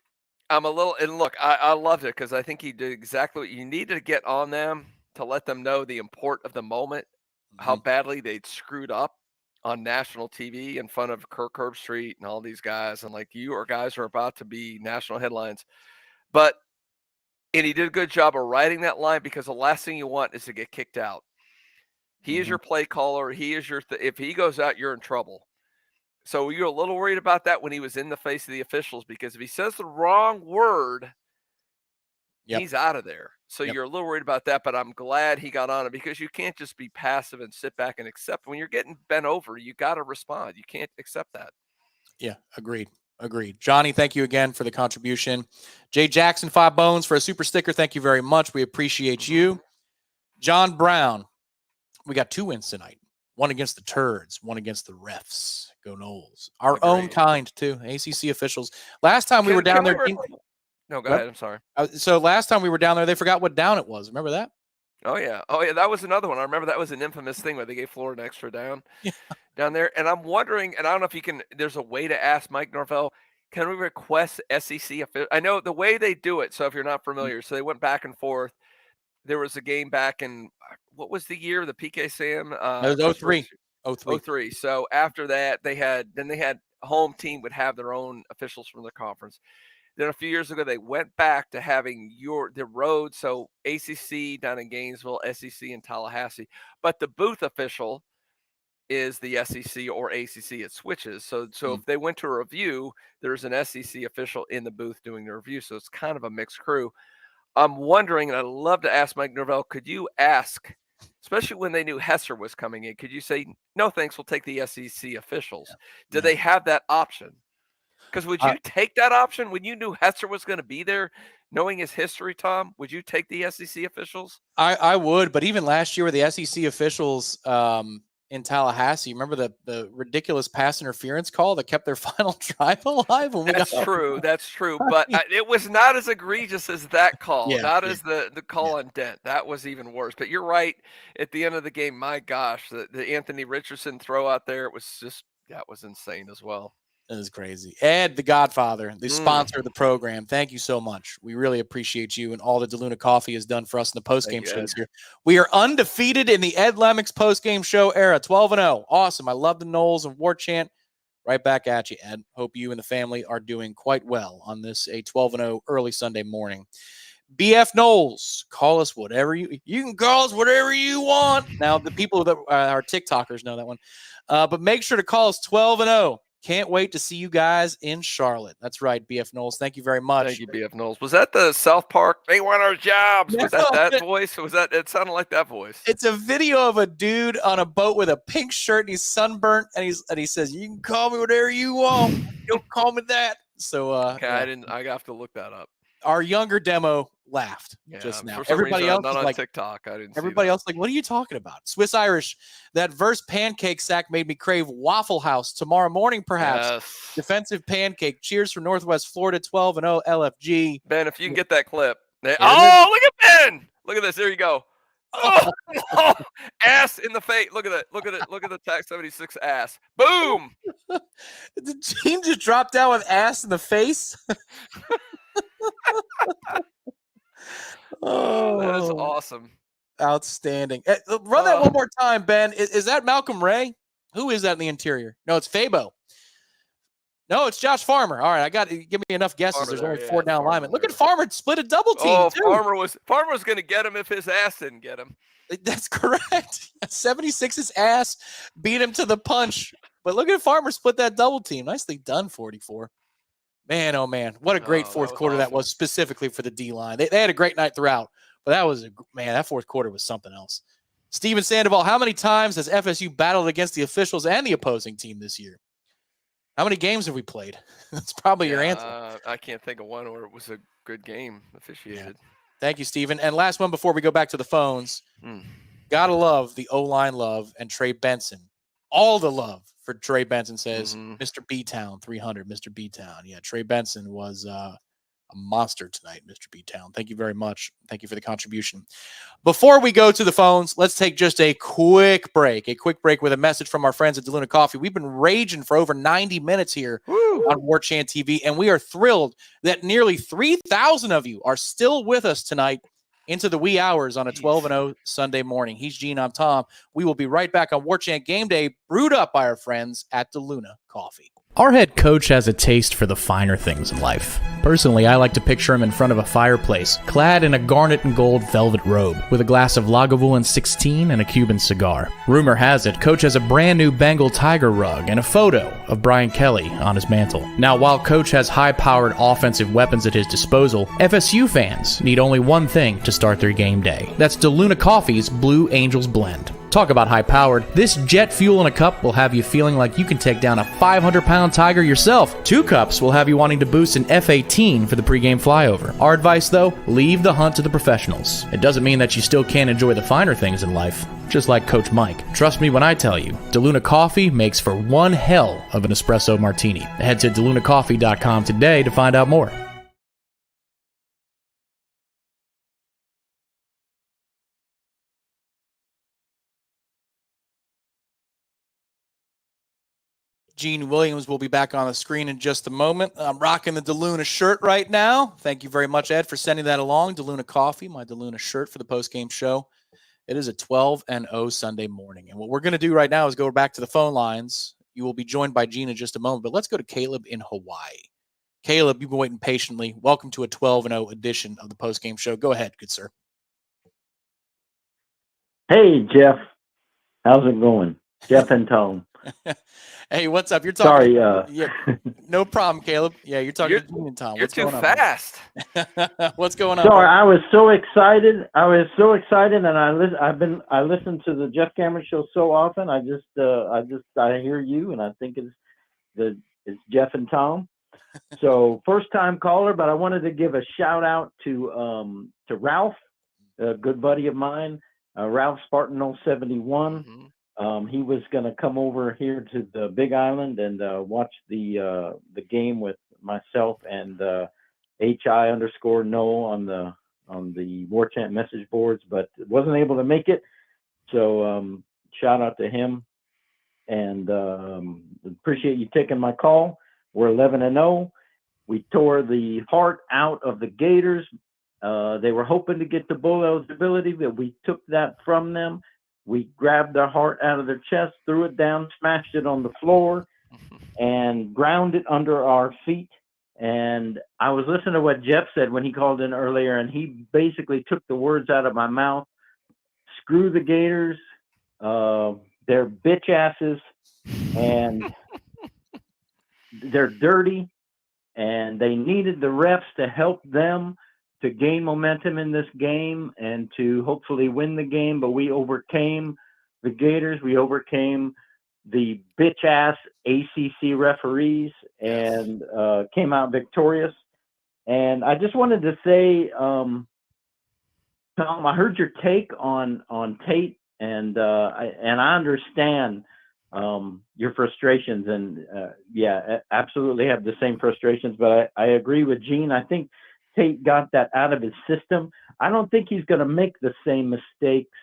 I'm a little, and look, I loved it because I think he did exactly what you needed to get on them to let them know the import of the moment, how badly they'd screwed up on national TV in front of Kirk Herbstreit and all these guys. And guys are about to be national headlines. And he did a good job of writing that line because the last thing you want is to get kicked out. He is your play caller. He is if he goes out, you're in trouble. So you're a little worried about that when he was in the face of the officials, because if he says the wrong word, he's out of there. So you're a little worried about that, but I'm glad he got on it because you can't just be passive and sit back and accept. When you're getting bent over, you got to respond. You can't accept that. Yeah, agreed. Johnny, thank you again for the contribution. Jay Jackson, 5 bones for a super sticker. Thank you very much. We appreciate you. John Brown, we got 2 wins tonight. 1 against the Turds, 1 against the refs. Go Noles. Our own kind, too. ACC officials. Last time we were down there. No, go ahead. I'm sorry. So last time we were down there, they forgot what down it was. Remember that? Oh, yeah. That was another one. I remember that was an infamous thing where they gave Florida an extra down down there. And I'm wondering, and I don't know if you can, there's a way to ask Mike Norvell, can we request SEC official? I know the way they do it. So if you're not familiar, so they went back and forth. There was a game back in, what was the year? The PK Sam? It was 03. 03. So after that, they had home team would have their own officials from the conference. Then a few years ago, they went back to having the road. So ACC down in Gainesville, SEC in Tallahassee, but the booth official is the SEC or ACC. It switches. So if they went to a review, there's an SEC official in the booth doing the review. So it's kind of a mixed crew. I'm wondering, and I'd love to ask Mike Norvell, could you ask, especially when they knew Hesser was coming in, could you say, no, thanks, we'll take the SEC officials? Do they have that option? Because would you take that option when you knew Hesser was going to be there, knowing his history, Tom? Would you take the SEC officials? I would, but even last year with the SEC officials in Tallahassee, remember the ridiculous pass interference call that kept their final drive alive? That's true. But it was not as egregious as that call, as the call on Dent. That was even worse. But you're right. At the end of the game, my gosh, the Anthony Richardson throw out there, that was insane as well. That is crazy. Ed, the Godfather, the sponsor of the program. Thank you so much. We really appreciate you and all that DeLuna Coffee has done for us in the postgame show this year. We are undefeated in the Ed Lemmix postgame show era, 12-0. Awesome. I love the Noles and Warchant. Right back at you, Ed. Hope you and the family are doing quite well on this, a 12-0 early Sunday morning. BF Noles, call us whatever you can call us whatever you want. Now, the people that are TikTokers know that one. But make sure to call us 12-0. Can't wait to see you guys in Charlotte. That's right, BF Noles. Thank you very much. Thank you, BF Noles. Was that the South Park? They want our jobs. Was that voice? Was that? It sounded like that voice. It's a video of a dude on a boat with a pink shirt and he's sunburnt and he says, "You can call me whatever you want. Don't call me that." So okay, I have to look that up. Our younger demo laughed just now. Everybody else not on like TikTok. I didn't. Everybody else like, what are you talking about? Swiss Irish. That verse pancake sack made me crave Waffle House tomorrow morning, perhaps. Yes. Defensive pancake. Cheers from Northwest Florida, 12-0 LFG. Ben, if you can get that clip. Look at Ben. Look at this. There you go. Oh, ass in the face. Look at that. Look at it. Look at the TAC 76 ass. Boom. The team just dropped down with ass in the face. That is awesome. Outstanding. Run that one more time, Ben. Is that Malcolm Ray? Who is that in the interior? No, it's Fabo. No, it's Josh Farmer. All right, give me enough guesses. Farmer There's there, only 4 down Farmer linemen. Look there. at Farmer split a double team. Oh, too. Farmer was going to get him if his ass didn't get him. That's correct. 76's ass beat him to the punch. But look at Farmer split that double team. Nicely done, 44. Man, oh man, what a great fourth quarter that was specifically for the D-line. They had a great night throughout, but that fourth quarter was something else. Steven Sandoval, how many times has FSU battled against the officials and the opposing team this year? How many games have we played? That's probably your answer. I can't think of one where it was a good game officiated. Yeah. Thank you, Steven. And last one before we go back to the phones. Gotta love the O-line love and Trey Benson. All the love for Trey Benson, says Mr. B-Town 300. Mr. B-Town. Yeah, Trey Benson was a monster tonight, Mr. B-Town. Thank you very much. Thank you for the contribution. Before we go to the phones, let's take just a quick break with a message from our friends at DeLuna Coffee. We've been raging for over 90 minutes here on Warchant TV, and we are thrilled that nearly 3,000 of you are still with us tonight into the wee hours on a 12-0 Sunday morning. He's Gene, I'm Tom. We will be right back on Warchant Game Day, brewed up by our friends at DeLuna Coffee. Our head coach has a taste for the finer things in life. Personally, I like to picture him in front of a fireplace, clad in a garnet and gold velvet robe, with a glass of Lagavulin 16 and a Cuban cigar. Rumor has it, Coach has a brand new Bengal tiger rug and a photo of Brian Kelly on his mantle. Now, while Coach has high-powered offensive weapons at his disposal, FSU fans need only one thing to start their game day. That's DeLuna Coffee's Blue Angels Blend. Talk about high-powered. This jet fuel in a cup will have you feeling like you can take down a 500-pound tiger yourself. 2 cups will have you wanting to boost an F-18 for the pregame flyover. Our advice, though, leave the hunt to the professionals. It doesn't mean that you still can't enjoy the finer things in life, just like Coach Mike. Trust me when I tell you, DeLuna Coffee makes for one hell of an espresso martini. Head to DeLunaCoffee.com today to find out more. Gene Williams will be back on the screen in just a moment. I'm rocking the DeLuna shirt right now. Thank you very much, Ed, for sending that along. DeLuna Coffee, my DeLuna shirt for the postgame show. It is a 12-0 Sunday morning. And what we're going to do right now is go back to the phone lines. You will be joined by Gene in just a moment, but let's go to Caleb in Hawaii. Caleb, you've been waiting patiently. Welcome to a 12-0 edition of the postgame show. Go ahead, good sir. Hey, Jeff. How's it going? Jeff and Tom. Hey, what's up? You're talking. Sorry. Yeah, no problem, Caleb. Yeah, you're talking to Gene and Tom. You're What's too going fast. On? What's going on? Sorry, I was so excited. And I listen to the Jeff Cameron show so often. I hear you, and I think it's Jeff and Tom. So first time caller, but I wanted to give a shout out to Ralph, a good buddy of mine, Ralph Spartan 071. Mhm. He was going to come over here to the Big Island and watch the game with myself and HI_Noel on the Warchant message boards, but wasn't able to make it. So shout out to him, and appreciate you taking my call. We're 11-0. We tore the heart out of the Gators. They were hoping to get the bowl eligibility, but we took that from them. We grabbed their heart out of their chest, threw it down, smashed it on the floor, and ground it under our feet. And I was listening to what Jeff said when he called in earlier, and he basically took the words out of my mouth. Screw the Gators. They're bitch asses, and they're dirty, and they needed the refs to help them to gain momentum in this game and to hopefully win the game. But we overcame the Gators. We overcame the bitch ass ACC referees and came out victorious. And I just wanted to say, Tom, I heard your take on Tate, and I understand your frustrations, and absolutely have the same frustrations. But I agree with Gene. I think Tate got that out of his system. I don't think he's going to make the same mistakes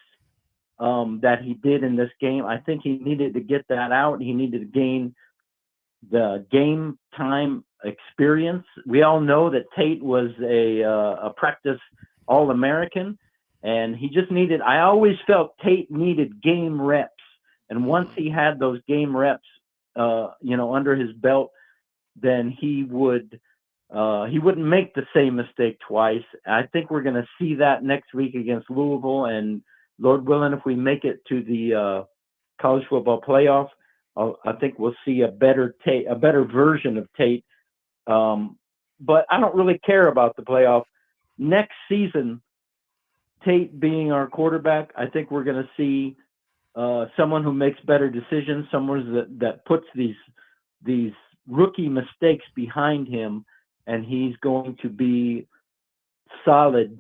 that he did in this game. I think he needed to get that out. He needed to gain the game time experience. We all know that Tate was a practice All-American, and he just needed, I always felt Tate needed game reps. And once he had those game reps, under his belt, then he wouldn't make the same mistake twice. I think we're going to see that next week against Louisville, and Lord willing, if we make it to the college football playoff, I think we'll see a better version of Tate. But I don't really care about the playoff. Next season, Tate being our quarterback, I think we're going to see someone who makes better decisions, someone that puts these rookie mistakes behind him, and he's going to be solid.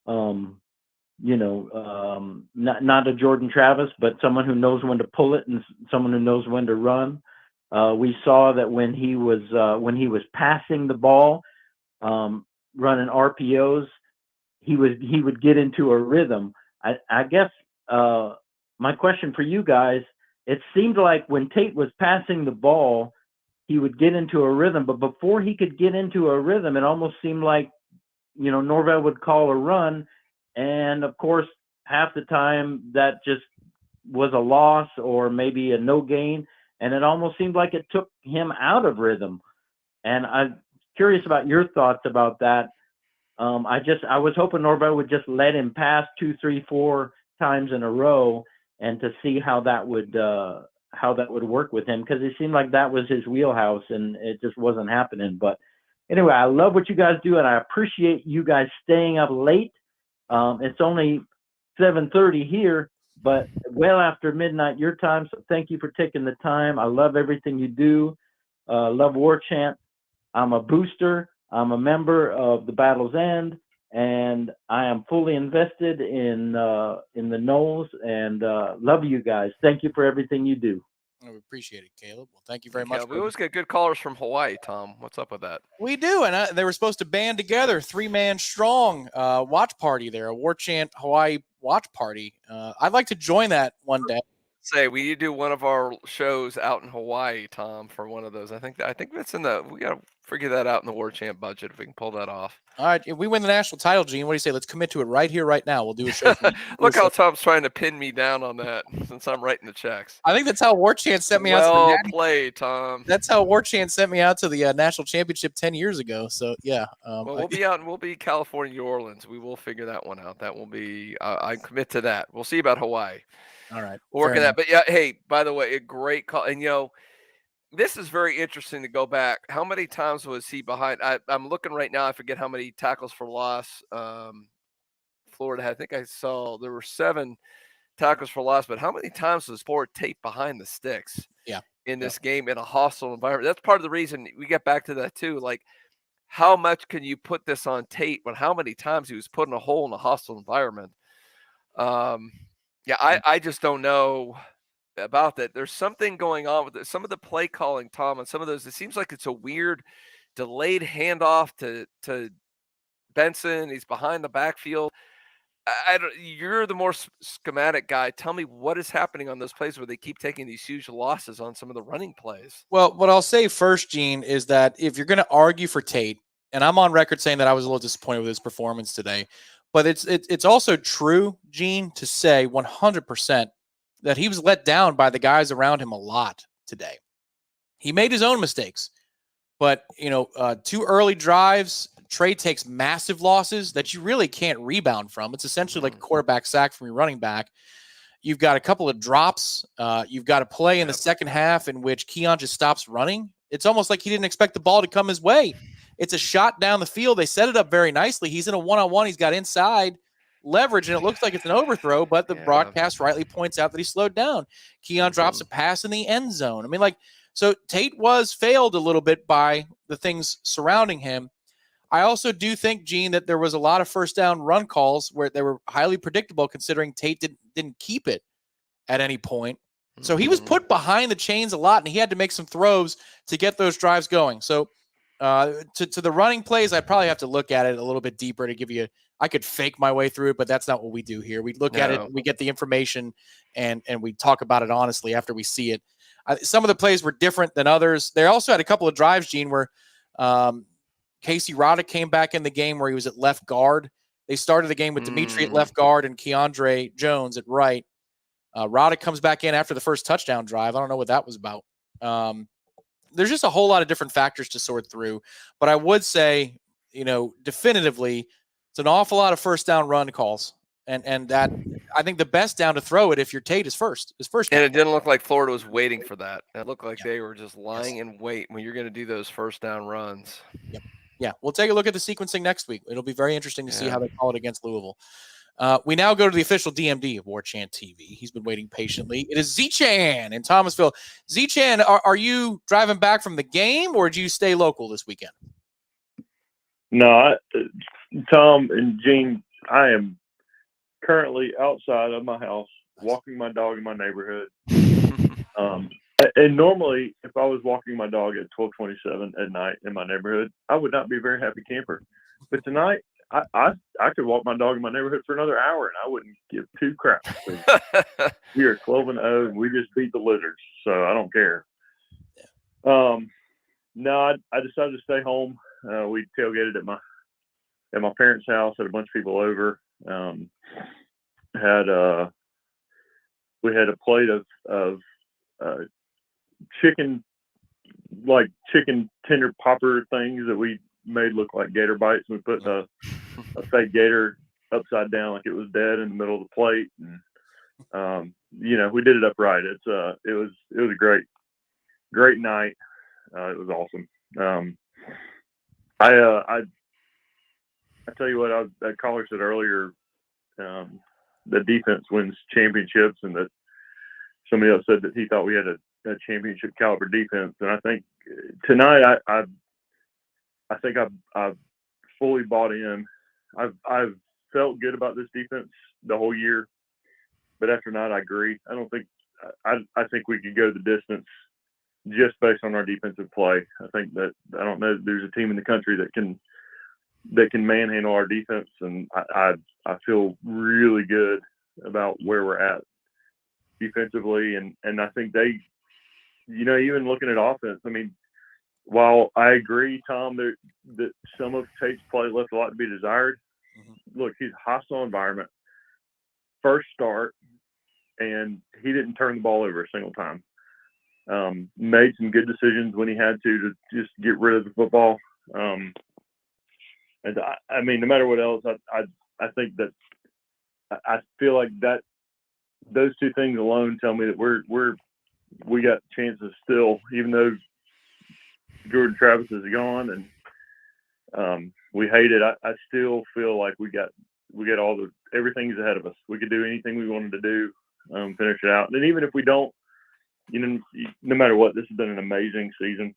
Not a Jordan Travis, but someone who knows when to pull it and someone who knows when to run. We saw that when he was passing the ball, running RPOs, he would get into a rhythm. I guess my question for you guys, it seemed like when Tate was passing the ball, he would get into a rhythm, but before he could get into a rhythm, it almost seemed like, Norvell would call a run. And of course, half the time that just was a loss or maybe a no gain. and it almost seemed like it took him out of rhythm. And I'm curious about your thoughts about that. I was hoping Norvell would just let him pass 2, 3, 4 times in a row, and to see how that would work with him, because it seemed like that was his wheelhouse, and it just wasn't happening. But anyway, I love what you guys do, and I appreciate you guys staying up late. It's only 7:30 here, but well after midnight your time. So thank you for taking the time. I love everything you do. Love Warchant. I'm a booster. I'm a member of the Battle's End, and I am fully invested in the Noles, and love you guys. Thank you for everything you do. We appreciate it, Caleb. Well, thank you very Yeah, much. we always get good callers from Hawaii, Tom. What's up with that? We do, and they were supposed to band together, 3-man strong watch party there, a Warchant Hawaii watch party. I'd like to join that one day. Say we need to do one of our shows out in Hawaii, Tom, for one of those. I think that's we gotta figure that out in the Warchant budget if we can pull that off. All right, if we win the national title, Gene, what do you say? Let's commit to it right here, right now. We'll do a show. Look how Tom's trying to pin me down on that since I'm writing the checks. I think that's how Warchant sent me out. Well played, Tom. That's how Warchant sent me out to the national championship 10 years ago. So yeah. Well, we'll be out, and we'll be California, New Orleans. We will figure that one out. That will be. I commit to that. We'll see about Hawaii. All right. We'll work on that. But yeah, hey, by the way, a great call. And this is very interesting to go back. How many times was he behind? I'm looking right now. I forget how many tackles for loss Florida had. I think I saw there were 7 tackles for loss. But how many times was Florida taped behind the sticks? Yeah. In this game in a hostile environment. That's part of the reason we get back to that too. Like, how much can you put this on tape when how many times he was put in a hole in a hostile environment? I just don't know about that. There's something going on with it. Some of the play calling, Tom, and some of those, it seems like it's a weird delayed handoff to Benson. He's behind the backfield. You're the more schematic guy. Tell me what is happening on those plays where they keep taking these huge losses on some of the running plays. Well, what I'll say first, Gene, is that if you're going to argue for Tate, and I'm on record saying that I was a little disappointed with his performance today, but it's also true, Gene, to say 100% that he was let down by the guys around him a lot today. He made his own mistakes, but 2 early drives. Trey takes massive losses that you really can't rebound from. It's essentially like a quarterback sack from your running back. You've got a couple of drops. You've got a play in the second half in which Keon just stops running. It's almost like he didn't expect the ball to come his way. It's a shot down the field. They set it up very nicely. He's in a one-on-one. He's got inside leverage, and it looks like it's an overthrow, but the broadcast rightly points out that he slowed down. Keon drops a pass in the end zone. I mean, so Tate was failed a little bit by the things surrounding him. I also do think, Gene, that there was a lot of first down run calls where they were highly predictable considering Tate didn't keep it at any point. So he was put behind the chains a lot, and he had to make some throws to get those drives going. So to the running plays, I'd probably have to look at it a little bit deeper to give you I could fake my way through it, but that's not what we do here. We look at it, we get the information, and we talk about it honestly after we see it. Some of the plays were different than others. They also had a couple of drives, Gene, where Casey Roddick came back in the game where he was at left guard. They started the game with Dimitri at left guard and Keandre Jones at right. Roddick comes back in after the first touchdown drive. I don't know what that was about. There's just a whole lot of different factors to sort through. But I would say, definitively, it's an awful lot of first down run calls. And that I think the best down to throw it if your Tate is first. And it didn't look like Florida was waiting for that. It looked like they were just lying in wait when you're going to do those first down runs. Yep. Yeah, we'll take a look at the sequencing next week. It'll be very interesting to see how they call it against Louisville. We now go to the official DMD of Warchant TV. He's been waiting patiently. It is Z-Chan in Thomasville. Z-Chan, are you driving back from the game, or did you stay local this weekend? No, Tom and Gene, I am currently outside of my house, walking my dog in my neighborhood. And normally, if I was walking my dog at 12:27 at night in my neighborhood, I would not be a very happy camper. But tonight, I could walk my dog in my neighborhood for another hour, and I wouldn't give 2 craps. We are 12-0, and we just beat the Lizards, so I don't care. No, I decided to stay home. We tailgated at my parents' house, had a bunch of people over. We had a plate of chicken tender popper things that we made look like gator bites. We put a fake gator upside down like it was dead in the middle of the plate, and we did it upright. It was a great night. It was awesome. I tell you what, that caller said earlier, the defense wins championships, and that somebody else said that he thought we had a championship caliber defense. And I think tonight, I think I've fully bought in. I've felt good about this defense the whole year, but after tonight, I agree. I think we could go the distance just based on our defensive play. I don't know that there's a team in the country that can manhandle our defense, and I feel really good about where we're at defensively, and I think they, even looking at offense, I mean, while I agree, Tom, that some of Tate's play left a lot to be desired. Look, he's a hostile environment, first start, and he didn't turn the ball over a single time. Made some good decisions when he had to just get rid of the football. And I mean, no matter what else, I think that I feel like that those two things alone tell me that we got chances still, even though Jordan Travis is gone and we hate it. I still feel like we got everything's ahead of us. We could do anything we wanted to do, finish it out. And even if we don't, no matter what, this has been an amazing season.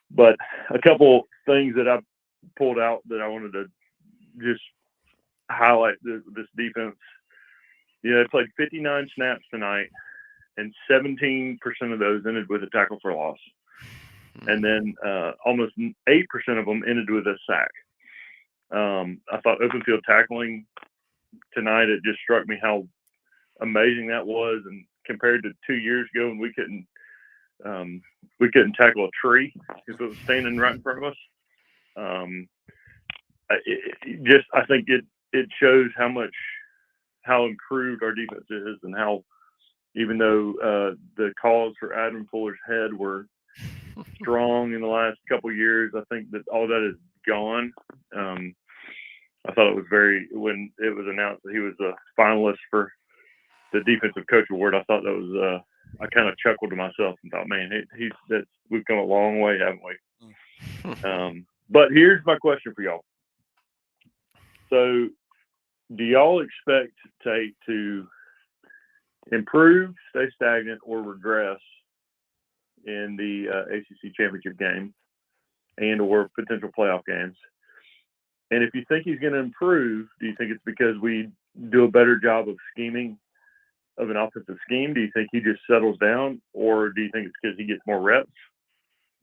But a couple things that I pulled out that I wanted to just highlight this defense. They played 59 snaps tonight, and 17% of those ended with a tackle for loss. And then almost 8% of them ended with a sack. I thought open field tackling tonight, it just struck me how amazing that was. And compared to 2 years ago when we couldn't tackle a tree if it was standing right in front of us. I think it shows how improved our defense is, and how, even though the calls for Adam Fuller's head were strong in the last couple of years, I think that all that is gone. I thought it was when it was announced that he was a finalist for the defensive coach award, I thought that was I kind of chuckled to myself and thought, man, we've come a long way, haven't we? But here's my question for y'all. So, do y'all expect Tate to improve, stay stagnant, or regress in the ACC championship game and/or potential playoff games? And if you think he's going to improve, do you think it's because we do a better job of scheming, of an offensive scheme? Do you think he just settles down, or do you think it's because he gets more reps?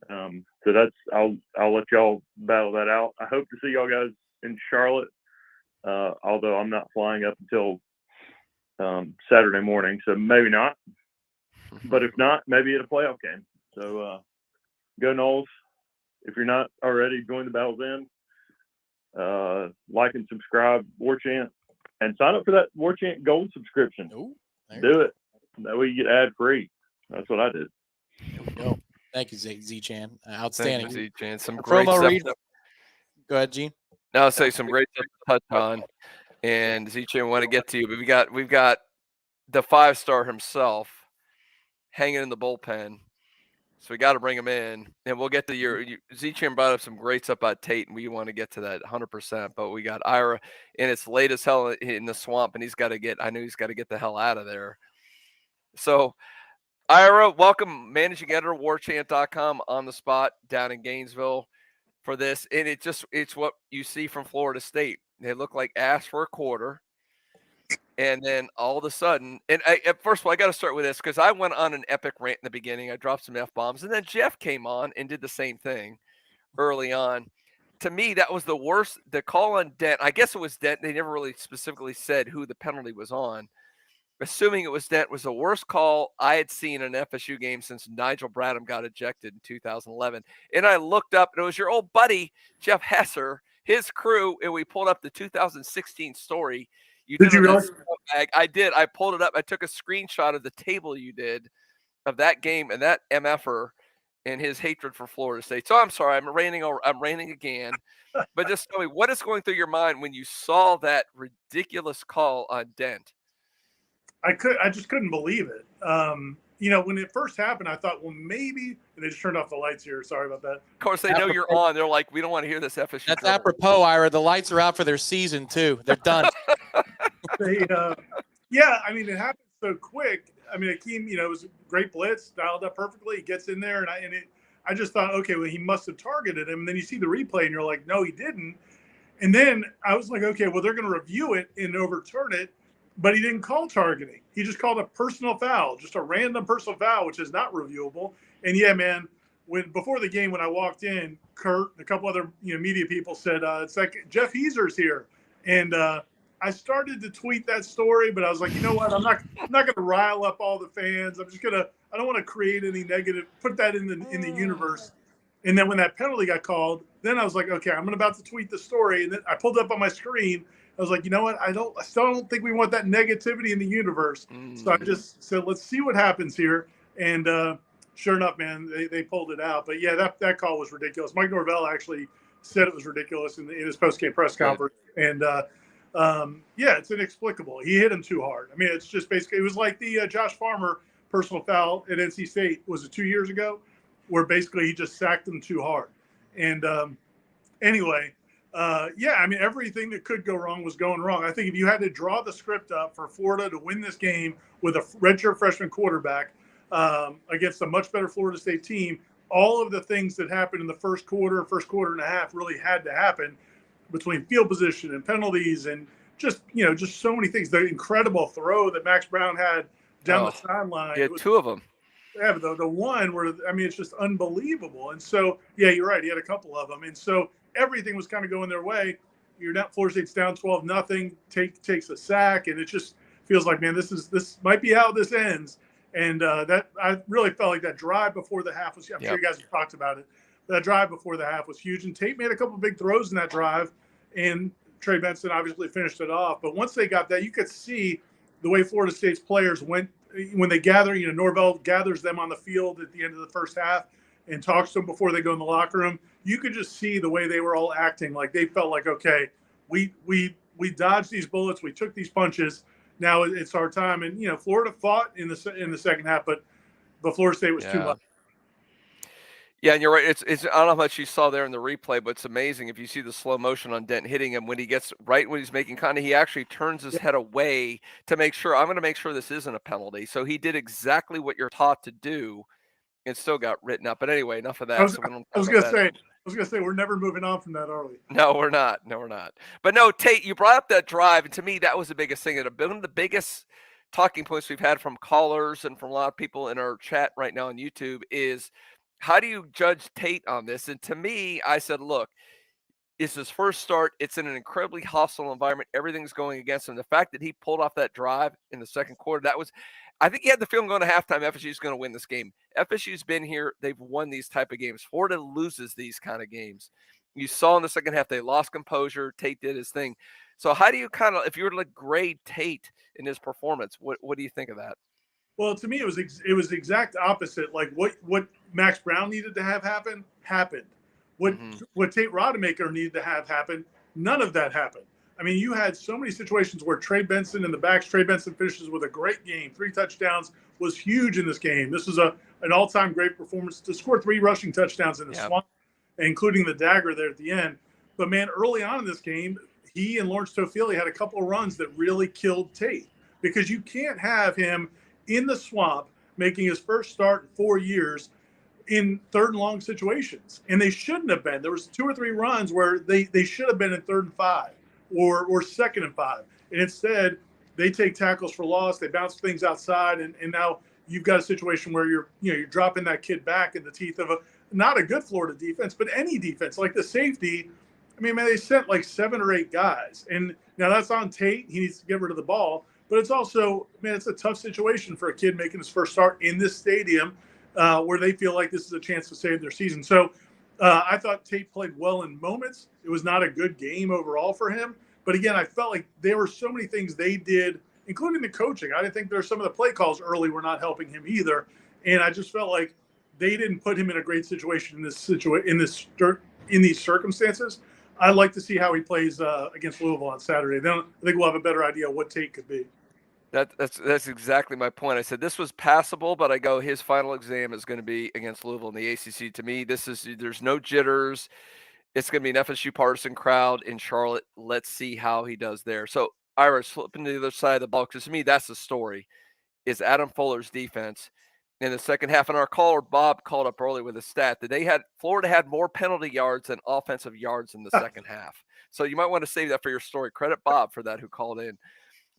So I'll let y'all battle that out. I hope to see y'all guys in Charlotte, although I'm not flying up until Saturday morning, so maybe not. But if not, maybe at a playoff game. So go Noles. If you're not already, join the Battle's End. Like and subscribe Warchant, and sign up for that Warchant Gold subscription. Ooh, do it. That way you get ad free. That's what I did. There we go. Thank you, Z-Chan. Outstanding. Thank you, Z-Chan. Some great promo stuff. read. Go ahead, Gene. No, I'll say some great stuff to touch on. And Z-Chan, want to get to you, but we've got the 5-star himself hanging in the bullpen. So we got to bring him in, and we'll get to Z-Chan brought up some great stuff about Tate, and we want to get to that 100%. But we got Ira in its late as hell in the swamp, and he's got to get the hell out of there. So, Ira, welcome, managing editor, Warchant.com, on the spot down in Gainesville for this, and it's what you see from Florida State. They look like ass for a quarter. And then all of a sudden, first of all, I got to start with this because I went on an epic rant in the beginning. I dropped some F-bombs, and then Jeff came on and did the same thing early on. To me, that was the worst. The call on Dent, I guess it was Dent. They never really specifically said who the penalty was on. Assuming it was Dent, was the worst call I had seen in an FSU game since Nigel Bradham got ejected in 2011. And I looked up, and it was your old buddy, Jeff Hesser, his crew, and we pulled up the 2016 story. Did you really? I did. I pulled it up. I took a screenshot of the table you did of that game and that MFer and his hatred for Florida State. So I'm sorry, I'm raining again. But just tell me, what is going through your mind when you saw that ridiculous call on Dent? I just couldn't believe it. When it first happened, I thought, well, maybe, and they just turned off the lights here. Sorry about that. Of course, they know you're on. They're like, we don't want to hear this FSU. That's trouble. apropos, Ira. The lights are out for their season too. They're done. It happened so quick. Akeem, it was a great blitz, dialed up perfectly. He gets in there, I just thought, okay, well, he must have targeted him. And then you see the replay, and you're like, no, he didn't. And then I was like, okay, well, they're going to review it and overturn it. But he didn't call targeting. He just called a personal foul, just a random personal foul, which is not reviewable. And yeah, man, before the game, when I walked in, Kurt and a couple other media people said, it's like Jeff Heeser's here. And I started to tweet that story, but I was like, you know what? I'm not going to rile up all the fans. I don't want to create any negative, put that in the universe. And then when that penalty got called, then I was like, okay, I'm about to tweet the story. And then I pulled it up on my screen. I was like, you know what? I still don't think we want that negativity in the universe. So I just said, let's see what happens here. And sure enough, man, they pulled it out. But yeah, that call was ridiculous. Mike Norvell actually said it was ridiculous in his post-game press conference. And it's inexplicable. He hit him too hard. It's just basically, it was like the Josh Farmer personal foul at NC State. Was it 2 years ago? Where basically he just sacked him too hard. And anyway, everything that could go wrong was going wrong. I think if you had to draw the script up for Florida to win this game with a redshirt freshman quarterback against a much better Florida State team, all of the things that happened in the first quarter and a half really had to happen between field position and penalties and just so many things. The incredible throw that Max Brown had down the sideline. Yeah, two of them. Yeah, but the one where, it's just unbelievable. And so, yeah, you're right. He had a couple of them. And so everything was kind of going their way. Florida State's down 12-0, takes a sack. And it just feels like, man, this might be how this ends. And that I really felt like that drive before the half was, I'm sure you guys have talked about it. That drive before the half was huge. And Tate made a couple of big throws in that drive. And Trey Benson obviously finished it off. But once they got that, you could see the way Florida State's players went when they gather. Norvell gathers them on the field at the end of the first half and talks to them before they go in the locker room. You could just see the way they were all acting. Like they felt like, okay, we dodged these bullets. We took these punches. Now it's our time. And, Florida fought in the second half, but Florida State was too much. Yeah, and you're right. It's I don't know how much you saw there in the replay, but it's amazing if you see the slow motion on Dent hitting him when he gets right when he's making contact. He actually turns his head away to make sure. I'm going to make sure this isn't a penalty. So he did exactly what you're taught to do, and still got written up. But anyway, enough of that. I was going to say we're never moving on from that, are we? No, we're not. But no, Tate, you brought up that drive, and to me, that was the biggest thing. And one of the biggest talking points we've had from callers and from a lot of people in our chat right now on YouTube is, how do you judge Tate on this? And to me, I said, look, it's his first start. It's in an incredibly hostile environment. Everything's going against him. The fact that he pulled off that drive in the second quarter, I think he had the feeling going to halftime, FSU's going to win this game. FSU's been here. They've won these type of games. Florida loses these kind of games. You saw in the second half, they lost composure. Tate did his thing. So how do you if you were to grade Tate in his performance, what do you think of that? Well, to me, it was the exact opposite. Like what Max Brown needed to have happen happened. What Tate Rodemaker needed to have happen, none of that happened. You had so many situations where Trey Benson in the backs. Trey Benson finishes with a great game. 3 touchdowns was huge in this game. This was an all-time great performance to score 3 rushing touchdowns in the swamp, including the dagger there at the end. But man, early on in this game, he and Lawrence Toafili had a couple of runs that really killed Tate, because you can't have him in the swamp making his first start in 4 years in 3rd and long situations. And they shouldn't have been. There was 2 or 3 runs where they should have been in 3rd and 5 or 2nd and 5. And instead, they take tackles for loss. They bounce things outside. And now you've got a situation where you're dropping that kid back in the teeth of not a good Florida defense, but any defense. Like the safety, they sent like 7 or 8 guys. And now that's on Tate. He needs to get rid of the ball. But it's also, it's a tough situation for a kid making his first start in this stadium where they feel like this is a chance to save their season. So I thought Tate played well in moments. It was not a good game overall for him. But again, I felt like there were so many things they did, including the coaching. I didn't think some of the play calls early were not helping him either. And I just felt like they didn't put him in a great situation in these circumstances. I'd like to see how he plays against Louisville on Saturday. Then I think we'll have a better idea of what Tate could be. That's exactly my point. I said this was passable, but I go his final exam is going to be against Louisville in the ACC. To me, there's no jitters. It's going to be an FSU partisan crowd in Charlotte. Let's see how he does there. So Ira, flipping to the other side of the ball, because to me that's the story. Is Adam Fuller's defense in the second half? And our caller Bob called up early with a stat that Florida had more penalty yards than offensive yards in the second half. So you might want to save that for your story. Credit Bob for that, who called in.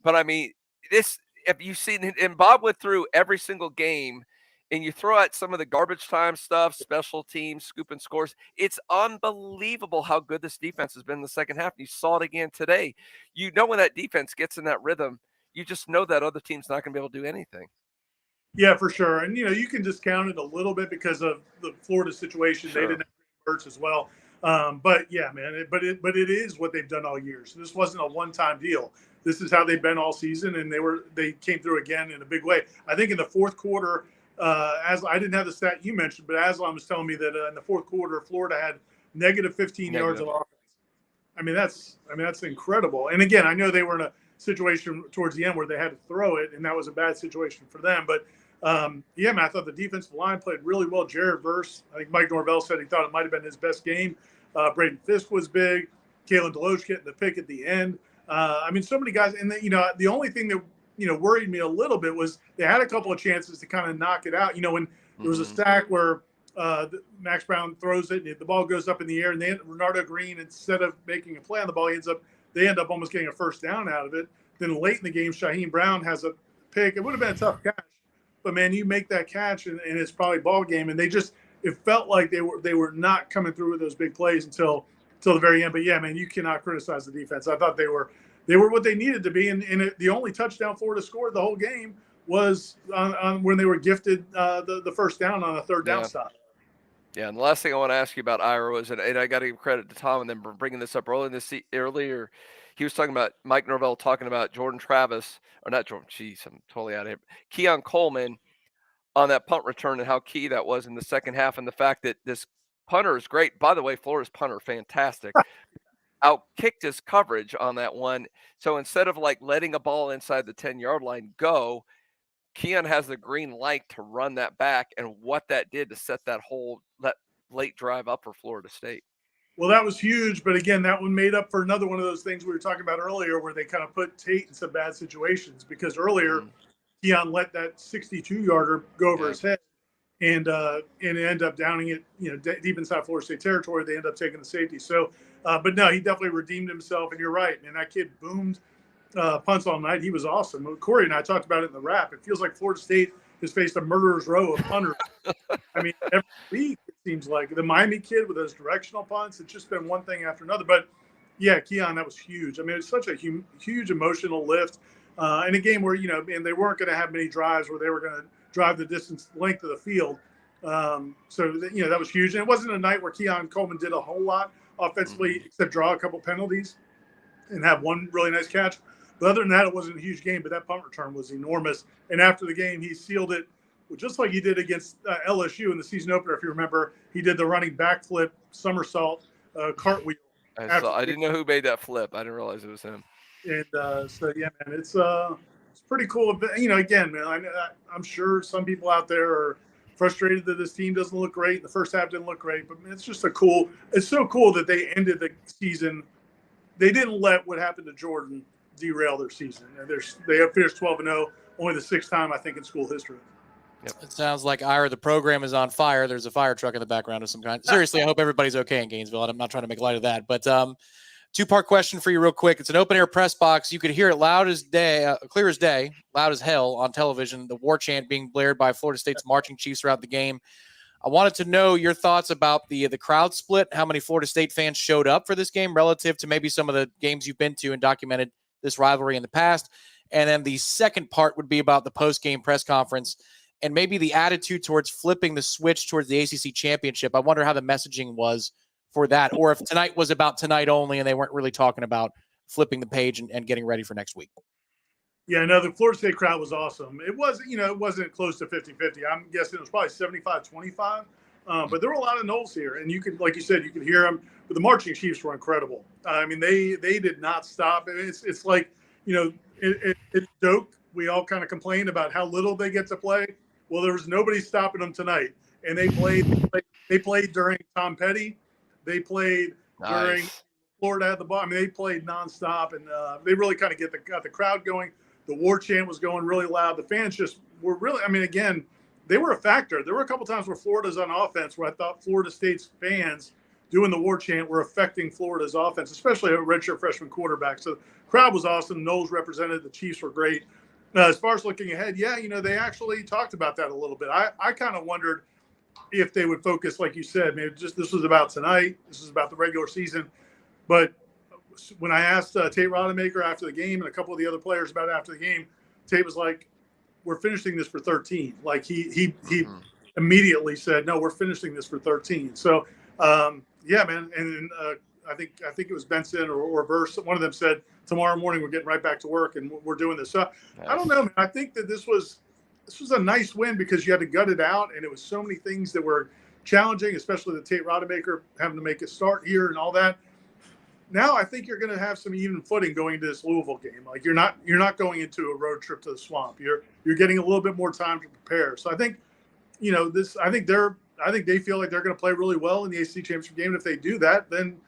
But I mean, if you've seen, and Bob went through every single game, and you throw out some of the garbage time stuff, special teams, scooping scores, it's unbelievable how good this defense has been in the second half. You saw it again today. You know, when that defense gets in that rhythm, you just know that other team's not going to be able to do anything. Yeah, for sure. And, you can discount it a little bit because of the Florida situation. Sure. They didn't have Hurts as well. But yeah, man, it is what they've done all year. So this wasn't a one-time deal. This is how they've been all season, and they came through again in a big way. I think in the fourth quarter, as I didn't have the stat you mentioned, but Aslan was telling me that in the fourth quarter, Florida had negative 15 yards of offense. I mean, that's incredible. And again, I know they were in a situation towards the end where they had to throw it, and that was a bad situation for them. But yeah, man, I thought the defensive line played really well. Jared Verse, I think Mike Norvell said he thought it might have been his best game. Braden Fisk was big. Kalen Deloche getting the pick at the end. I mean, so many guys. And the only thing that worried me a little bit was they had a couple of chances to kind of knock it out. When there was a sack where Max Brown throws it, and the ball goes up in the air, and Renardo Green, instead of making a play on the ball, they end up almost getting a first down out of it. Then late in the game, Shaheem Brown has a pick. It would have been a tough catch, but man, you make that catch, and it's probably ball game. And it felt like they were not coming through with those big plays until the very end. But yeah, man, you cannot criticize the defense. I thought they were what they needed to be. And the only touchdown Florida scored the whole game was on when they were gifted the first down on a third down stop. Yeah, and the last thing I want to ask you about Ira was, and I got to give credit to Tom and then bringing this up earlier. He was talking about Mike Norvell talking about Jordan Travis, or not Jordan. Jeez, I'm totally out of here. Keon Coleman on that punt return and how key that was in the second half, and the fact that this punter is great. By the way, Florida's punter, fantastic. Outkicked his coverage on that one. So instead of letting a ball inside the 10-yard line go, Keon has the green light to run that back, and what that did to set that late drive up for Florida State. Well, that was huge, but again, that one made up for another one of those things we were talking about earlier where they kind of put Tate in some bad situations, because earlier Keon let that 62-yarder go over his head and end up downing it, deep inside Florida State territory. They end up taking the safety. So, but no, he definitely redeemed himself, and you're right, man. That kid boomed punts all night. He was awesome. Corey and I talked about it in the wrap. It feels like Florida State has faced a murderer's row of punters. I mean, every week it seems like. The Miami kid with those directional punts, it's just been one thing after another. But yeah, Keon, that was huge. I mean, it's such a huge emotional lift in a game where, and they weren't going to have many drives where they were going to drive the length of the field. So, that was huge. And it wasn't a night where Keon Coleman did a whole lot offensively except draw a couple penalties and have one really nice catch. But other than that, it wasn't a huge game, but that punt return was enormous. And after the game, he sealed it just like he did against LSU in the season opener. If you remember, he did the running backflip, somersault, cartwheel. I didn't know who made that flip. I didn't realize it was him. And so, yeah, man, it's pretty cool. Again, man, I'm sure some people out there are frustrated that this team doesn't look great. The first half didn't look great, but man, it's so cool that they ended the season. They didn't let what happened to Jordan derail their season. And they have finished 12-0, only the sixth time I think in school history. Yep. It sounds like Ira, the program is on fire. There's a fire truck in the background of some kind. Seriously, I hope everybody's okay in Gainesville. I'm not trying to make light of that, but two-part question for you real quick. It's an open-air press box. You could hear it loud as day, clear as day, loud as hell on television, the war chant being blared by Florida State's marching chiefs throughout the game. I wanted to know your thoughts about the crowd split, how many Florida State fans showed up for this game relative to maybe some of the games you've been to and documented this rivalry in the past. And then the second part would be about the post-game press conference and maybe the attitude towards flipping the switch towards the ACC championship. I wonder how the messaging was for that, or if tonight was about tonight only and they weren't really talking about flipping the page and getting ready for next week. Yeah, no, the Florida State crowd was awesome. It wasn't, it wasn't close to 50-50. I'm guessing it was probably 75-25. But there were a lot of Noles here, and you could, like you said, you could hear them. But the marching Chiefs were incredible. I mean, they did not stop. It's like, it's a joke. We all kind of complain about how little they get to play. Well, there was nobody stopping them tonight, and they played. They played during Tom Petty. They played during Florida at the bottom. I mean, they played nonstop, and they really kind of got the crowd going. The war chant was going really loud. The fans just were really. I mean, again, they were a factor. There were a couple times where Florida's on offense where I thought Florida State's fans doing the war chant were affecting Florida's offense, especially a redshirt freshman quarterback. So the crowd was awesome. Noles represented. The Chiefs were great. As far as looking ahead, they actually talked about that a little bit. I kind of wondered if they would focus, like you said, maybe just this was about tonight. This is about the regular season. But when I asked Tate Rodemaker after the game and a couple of the other players about it after the game, Tate was like, "We're finishing this for 13." Like he immediately said, "No, we're finishing this for 13." So yeah, man. And I think it was Benson or Verse. One of them said, "Tomorrow morning we're getting right back to work and we're doing this." So I don't know, man. I think that this was a nice win because you had to gut it out, and it was so many things that were challenging, especially the Tate Rodemaker having to make a start here and all that. Now I think you're going to have some even footing going into this Louisville game. Like you're not going into a road trip to the swamp. You're getting a little bit more time to prepare. So I think, I think they feel like they're going to play really well in the ACC championship game. And if they do that, then,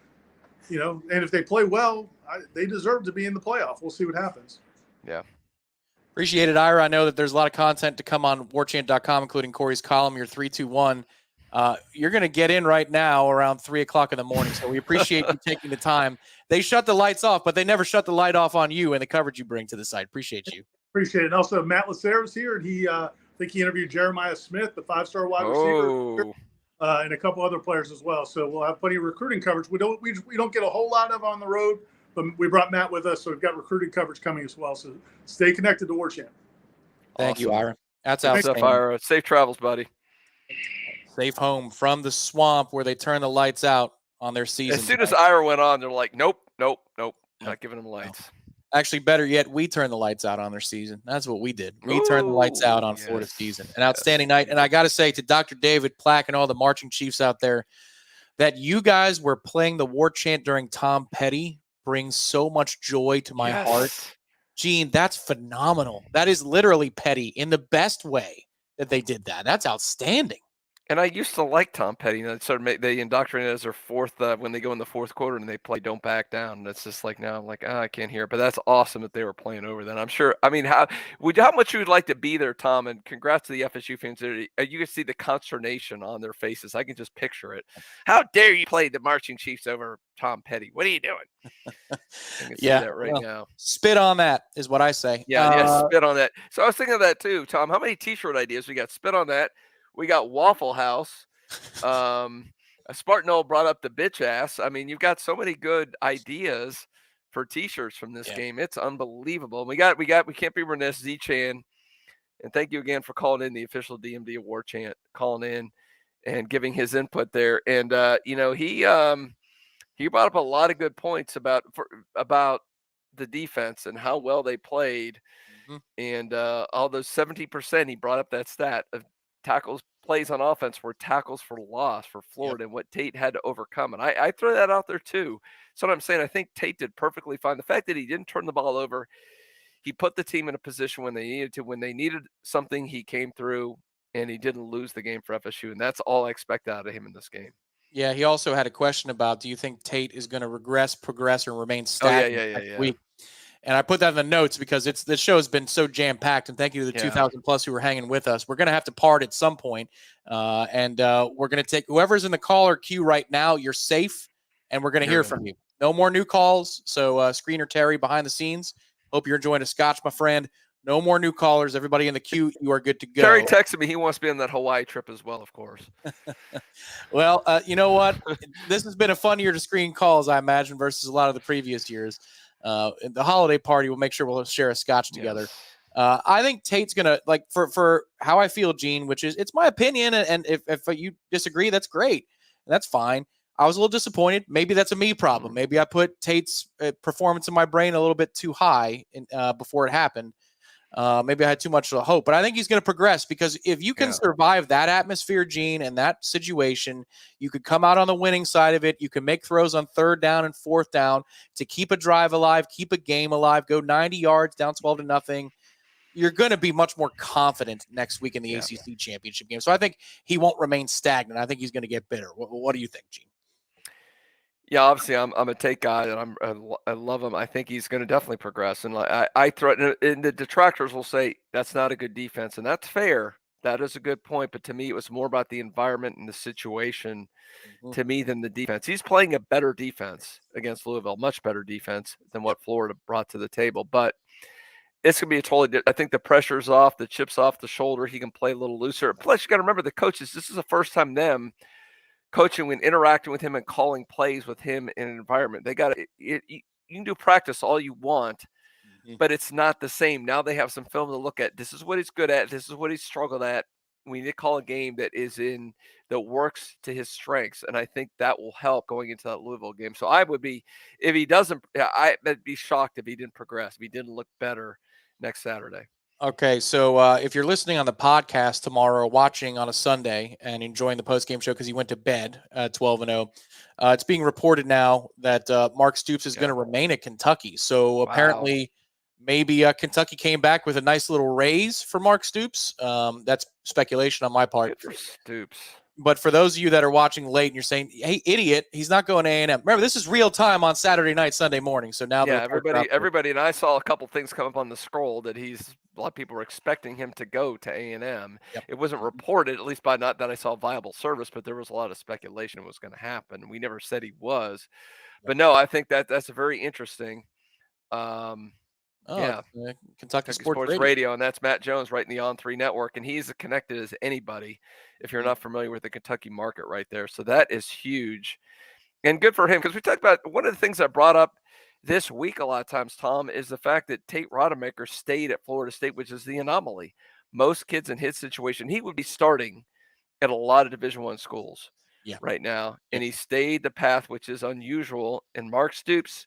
and if they play well, they deserve to be in the playoff. We'll see what happens. Yeah. Appreciate it, Ira. I know that there's a lot of content to come on warchant.com, including Corey's column, your 3-2-1. You're going to get in right now around 3 o'clock in the morning. So we appreciate you taking the time. They shut the lights off, but they never shut the light off on you and the coverage you bring to the site. Appreciate you. Appreciate it. And also Matt Lacero's here, and I think he interviewed Jeremiah Smith, the 5-star wide receiver, and a couple other players as well. So we'll have plenty of recruiting coverage. We don't get a whole lot of on the road, but we brought Matt with us, so we've got recruiting coverage coming as well. So stay connected to Warchant. Thank you, Ira. That's Good stuff, Ira. Safe travels, buddy. Safe home from the swamp where they turn the lights out on their season. As soon as Ira went on, they're like, nope, not giving them lights. Actually, better yet, we turned the lights out on their season. That's what we did. We turned the lights out on Florida's season. An outstanding night. And I got to say to Dr. David Plack and all the marching Chiefs out there, that you guys were playing the war chant during Tom Petty brings so much joy to my heart. Gene, that's phenomenal. That is literally Petty in the best way that they did that. That's outstanding. And I used to like Tom Petty. They indoctrinated as their fourth when they go in the fourth quarter and they play "Don't Back Down." And it's just like now I'm like, I can't hear it. But that's awesome that they were playing over that. I'm sure. I mean, how much you would like to be there, Tom? And congrats to the FSU fans. You can see the consternation on their faces. I can just picture it. How dare you play the marching Chiefs over Tom Petty? What are you doing? I can see that right now. Spit on that is what I say. Yeah, spit on that. So I was thinking of that too, Tom. How many T-shirt ideas we got? Spit on that. We got Waffle House. Spartanol brought up the bitch ass. I mean, you've got so many good ideas for T-shirts from this game. It's unbelievable. We can't be remiss. Z-Chan, and thank you again for calling in, the official DMD of Warchant, calling in and giving his input there. And he brought up a lot of good points about the defense and how well they played, and all those 70%. He brought up that stat of plays on offense were tackles for loss for Florida, and what Tate had to overcome. And I throw that out there too. So what I'm saying, I think Tate did perfectly fine. The fact that he didn't turn the ball over, he put the team in a position when they needed to. When they needed something, he came through, and he didn't lose the game for FSU. And that's all I expect out of him in this game. Yeah, he also had a question about, do you think Tate is going to regress, progress, or remain stagnant next week? And I put that in the notes because the show has been so jam-packed, and thank you to the 2,000 plus who were hanging with us. We're going to have to part at some point, and we're going to take whoever's in the caller queue right now. You're safe, and we're going to hear from you. No more new calls. So Screener Terry behind the scenes, hope you're enjoying a scotch, my friend. No more new callers. Everybody in the queue, you are good to go. Terry texted me. He wants to be on that Hawaii trip as well, of course. Well, you know what? This has been a fun year to screen calls, I imagine, versus a lot of the previous years. The holiday party, we'll make sure we'll share a scotch together. I think Tate's going to, like, for how I feel, Gene, which is, it's my opinion. And if you disagree, that's great. That's fine. I was a little disappointed. Maybe that's a me problem. Maybe I put Tate's performance in my brain a little bit too high before it happened. Maybe I had too much of a hope, but I think he's going to progress because if you can survive that atmosphere, Gene, and that situation, you could come out on the winning side of it. You can make throws on 3rd down and 4th down to keep a drive alive, keep a game alive, go 90 yards down 12-0. You're going to be much more confident next week in the ACC championship game. So I think he won't remain stagnant. I think he's going to get better. What do you think, Gene? Yeah, obviously I'm a Tate guy, and I love him. I think he's going to definitely progress. And I threaten, and the detractors will say that's not a good defense, and that's fair. That is a good point. But to me, it was more about the environment and the situation to me than the defense. He's playing a better defense against Louisville, much better defense than what Florida brought to the table. But it's going to be a totally different. I think the pressure's off, the chip's off the shoulder. He can play a little looser. Plus, you got to remember the coaches. This is the first time them coaching and interacting with him and calling plays with him in an environment. They got you can do practice all you want, but it's not the same. Now they have some film to look at. This is what he's good at. This is what he's struggled at. We need to call a game that works to his strengths, and I think that will help going into that Louisville game. So I would be, if he doesn't, I'd be shocked if he didn't progress, if he didn't look better next Saturday. Okay, so if you're listening on the podcast tomorrow or watching on a Sunday and enjoying the postgame show because he went to bed at 12-0, it's being reported now that Mark Stoops is going to remain at Kentucky. So apparently maybe Kentucky came back with a nice little raise for Mark Stoops. That's speculation on my part. Good for Stoops. But for those of you that are watching late and you're saying, hey, idiot, he's not going to A&M. Remember, this is real time on Saturday night, Sunday morning. So now everybody, and I saw a couple things come up on the scroll that a lot of people were expecting him to go to A&M. Yep. It wasn't reported, at least by not that I saw viable service, but there was a lot of speculation it was going to happen. We never said he was. Yep. But no, I think that's a very interesting Kentucky Sports Radio, and that's Matt Jones right in the On3 network, and he's as connected as anybody if you're not familiar with the Kentucky market right there. So that is huge and good for him, because we talked about one of the things I brought up this week a lot of times, Tom, is the fact that Tate Rodemaker stayed at Florida State, which is the anomaly. Most kids in his situation, he would be starting at a lot of Division I schools right now, and he stayed the path, which is unusual. And Mark Stoops,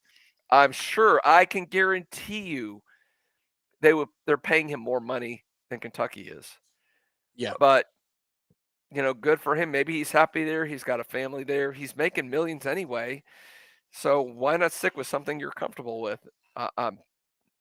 I'm sure, I can guarantee you they're paying him more money than Kentucky is. Yeah. But, good for him. Maybe he's happy there. He's got a family there. He's making millions anyway. So why not stick with something you're comfortable with? I'm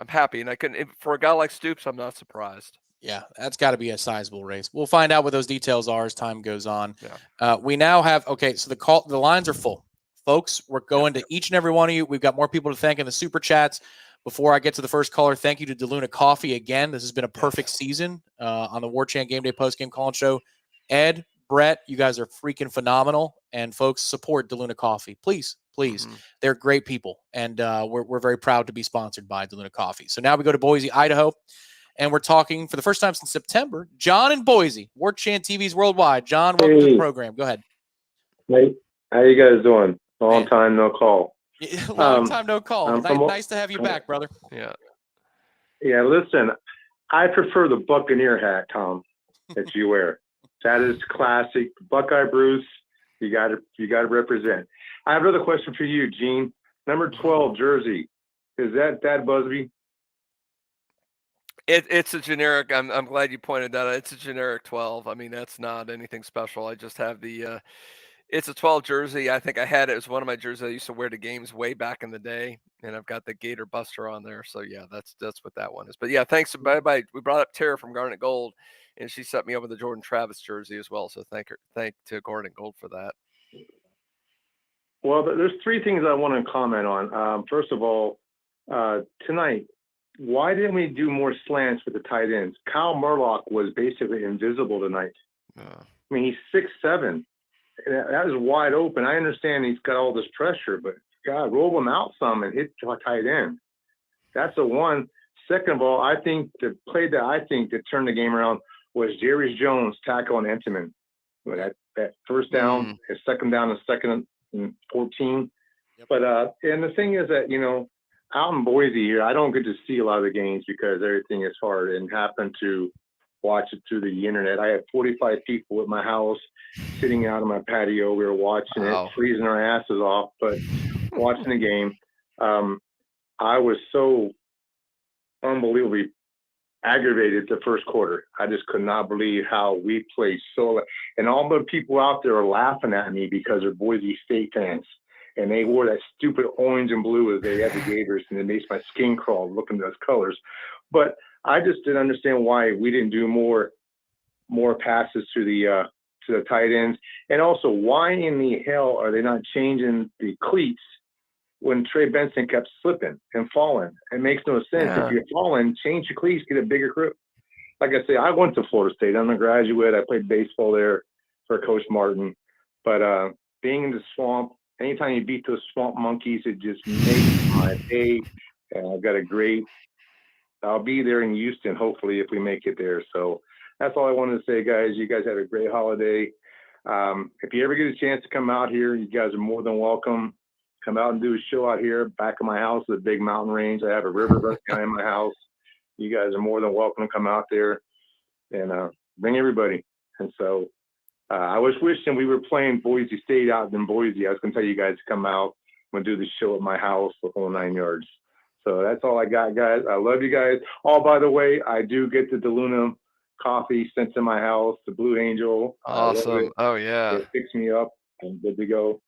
happy. And for a guy like Stoops, I'm not surprised. Yeah, that's got to be a sizable raise. We'll find out what those details are as time goes on. Yeah. We now have, so the lines are full. Folks, we're going to each and every one of you. We've got more people to thank in the super chats. Before I get to the first caller, thank you to DeLuna Coffee again. This has been a perfect season on the Warchant Gameday Postgame Call Show. Ed, Brett, you guys are freaking phenomenal. And folks, support DeLuna Coffee. Please. They're great people. And we're very proud to be sponsored by DeLuna Coffee. So now we go to Boise, Idaho. And we're talking for the first time since September, John in Boise, Warchant TV's worldwide. John, welcome to the program. Go ahead. Hey, how you guys doing? Long time no call. Long time no call. Nice to have you back, brother. Yeah. Yeah, listen, I prefer the Buccaneer hat, Tom, that you wear. That is classic. Buckeye Bruce, you got to represent. I have another question for you, Gene. Number 12 jersey, is that Thad Busby? It's a generic. I'm glad you pointed that out. It's a generic 12. I mean, that's not anything special. I just have the. It's a 12 jersey. I think I had it. It was one of my jerseys I used to wear to games way back in the day, and I've got the Gator Buster on there. So yeah, that's what that one is. But yeah, thanks. Bye. We brought up Tara from Garnet Gold, and she set me over the Jordan Travis jersey as well. So thank to Garnet Gold for that. Well, there's three things I want to comment on. First of all, tonight, why didn't we do more slants with the tight ends? Kyle Murlock was basically invisible tonight. I mean, he's 6'7". That is wide open. I understand he's got all this pressure, but God, roll him out some and hit tight end. That's a one. Second of all, I think the play that turned the game around was Jerry Jones tackle on Entenmann. That first down, his second down, and second and 14. Yep. But and the thing is that out in Boise here, I don't get to see a lot of the games because everything is hard, and happen to watch it through the internet. I had 45 people at my house sitting out on my patio. We were watching it, freezing our asses off, but watching the game. I was so unbelievably aggravated the first quarter. I just could not believe how we played so. And all the people out there are laughing at me because they're Boise State fans. And they wore that stupid orange and blue as they had the Gators, and it makes my skin crawl looking at those colors. But I just didn't understand why we didn't do more passes to the tight ends. And also, why in the hell are they not changing the cleats when Trey Benson kept slipping and falling? It makes no sense. Yeah. If you're falling, change your cleats, get a bigger grip. Like I say, I went to Florida State. I'm a graduate. I played baseball there for Coach Martin. But being in the swamp, anytime you beat those swamp monkeys, it just makes my day. And I'll be there in Houston, hopefully, if we make it there. So that's all I wanted to say, guys. You guys had a great holiday. If you ever get a chance to come out here, you guys are more than welcome. Come out and do a show out here. Back of my house is a big mountain range. I have a river behind my house. You guys are more than welcome to come out there and bring everybody. And so I was wishing we were playing Boise State out in Boise. I was going to tell you guys to come out and do the show at my house, the whole 9 yards. So that's all I got, guys. I love you guys. Oh, by the way, I do get the DeLuna coffee sent to my house, the Blue Angel. Awesome. Oh, yeah. It picks me up. I'm good to go.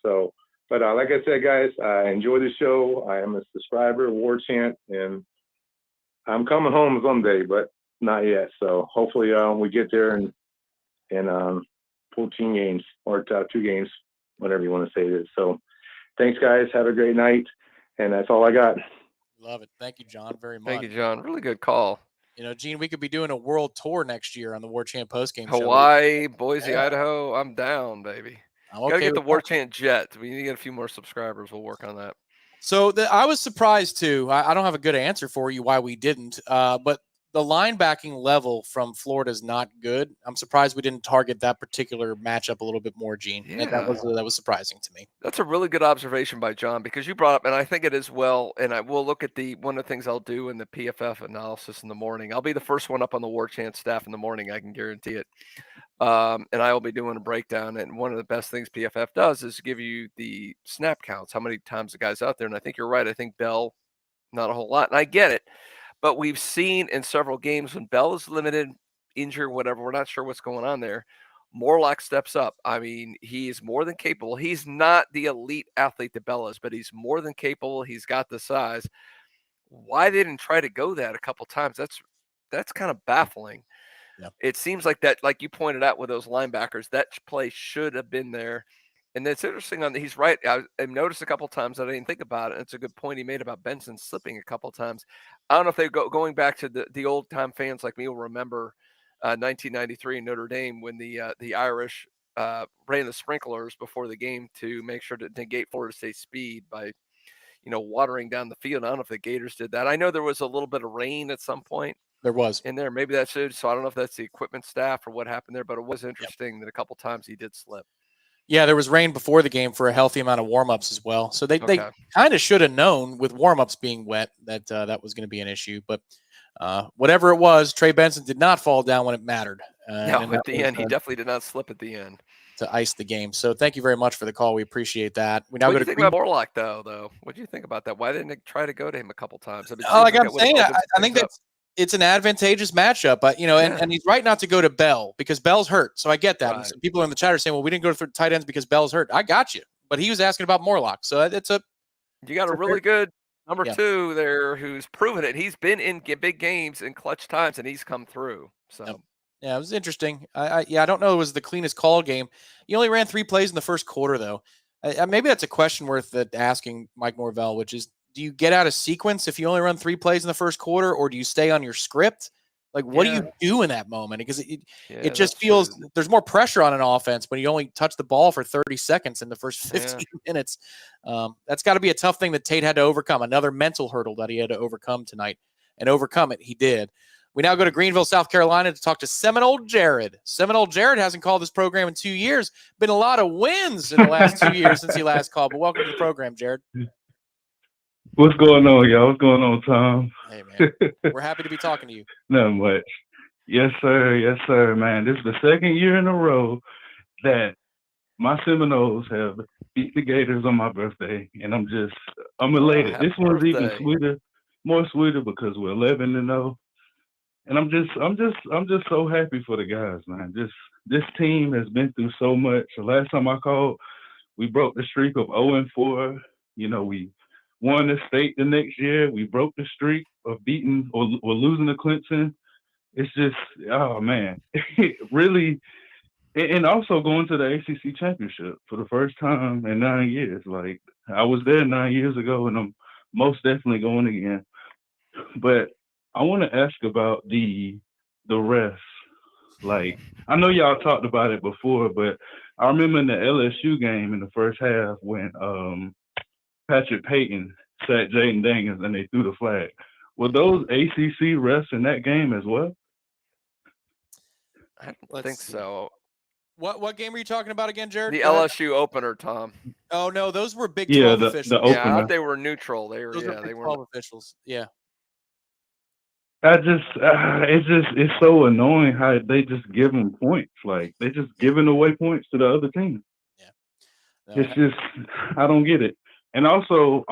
So, but like I said, guys, enjoy the show. I am a subscriber of Warchant, and I'm coming home someday, but not yet. So hopefully we get there and 14 games or 2 games, whatever you want to say it is. So thanks, guys. Have a great night. And that's all I got. Love it. Thank you, John, very much. Thank you, John. Really good call. You know, Gene, we could be doing a world tour next year on the Warchant Postgame show. Hawaii, Boise, Idaho. I'm down, baby. I'm Gotta okay get the with that. Warchant jet. We need to get a few more subscribers. We'll work on that. So I was surprised too. I don't have a good answer for you why we didn't. But the linebacking level from Florida is not good. I'm surprised we didn't target that particular matchup a little bit more, Gene. Yeah. That was surprising to me. That's a really good observation by John, because you brought up, and I think it is well, and I will look at one of the things I'll do in the PFF analysis in the morning. I'll be the first one up on the Warchant staff in the morning. I can guarantee it. And I will be doing a breakdown. And one of the best things PFF does is give you the snap counts, how many times the guy's out there. And I think you're right. I think Bell, not a whole lot. And I get it. But we've seen in several games when Bell is limited, injured, whatever, we're not sure what's going on there, Morlock steps up. I mean, he is more than capable. He's not the elite athlete that Bell is, but he's more than capable. He's got the size. Why they didn't try to go that a couple times, that's kind of baffling. Yep. It seems like that, like you pointed out with those linebackers, that play should have been there. And it's interesting on he's right. I've noticed a couple times that I didn't think about it. It's a good point he made about Benson slipping a couple times. I don't know if they going back to the old time fans like me will remember 1993 in Notre Dame when the Irish ran the sprinklers before the game to make sure to negate Florida State's speed by watering down the field. I don't know if the Gators did that. I know there was a little bit of rain at some point. There was in there. Maybe that's it. So I don't know if that's the equipment staff or what happened there, but it was interesting that a couple times he did slip. Yeah, there was rain before the game for a healthy amount of warm-ups as well. So they kind of should have known with warm-ups being wet that that was going to be an issue. But whatever it was, Trey Benson did not fall down when it mattered. No, at the end, he definitely did not slip at the end to ice the game. So thank you very much for the call. We appreciate that. We now what go do you to think about Morlock, though? What do you think about that? Why didn't they try to go to him a couple times? I mean, like I'm saying, I think it's an advantageous matchup, but and he's right not to go to Bell because Bell's hurt. So I get that. Right. And some people in the chat are saying, well, we didn't go to tight ends because Bell's hurt. I got you. But he was asking about Morlock. So you got a really good number 2 there who's proven it. He's been in big games in clutch times and he's come through. So yeah, it was interesting. I don't know. It was the cleanest call game. You only ran 3 plays in the first quarter though. Maybe that's a question worth asking Mike Norvell, which is, do you get out of sequence if you only run 3 plays in the first quarter, or do you stay on your script? Like, what do you do in that moment? Because it just feels there's more pressure on an offense when you only touch the ball for 30 seconds in the first 15 minutes. That's got to be a tough thing that Tate had to overcome, another mental hurdle that he had to overcome tonight, and overcome it he did. We now go to Greenville, South Carolina to talk to Seminole Jared. Seminole Jared hasn't called this program in 2 years. Been a lot of wins in the last 2 years since he last called, but welcome to the program, Jared. What's going on, y'all? What's going on, Tom? Hey, man. We're happy to be talking to you. Not much. Yes, sir. Yes, sir, man. This is the second year in a row that my Seminoles have beat the Gators on my birthday, and I'm elated. This one's even sweeter, more sweeter because we're 11-0. And I'm just so happy for the guys, man. This team has been through so much. The last time I called, we broke the streak of 0-4. You know, we won the state the next year. We broke the streak of beating or losing to Clemson. It's just, oh man, really. And also going to the ACC championship for the first time in 9 years. Like, I was there 9 years ago, and I'm most definitely going again. But I want to ask about the rest. Like, I know y'all talked about it before, but I remember in the LSU game in the first half when Patrick Payton sacked Jaden Daniels and they threw the flag. Were those ACC refs in that game as well? I don't think so. What game are you talking about again, Jared? The LSU opener, Tom. Oh no, those were Big 12 officials. The opener. Yeah, I thought they were neutral. They were. Those Yeah, were they Big were 12 officials. Yeah. It's so annoying how they just give them points. Like, they just giving away points to the other team. No, It's just, I don't get it. And also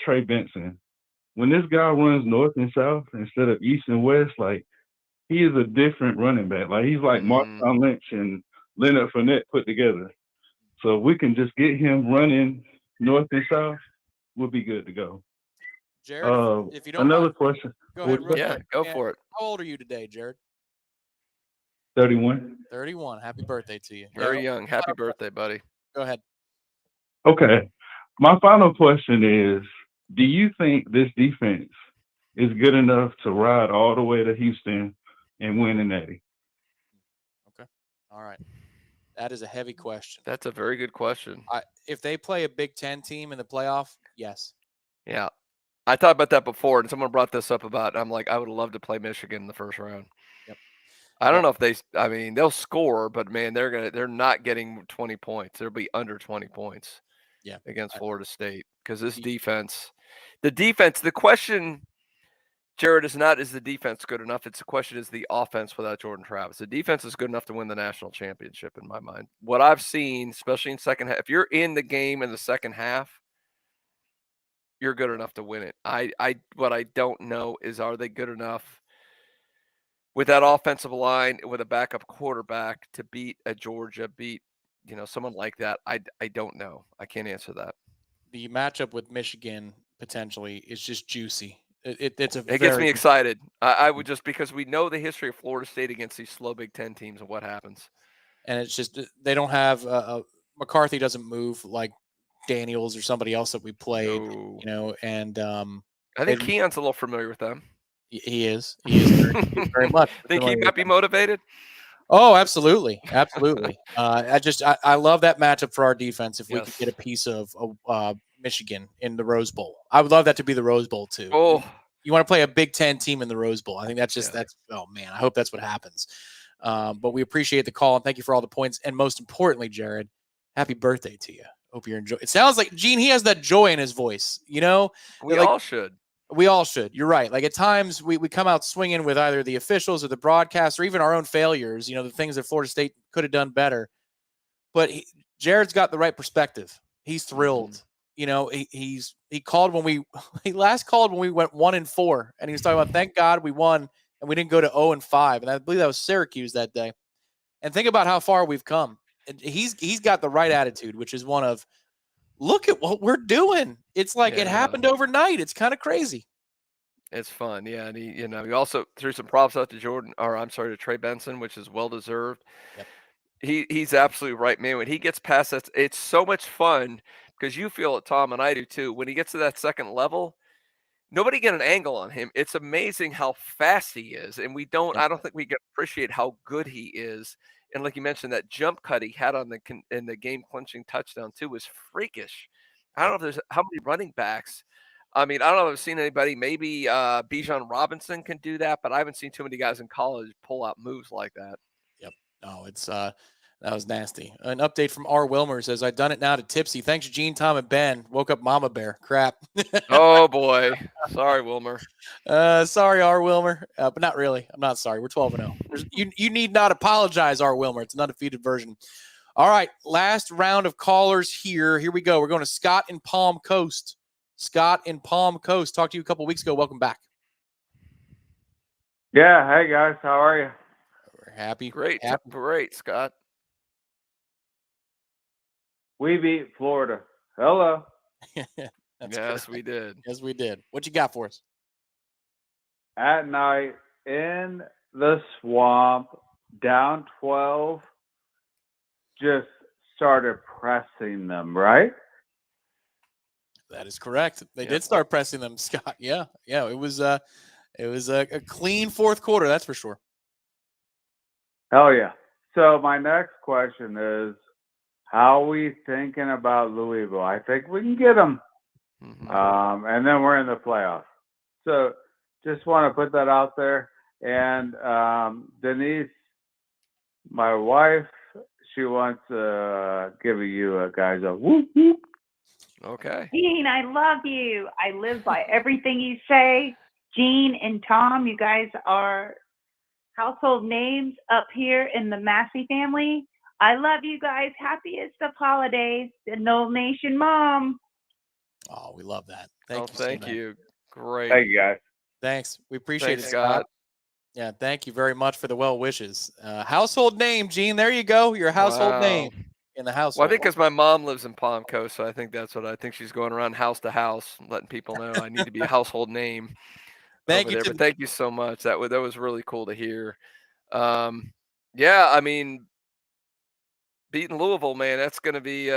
Trey Benson, when this guy runs north and south instead of east and west, like, he is a different running back. Like, he's like Marshawn Lynch and Leonard Fournette put together. So if we can just get him running north and south, we'll be good to go. Jared, if you don't another mind, question. go ahead. Real Yeah, quick. go for it. How old are you today, Jared? 31. 31. Happy birthday to you. Very young. Happy birthday, buddy. Go ahead. Okay. My final question is, do you think this defense is good enough to ride all the way to Houston and win an Natty? Okay. All right. That is a heavy question. That's a very good question. If they play a Big Ten team in the playoff, yes. Yeah. I thought about that before, and someone brought this up about, I'm like, I would love to play Michigan in the first round. Yep. I don't know if they'll score, but man, they're not getting 20 points. They'll be under 20 points. Yeah. Against Florida State, because this defense, the question, Jared, is not, is the defense good enough? It's the question, is the offense without Jordan Travis? The defense is good enough to win the national championship in my mind. What I've seen, especially in second half, if you're in the game in the second half, you're good enough to win it. What I don't know is, are they good enough with that offensive line, with a backup quarterback, to beat a Georgia, beat someone like that? I don't know. I can't answer that. The matchup with Michigan potentially is just juicy. It gets me excited. I would, just because we know the history of Florida State against these slow Big Ten teams and what happens. And it's just, they don't have McCarthy doesn't move like Daniels or somebody else that we played, and I think Keon's a little familiar with them. He is very much. Think he might be motivated? Oh, absolutely. Absolutely. I love that matchup for our defense. If we could get a piece of Michigan in the Rose Bowl, I would love that to be the Rose Bowl too. Oh, you want to play a Big Ten team in the Rose Bowl. I think oh man, I hope that's what happens. But we appreciate the call and thank you for all the points. And most importantly, Jared, happy birthday to you. Hope you're enjoying. It sounds like Gene, he has that joy in his voice, we all should. We all should. You're right. Like, at times we come out swinging with either the officials or the broadcast or even our own failures, the things that Florida State could have done better. But Jared's got the right perspective. He's thrilled. He called he last called when we went 1-4, and he was talking about, thank God we won and we didn't go to 0-5. And I believe that was Syracuse that day. And think about how far we've come. And he's got the right attitude, which is one of, look at what we're doing. It's like it happened overnight. It's kind of crazy. It's fun. Yeah. And he also threw some props out to Trey Benson, which is well-deserved. Yep. He's absolutely right, man. When he gets past that, it's so much fun, because you feel it, Tom, and I do too. When he gets to that second level, nobody get an angle on him. It's amazing how fast he is. And I don't think we can appreciate how good he is. And like you mentioned, that jump cut he had in the game-clinching touchdown too was freakish. I don't know if there's how many running backs. I mean, I don't know if I've seen anybody. Maybe Bijan Robinson can do that, but I haven't seen too many guys in college pull out moves like that. Yep. No, it's that was nasty. An update from R. Wilmer says, I've done it now to Tipsy. Thanks, Gene, Tom, and Ben. Woke up Mama Bear. Crap. Oh, boy. Sorry, Wilmer. Sorry, R. Wilmer. But not really. I'm not sorry. We're 12-0. You need not apologize, R. Wilmer. It's an undefeated version. All right. Last round of callers here. Here we go. We're going to Scott in Palm Coast. Scott in Palm Coast. Talked to you a couple weeks ago. Welcome back. Yeah. Hey guys, how are you? We're happy. Great, Happy. great, Scott. We beat Florida. Hello. Yes, we did. Yes, we did. What you got for us? At night in the swamp, down 12, just started pressing them, right? That is correct. They did start pressing them, Scott. Yeah. It was a clean fourth quarter, that's for sure. Hell yeah. So my next question is, how are we thinking about Louisville? I think we can get them. And then we're in the playoffs. So just want to put that out there. And Denise, my wife, she wants to give you guys a whoop whoop. Okay. Gene, I love you. I live by everything you say. Gene and Tom, you guys are household names up here in the Massey family. I love you guys. Happiest of holidays. The Nole Nation mom. Oh, we love that. Thank you. Great. Thank you, guys. Thanks. We appreciate Thanks, it, Scott. Yeah, thank you very much for the well wishes. Household name, Gene. There you go. Your household name in the household. Well, I think because my mom lives in Palm Coast, so I think that's what I think she's going around house to house, letting people know I need to be a household name Thank over you there. to But thank you so much. That was really cool to hear. Yeah, I mean, beating Louisville, man, that's gonna be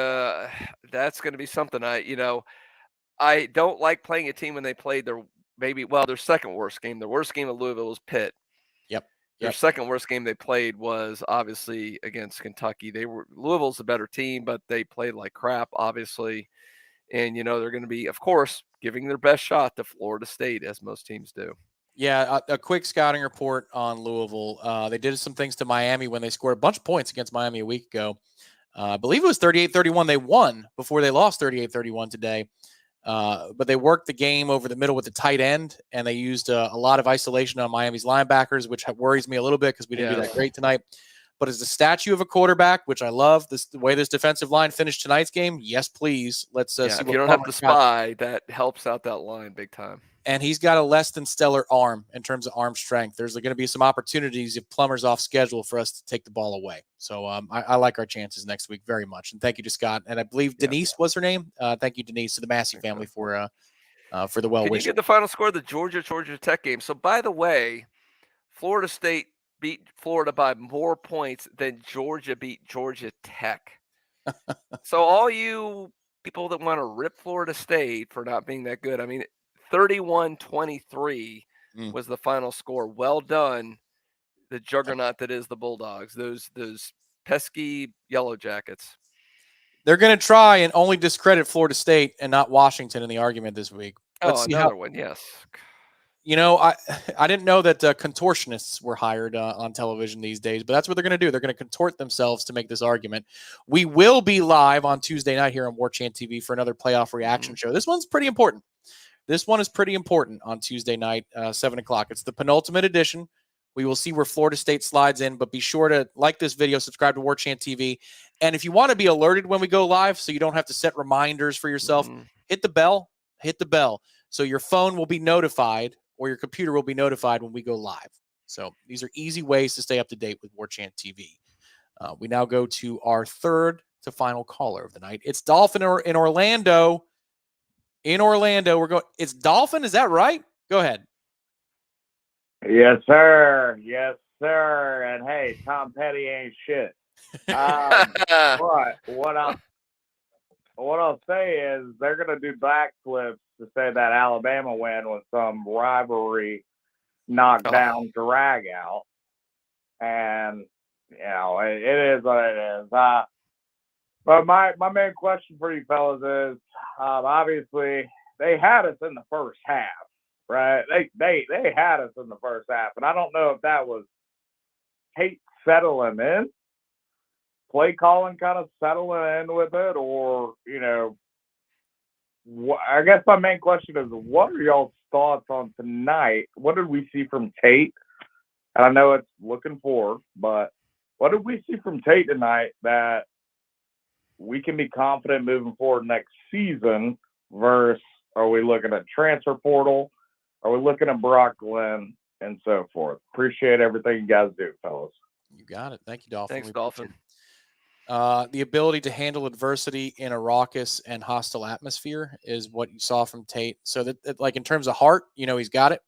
something. I don't like playing a team when they played their their second worst game. The worst game of Louisville was Pitt. Their second worst game they played was obviously against Kentucky. Louisville's a better team, but they played like crap, obviously. And they're going to be, of course, giving their best shot to Florida State, as most teams do. Yeah, a quick scouting report on Louisville. They did some things to Miami when they scored a bunch of points against Miami a week ago. I believe it was 38-31. They won before they lost 38-31 today. But they worked the game over the middle with the tight end, and they used a lot of isolation on Miami's linebackers, which worries me a little bit because we didn't do that great tonight. But as the statue of a quarterback, which I love, the way this defensive line finished tonight's game, yes, please. Let's see if what you don't have the spy, that helps out that line big time. And he's got a less than stellar arm in terms of arm strength. There's going to be some opportunities if Plummer's off schedule for us to take the ball away. So I like our chances next week very much. And thank you to Scott. And I believe Denise was her name. Thank you, Denise, to the Massey family for the well Can wishes. you get the final score of the Georgia Tech game? So, by the way, Florida State beat Florida by more points than Georgia beat Georgia Tech. So all you people that want to rip Florida State for not being that good, I mean, 31-23 was the final score. Well done, the juggernaut that is the Bulldogs, those pesky Yellow Jackets. They're going to try and only discredit Florida State and not Washington in the argument this week. Let's see another one, yes. I didn't know that contortionists were hired on television these days, but that's what they're going to do. They're going to contort themselves to make this argument. We will be live on Tuesday night here on Warchant TV for another playoff reaction show. This one's pretty important. This one is pretty important on Tuesday night, 7 o'clock. It's the penultimate edition. We will see where Florida State slides in, but be sure to like this video, subscribe to Warchant TV. And if you want to be alerted when we go live so you don't have to set reminders for yourself, hit the bell, so your phone will be notified or your computer will be notified when we go live. So these are easy ways to stay up to date with Warchant TV. We now go to our third to final caller of the night. It's Dolphin in Orlando. It's Dolphin. Is that right? Go ahead. Yes, sir. Yes, sir. And hey, Tom Petty ain't shit. But what I'll say is they're gonna do backflips to say that Alabama win was some rivalry knockdown drag out, and it is what it is. But my main question for you fellas is, obviously they had us in the first half, right? They had us in the first half, and I don't know if that was Tate settling in, play calling kind of settling in with it, or I guess my main question is, what are y'all's thoughts on tonight? What did we see from Tate? And I know it's looking forward, but what did we see from Tate tonight that we can be confident moving forward next season? Versus, are we looking at transfer portal? Are we looking at Brock Glenn? and so forth. Appreciate everything you guys do, fellas. You got it. Thank you, Dolphin. Thanks, We Dolphin. the ability to handle adversity in a raucous and hostile atmosphere is what you saw from Tate. So that like in terms of heart, he's got it.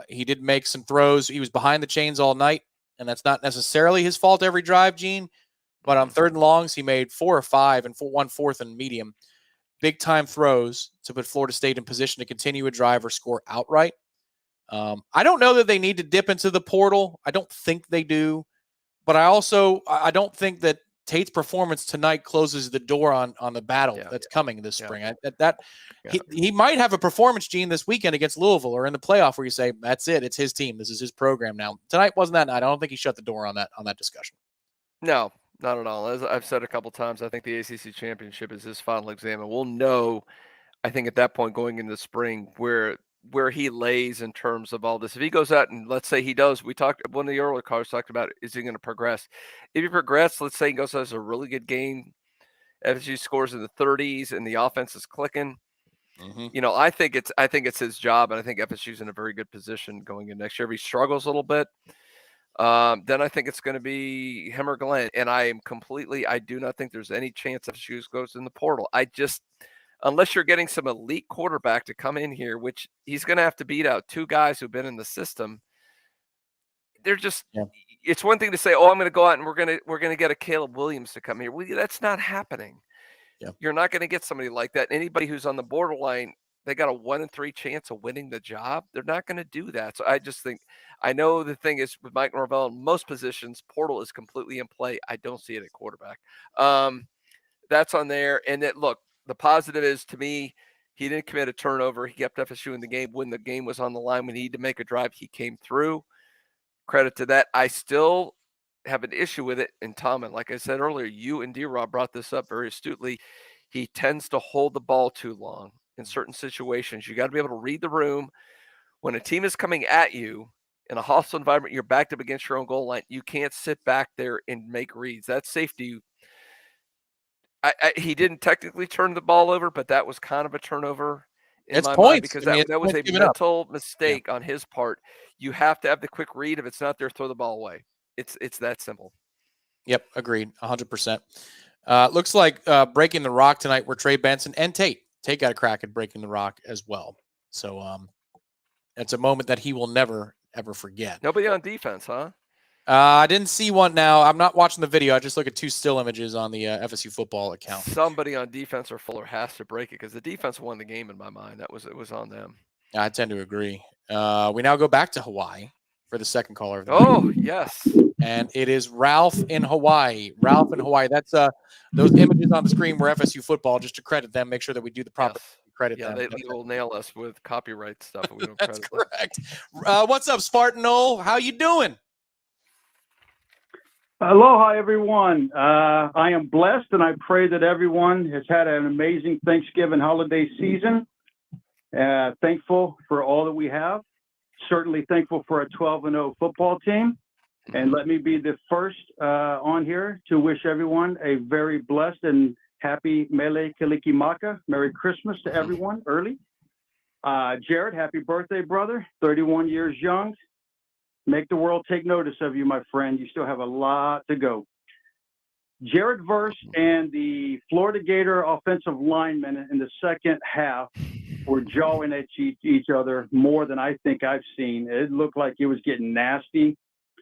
He did make some throws. He was behind the chains all night, and that's not necessarily his fault every drive, Gene. But on 3rd and longs, he made 4 or 5 and 1/4 and medium. Big time throws to put Florida State in position to continue a drive or score outright. I don't know that they need to dip into the portal. I don't think they do. But I don't think that Tate's performance tonight closes the door on the battle that's coming this spring. He might have a performance, Gene, this weekend against Louisville or in the playoff where you say, that's it. It's his team. This is his program now. Tonight wasn't that night. I don't think he shut the door on that discussion. No, not at all. As I've said a couple times, I think the ACC championship is his final exam, and we'll know, I think, at that point going into the spring where he lays in terms of all this. If he goes out and let's say he does, one of the earlier callers talked about, is he going to progress? If he progresses, let's say he goes out as a really good game, FSU scores in the 30s and the offense is clicking. I think it's his job, and I think FSU's in a very good position going in next year. If he struggles a little bit, then I think it's going to be him or Glenn. And I do not think there's any chance FSU goes in the portal. Unless you're getting some elite quarterback to come in here, which he's going to have to beat out 2 guys who've been in the system. They're just, it's one thing to say, I'm going to go out and we're going to get a Caleb Williams to come here. That's not happening. You're not going to get somebody like that. Anybody who's on the borderline, they got a 1 in 3 chance of winning the job. They're not going to do that. So I just think, I know the thing is with Mike Norvell in most positions, portal is completely in play. I don't see it at quarterback. That's on there. And look, the positive is, to me, he didn't commit a turnover. He kept FSU in the game when the game was on the line. When he needed to make a drive, he came through. Credit to that. I still have an issue with it. And Tom, and like I said earlier, you and D-Rob brought this up very astutely. He tends to hold the ball too long in certain situations. You got to be able to read the room. When a team is coming at you in a hostile environment, you're backed up against your own goal line. You can't sit back there and make reads. That's safety. He didn't technically turn the ball over, but that was kind of a turnover in my mind because that was a mental mistake on his part. You have to have the quick read. If it's not there, throw the ball away. It's that simple. Yep, agreed, 100%. Looks like breaking the rock tonight were Trey Benson and Tate. Tate got a crack at breaking the rock as well. So it's a moment that he will never, ever forget. Nobody on defense, huh? I didn't see one now. I'm not watching the video. I just look at 2 still images on the FSU football account. Somebody on defense or Fuller has to break it because the defense won the game in my mind. It was on them. I tend to agree. We now go back to Hawaii for the second caller of the night. Yes. And it is Ralph in Hawaii. Ralph in Hawaii. That's those images on the screen were FSU football, just to credit them, make sure that we do the proper credit them. They will nail us with copyright stuff if we don't That's credit correct. What's up, Spartan Nole? How you doing? Aloha, everyone. I am blessed, and I pray that everyone has had an amazing Thanksgiving holiday season. Thankful for all that we have. Certainly thankful for a 12-0 football team. And let me be the first on here to wish everyone a very blessed and happy Mele Kalikimaka. Merry Christmas to everyone early. Jared, happy birthday, brother. 31 years young. Make the world take notice of you, my friend. You still have a lot to go. Jared Verse and the Florida Gator offensive linemen in the second half were jawing at each other more than I think I've seen. It looked like it was getting nasty.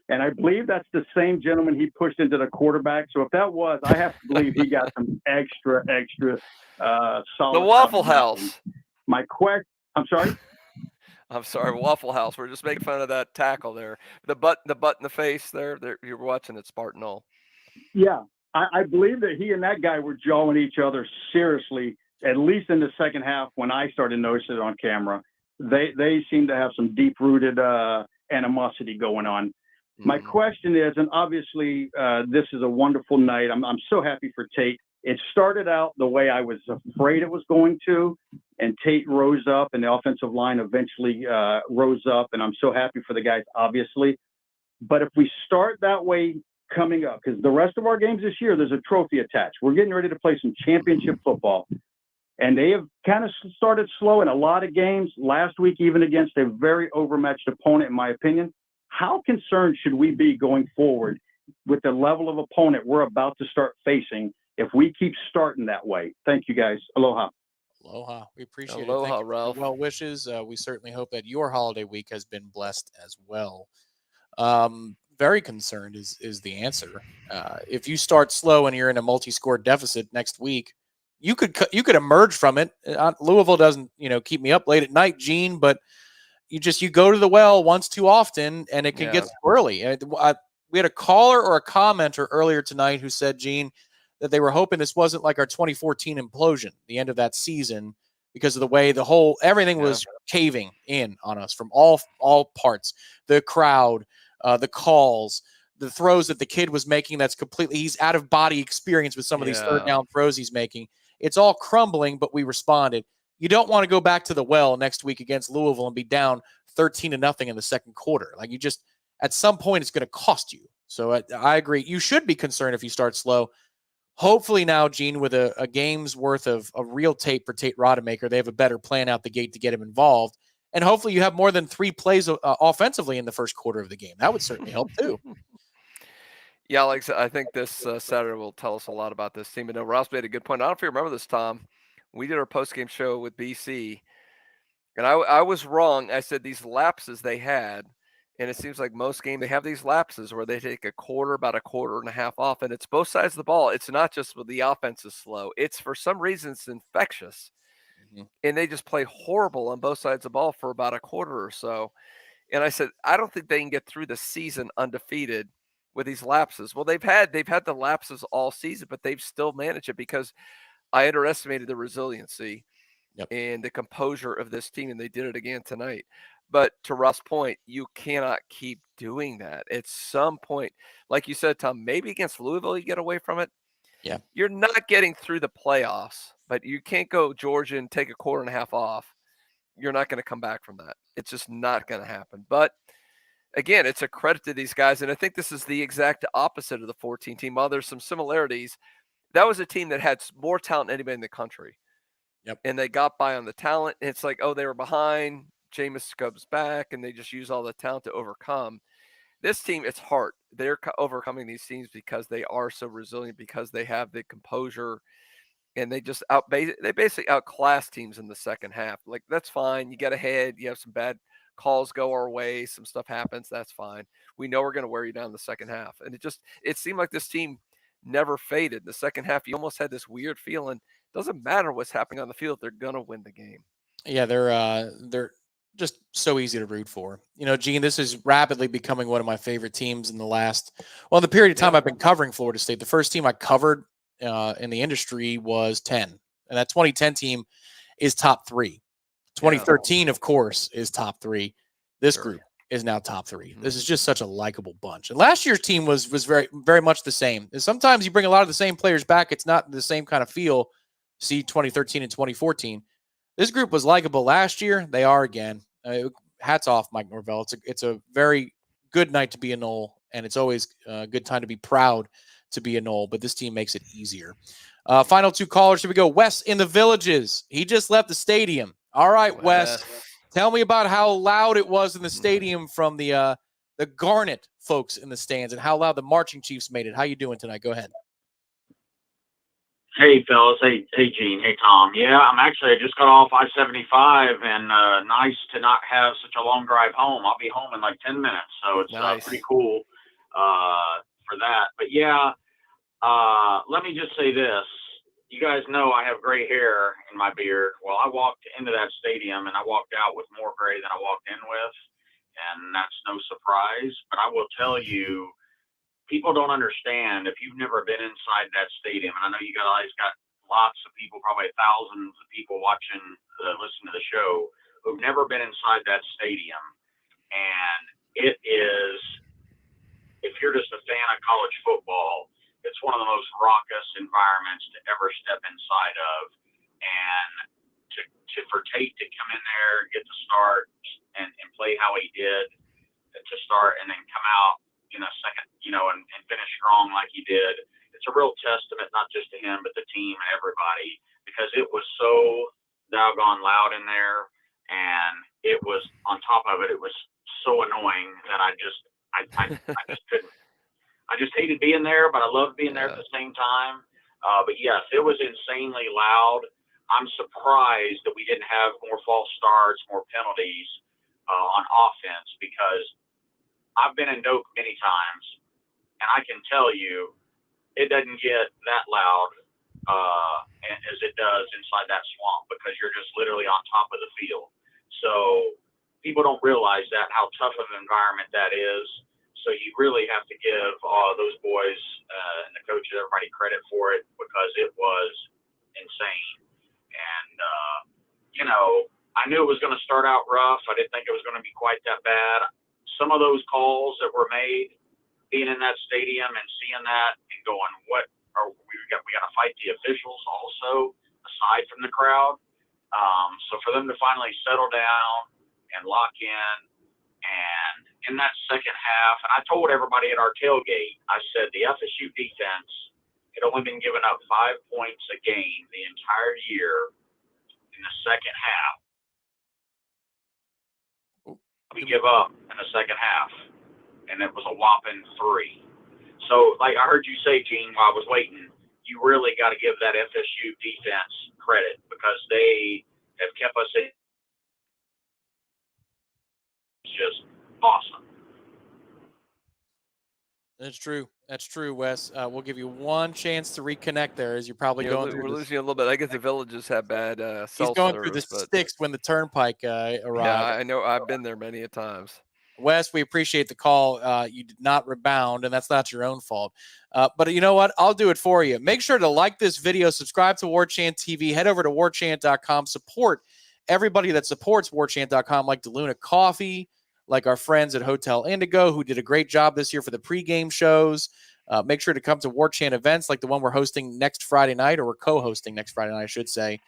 And I believe that's the same gentleman he pushed into the quarterback. So if that was, I have to believe he got some extra solid. The Waffle House. I'm sorry? I'm sorry, Waffle House. We're just making fun of that tackle there. The butt in the face there. You're watching it, Spartan Nole. Yeah, I believe that he and that guy were jawing each other seriously, at least in the second half when I started noticing it on camera. They seem to have some deep-rooted animosity going on. My question is, and obviously this is a wonderful night. I'm so happy for Tate. It started out the way I was afraid it was going to, and Tate rose up, and the offensive line eventually rose up, and I'm so happy for the guys, obviously. But if we start that way coming up, because the rest of our games this year, there's a trophy attached. We're getting ready to play some championship football. And they have kind of started slow in a lot of games last week, even against a very overmatched opponent, in my opinion. How concerned should we be going forward with the level of opponent we're about to start facing if we keep starting that way? Thank you, guys. Aloha. Aloha. We appreciate it. Aloha, Thank you for Ralph. the well wishes. We certainly hope that your holiday week has been blessed as well. Very concerned is the answer. If you start slow and you're in a multi-score deficit next week, you could emerge from it. Louisville doesn't keep me up late at night, Gene, but you go to the well once too often and it can get squirrely. We had a caller or a commenter earlier tonight who said, Gene, that they were hoping this wasn't like our 2014 implosion, the end of that season, because of the way everything was caving in on us from all parts. The crowd, the calls, the throws that the kid was making, he's out of body experience with some of these third down throws he's making. It's all crumbling, but we responded. You don't want to go back to the well next week against Louisville and be down 13-0 in the second quarter. Like at some point, it's going to cost you. So I agree. You should be concerned if you start slow. Hopefully now, Gene, with a game's worth of real tape for Tate Rodemaker, they have a better plan out the gate to get him involved. And hopefully you have more than 3 plays offensively in the first quarter of the game. That would certainly help too. Yeah, like I said, I think this Saturday will tell us a lot about this team. But no, Ross made a good point. I don't know if you remember this, Tom. We did our post-game show with BC, and I was wrong. I said these lapses they had, and it seems like most games they have these lapses where they take about a quarter and a half off, and it's both sides of the ball. It's not just with the offense is slow. It's for some reason it's infectious, and they just play horrible on both sides of the ball for about a quarter or so. And I said, I don't think they can get through the season undefeated with these lapses. Well, they've had the lapses all season, but they've still managed it because I underestimated the resiliency and the composure of this team, and they did it again tonight. But to Russ' point, you cannot keep doing that. At some point, like you said, Tom, maybe against Louisville you get away from it. Yeah. You're not getting through the playoffs, but you can't go Georgia and take a quarter and a half off. You're not going to come back from that. It's just not going to happen. But again, it's a credit to these guys, and I think this is the exact opposite of the 14 team. While there's some similarities, that was a team that had more talent than anybody in the country. Yep. And they got by on the talent. And it's like, they were behind. Jameis comes back, and they just use all the talent to overcome. This team, it's hard. They're overcoming these teams because they are so resilient, because they have the composure, and they just basically outclass teams in the second half. Like, that's fine. You get ahead. You have some bad calls go our way. Some stuff happens. That's fine. We know we're going to wear you down in the second half. And it seemed like this team never faded. The second half, you almost had this weird feeling. Doesn't matter what's happening on the field. They're going to win the game. Yeah, they're just so easy to root for. Gene, this is rapidly becoming one of my favorite teams in the period of time I've been covering Florida State. The first team I covered in the industry was 10. And that 2010 team is top 3. 2013, of course, is top 3. This group is now top 3. This is just such a likable bunch. And last year's team was very, very much the same. And sometimes you bring a lot of the same players back. It's not the same kind of feel. See 2013 and 2014. This group was likable last year. They are again. Hats off, Mike Norvell. It's a very good night to be a Nole, and it's always a good time to be proud to be a Nole, but this team makes it easier. Final 2 callers. Here we go. Wes in the Villages. He just left the stadium. All right, Wes. Tell me about how loud it was in the stadium from the Garnet folks in the stands, and how loud the Marching Chiefs made it. How you doing tonight? Go ahead. Hey, fellas. Hey, Gene. Hey, Tom. Yeah, I just got off I-75, and nice to not have such a long drive home. I'll be home in like 10 minutes, so it's pretty cool for that. But yeah, let me just say this. You guys know I have gray hair in my beard. Well, I walked into that stadium, and I walked out with more gray than I walked in with, and that's no surprise. But I will tell you, people don't understand if you've never been inside that stadium. And I know you guys got lots of people, probably thousands of people watching, listening to the show who've never been inside that stadium. And it is, if you're just a fan of college football, it's one of the most raucous environments to ever step inside of. And for Tate to come in there, get the start, and play how he did to start, and then come out in a second, and finish strong like he did. It's a real testament, not just to him, but the team and everybody, because it was so doggone loud in there, and it was on top of it. It was so annoying that I just couldn't. I just hated being there, but I loved being there at the same time. But yes, it was insanely loud. I'm surprised that we didn't have more false starts, more penalties on offense, because I've been in Doak many times, and I can tell you it doesn't get that loud as it does inside that swamp, because you're just literally on top of the field. So people don't realize that, how tough of an environment that is. So you really have to give those boys and the coaches, everybody, credit for it, because it was insane. And, I knew it was going to start out rough. I didn't think it was going to be quite that bad. Some of those calls that were made, being in that stadium and seeing that and going, we got to fight the officials also, aside from the crowd. So for them to finally settle down and lock in, and in that second half, and I told everybody at our tailgate, I said the FSU defense had only been giving up 5 points a game the entire year. In the second half, we give up in the second half, and it was a whopping 3. So, like I heard you say, Gene, while I was waiting, you really got to give that FSU defense credit, because they have kept us in. It's just awesome. That's true. That's true, Wes. We'll give you one chance to reconnect there, as you're probably going through. We're losing you a little bit. I guess the villages have bad cell He's going through the service, sticks when the turnpike arrived. Yeah, I know. I've been there many a times. Wes, we appreciate the call. You did not rebound, and that's not your own fault. But you know what? I'll do it for you. Make sure to like this video, subscribe to Warchant TV, head over to warchant.com, support everybody that supports warchant.com, like DeLuna Coffee, like our friends at Hotel Indigo, who did a great job this year for the pregame shows. Make sure to come to Warchant events like the one we're hosting next Friday night, or we're co-hosting next Friday night, I should say.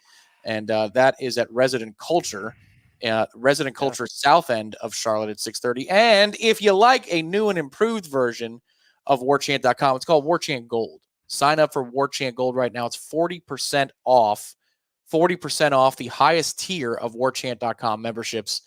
And that is at Resident Culture. Culture South End of Charlotte at 6:30. And if you like a new and improved version of Warchant.com, it's called Warchant Gold. Sign up for Warchant Gold right now. It's 40% off. 40% off the highest tier of Warchant.com memberships.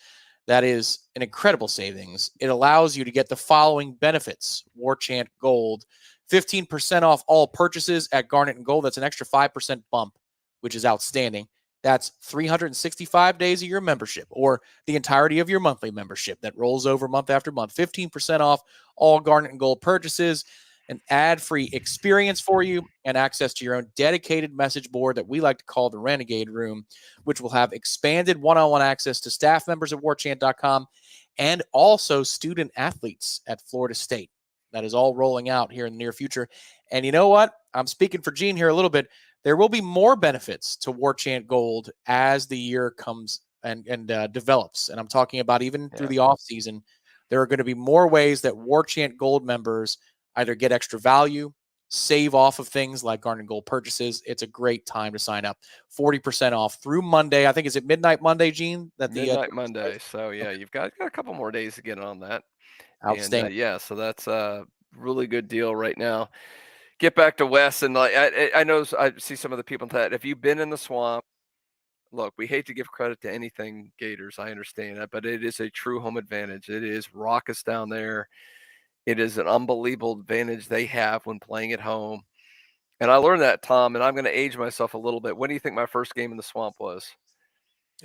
That is an incredible savings. It allows you to get the following benefits. Warchant Gold, 15% off all purchases at Garnet and Gold. That's an extra 5% bump, which is outstanding. That's 365 days of your membership, or the entirety of your monthly membership that rolls over month after month. 15% off all Garnet and Gold purchases, an ad-free experience for you, and access to your own dedicated message board that we like to call the Renegade Room, which will have expanded one-on-one access to staff members at warchant.com and also student athletes at Florida State. That is all rolling out here in the near future. And you know what? I'm speaking for Gene here a little bit. There will be more benefits to Warchant Gold as the year comes and develops. And I'm talking about even through the off season. There are going to be more ways that Warchant Gold members either get extra value, save off of things like Garnet Gold purchases. It's a great time to sign up. 40% off through Monday. I think, is it midnight Monday, Gene? Midnight Monday. So yeah, you've got a couple more days to get on that. Outstanding. And, so that's a really good deal right now. Get back to Wes, and I know I see some of the people that, if you've been in the swamp, look, we hate to give credit to anything Gators. I understand that, but it is a true home advantage. It is raucous down there. It is an unbelievable advantage they have when playing at home. And I learned that, Tom, and I'm going to age myself a little bit. When do you think my first game in the swamp was?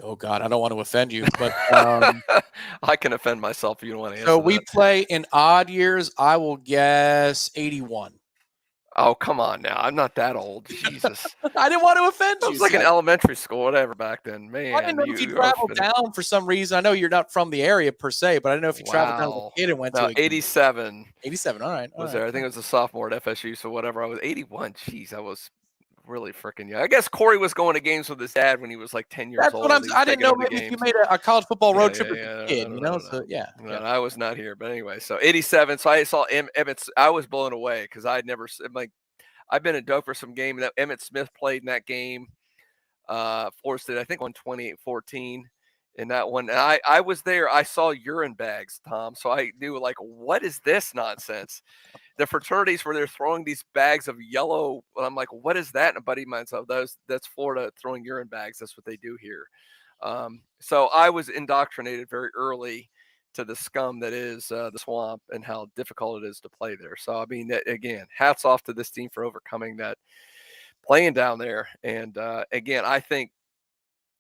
Oh, God, I don't want to offend you, but I can offend myself if you don't want to answer so we that. play in odd years. I will guess 81. Oh, come on now. I'm not that old. Jesus. I didn't want to offend you. I was like in elementary school, whatever, back then. Man, I didn't know if you traveled down for some reason. I know you're not from the area per se, but I didn't know if you traveled down as a kid and went to a 87. 87. All right. Was there? I think it was a sophomore at FSU, so whatever. I was 81. Jeez, I was really freaking young. I guess Corey was going to games with his dad when he was like 10 years old. That's what I didn't know maybe if you made a college football road trip as a kid, So No, I was not here. But anyway, so 87. So I saw Emmett. I was blown away because I'd never I've been in Doak for some game that Emmett Smith played in that game. Florida State, I think, won 28-14 in that one. And I was there. I saw urine bags, Tom. So I knew, like, what is this nonsense? the fraternities where they're throwing these bags of yellow. I'm like, what is that? And a buddy of mine said, that's Florida throwing urine bags. That's what they do here. So I was indoctrinated very early to the scum that is the swamp and how difficult it is to play there. So, I mean, again, hats off to this team for overcoming that, playing down there. And again, I think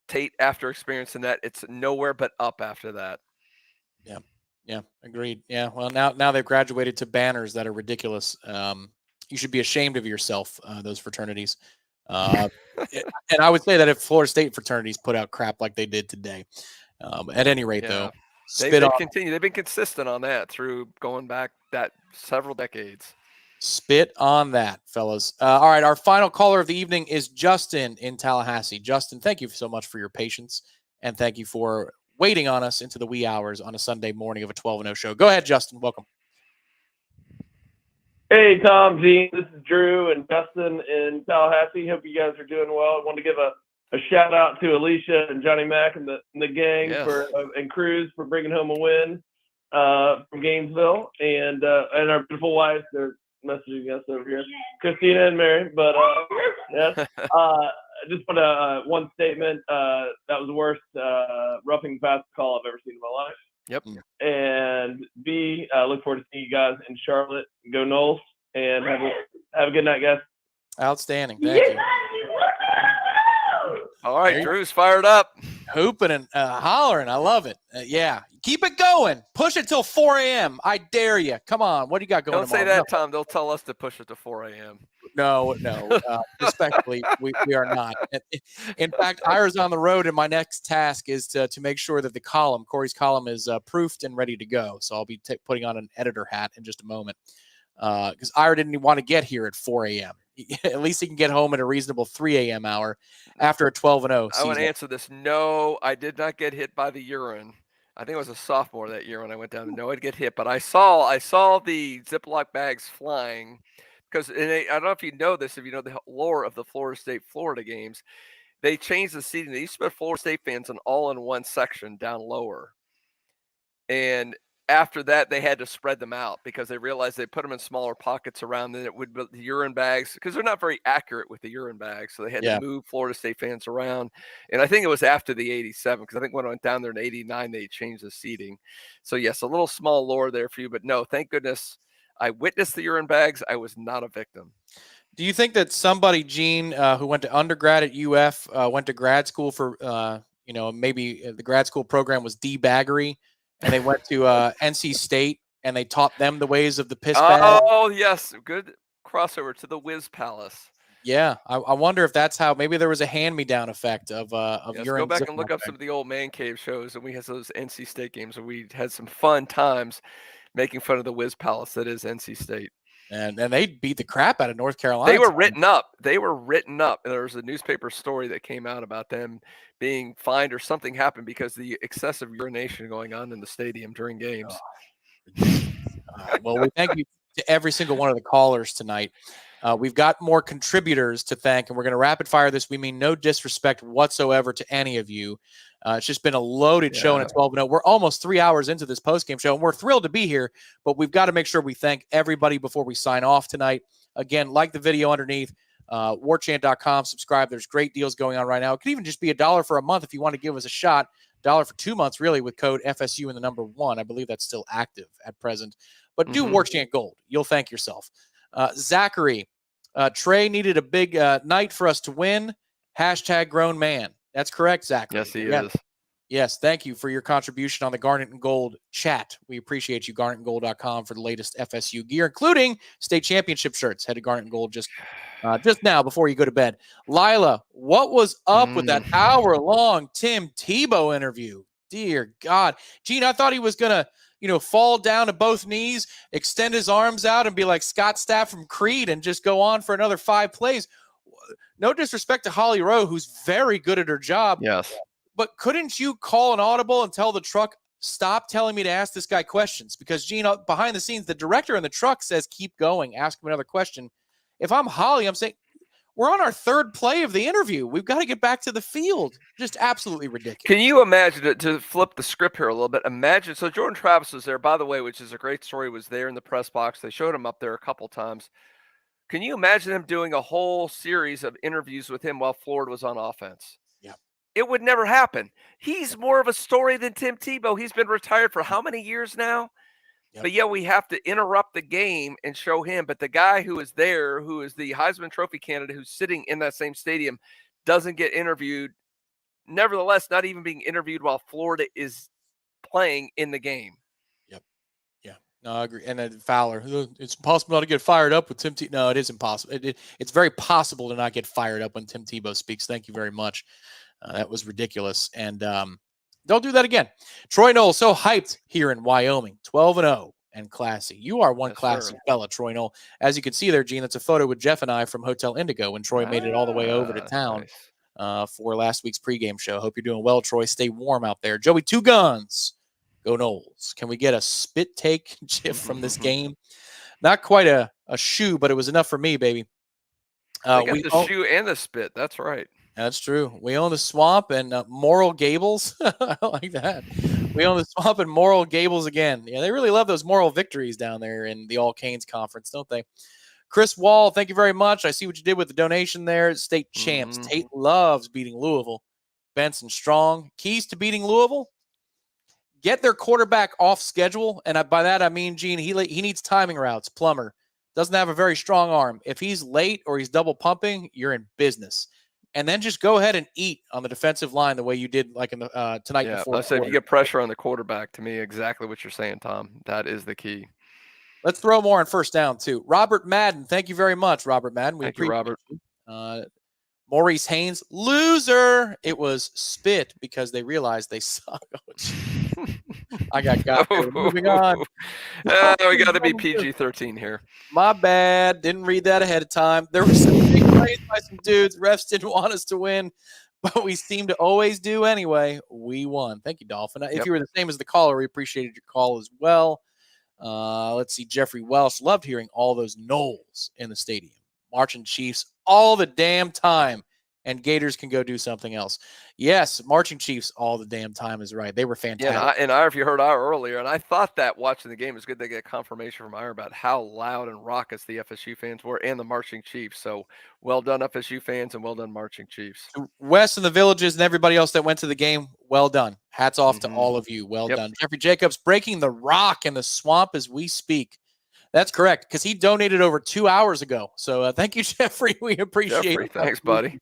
Tate, after experiencing that, it's nowhere but up after that. Yeah. Yeah. Agreed. Yeah. Well, now they've graduated to banners that are ridiculous. You should be ashamed of yourself, those fraternities. And I would say that if Florida State fraternities put out crap like they did today, at any rate, though, they've continued. They've been consistent on that through going back that several decades. Spit on that, fellas. All right, our final caller of the evening is Justin in Tallahassee. Justin, thank you so much for your patience, and thank you for waiting on us into the wee hours on a Sunday morning of a 12-0 show. Go ahead, Justin. Welcome. Hey, Tom, Gene. This is Drew and Justin in Tallahassee. Hope you guys are doing well. I want to give a shout out to Alicia and Johnny Mack and the gang and Cruz for bringing home a win from Gainesville, and our beautiful wives. They're messaging us over here, Christina and Mary. But yes, just put one statement. That was the worst roughing pass call I've ever seen in my life. Yep. And B, look forward to seeing you guys in Charlotte. Go Noles, and have a good night, guys. Outstanding. Thank you. All right, Drew's fired up. Hooping and hollering. I love it. Yeah. Keep it going. Push it till 4 a.m. I dare you. Come on. What do you got going on? Don't say that, Tom. They'll tell us to push it to 4 a.m. No. Respectfully, we are not. In fact, Ira's on the road, and my next task is to make sure that Corey's column is proofed and ready to go. So I'll be putting on an editor hat in just a moment. Because Ira didn't even want to get here at 4 a.m. At least he can get home at a reasonable 3 a.m. hour after a 12-0 season. I want to answer this. No, I did not get hit by the urine. I think I was a sophomore that year when I went down. No, I'd get hit, but I saw the Ziploc bags flying because I don't know if you know this, if you know the lore of the Florida State Florida games, they changed the seating. They used to put Florida State fans in all in one section down lower, and after that, they had to spread them out because they realized they put them in smaller pockets around and it would be the urine bags because they're not very accurate with the urine bags. So they had to move Florida State fans around. And I think it was after the 87 because I think when I went down there in 89, they changed the seating. So, yes, a little small lore there for you. But no, thank goodness I witnessed the urine bags. I was not a victim. Do you think that somebody, Gene, who went to undergrad at UF, went to grad school for, maybe the grad school program was debaggery, and they went to NC State and they taught them the ways of the piss bag? Oh, yes. Good crossover to the Whiz Palace. Yeah. I wonder if that's how, maybe there was a hand-me-down effect of urine. Go back and look up some of the old Man Cave shows, and we had those NC State games, and we had some fun times making fun of the Whiz Palace that is NC State. And they beat the crap out of North Carolina. They were written up. And there was a newspaper story that came out about them being fined or something happened because of the excessive urination going on in the stadium during games. Well, we thank you to every single one of the callers tonight. We've got more contributors to thank, and we're going to rapid fire this. We mean no disrespect whatsoever to any of you. It's just been a loaded show in a 12-0. We're almost 3 hours into this postgame show, and we're thrilled to be here, but we've got to make sure we thank everybody before we sign off tonight. Again, like the video underneath, warchant.com, subscribe. There's great deals going on right now. It could even just be $1 for a month if you want to give us a shot. $1 for 2 months, really, with code FSU and the number 1. I believe that's still active at present. But do Warchant Gold. You'll thank yourself. Zachary, Trey needed a big night for us to win. # grown man. That's correct, Zachary. Yes, he is. Yes, thank you for your contribution on the Garnet and Gold chat. We appreciate you, garnetandgold.com, for the latest FSU gear, including state championship shirts. Head to Garnet and Gold just now before you go to bed. Lila, what was up with that hour-long Tim Tebow interview? Dear God. Gene, I thought he was going to fall down to both knees, extend his arms out, and be like Scott Stapp from Creed and just go on for another 5 plays. No disrespect to Holly Rowe, who's very good at her job. Yes. But couldn't you call an audible and tell the truck, stop telling me to ask this guy questions? Because, Gene, behind the scenes, the director in the truck says, keep going, ask him another question. If I'm Holly, I'm saying, We're on our third play of the interview. We've got to get back to the field. Just absolutely ridiculous. Can you imagine, to flip the script here a little bit, imagine, so Jordan Travis was there, by the way, which is a great story, was there in the press box. They showed him up there a couple times. Can you imagine them doing a whole series of interviews with him while Florida was on offense? Yeah. It would never happen. He's more of a story than Tim Tebow. He's been retired for how many years now? Yep. But yeah, we have to interrupt the game and show him. But the guy who is there, who is the Heisman Trophy candidate, who's sitting in that same stadium, doesn't get interviewed. Nevertheless, not even being interviewed while Florida is playing in the game. Yep. Yeah. No, I agree. And then Fowler, it's impossible not to get fired up with Tim Tebow. No, it is impossible. It's very possible to not get fired up when Tim Tebow speaks. Thank you very much. That was ridiculous. And don't do that again. Troy Noles, so hyped here in Wyoming, 12-0 and classy. You are one classy fella, Troy Noles. As you can see there, Gene, that's a photo with Jeff and I from Hotel Indigo when Troy made it all the way over to town for last week's pregame show. Hope you're doing well, Troy. Stay warm out there. Joey Two Guns, go Noles. Can we get a spit take gif from this game? Not quite a shoe, but it was enough for me, baby. They got the shoe and the spit. That's right. That's true. We own the swamp and Moral Gables. I like that. We own the swamp and Moral Gables again. Yeah, they really love those moral victories down there in the All Canes Conference, don't they? Chris Wall, thank you very much. I see what you did with the donation there. State champs. Tate loves beating Louisville. Benson Strong. Keys to beating Louisville? Get their quarterback off schedule. And by that, I mean, Gene, he needs timing routes. Plummer doesn't have a very strong arm. If he's late or he's double pumping, you're in business. And then just go ahead and eat on the defensive line the way you did like in the tonight before. I said if you get pressure on the quarterback, to me, exactly what you're saying, Tom. That is the key. Let's throw more on first down, too. Robert Madden, thank you very much, Robert Madden. Thank you, Robert. Maurice Haynes, loser. It was spit because they realized they suck. I got moving on. We got to be PG-13 here. My bad. Didn't read that ahead of time. There were some big plays by some dudes. Refs didn't want us to win, but we seem to always do anyway. We won. Thank you, Dolphin. If you were the same as the caller, we appreciated your call as well. Let's see. Jeffrey Welsh, loved hearing all those Noles in the stadium. Marching Chiefs all the damn time. And Gators can go do something else. Yes, Marching Chiefs all the damn time is right. They were fantastic. Yeah, and I, if you heard our earlier, and I thought that watching the game, it was good to get confirmation from Ira about how loud and raucous the FSU fans were and the Marching Chiefs. So well done, FSU fans, and well done, Marching Chiefs. Wes and the Villages and everybody else that went to the game, well done. Hats off to all of you. Well done. Jeffrey Jacobs breaking the rock in the swamp as we speak. That's correct, because he donated over 2 hours ago. So thank you, Jeffrey. We appreciate it. Thanks, buddy.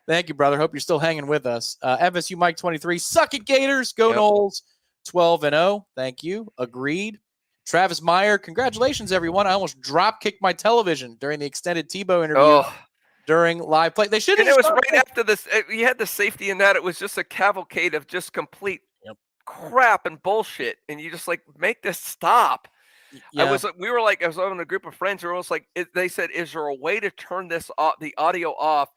Thank you, brother. Hope you're still hanging with us. FSU Mike 23. Suck it, Gators. Go Noles. 12-0. Thank you. Agreed. Travis Meyer. Congratulations, everyone. I almost drop kicked my television during the extended Tebow interview during live play. They should have. And it was right after this. You had the safety in that. It was just a cavalcade of just complete crap and bullshit. And you just like, make this stop. Yeah. I was on a group of friends who were almost like, they said, is there a way to turn this off, the audio off,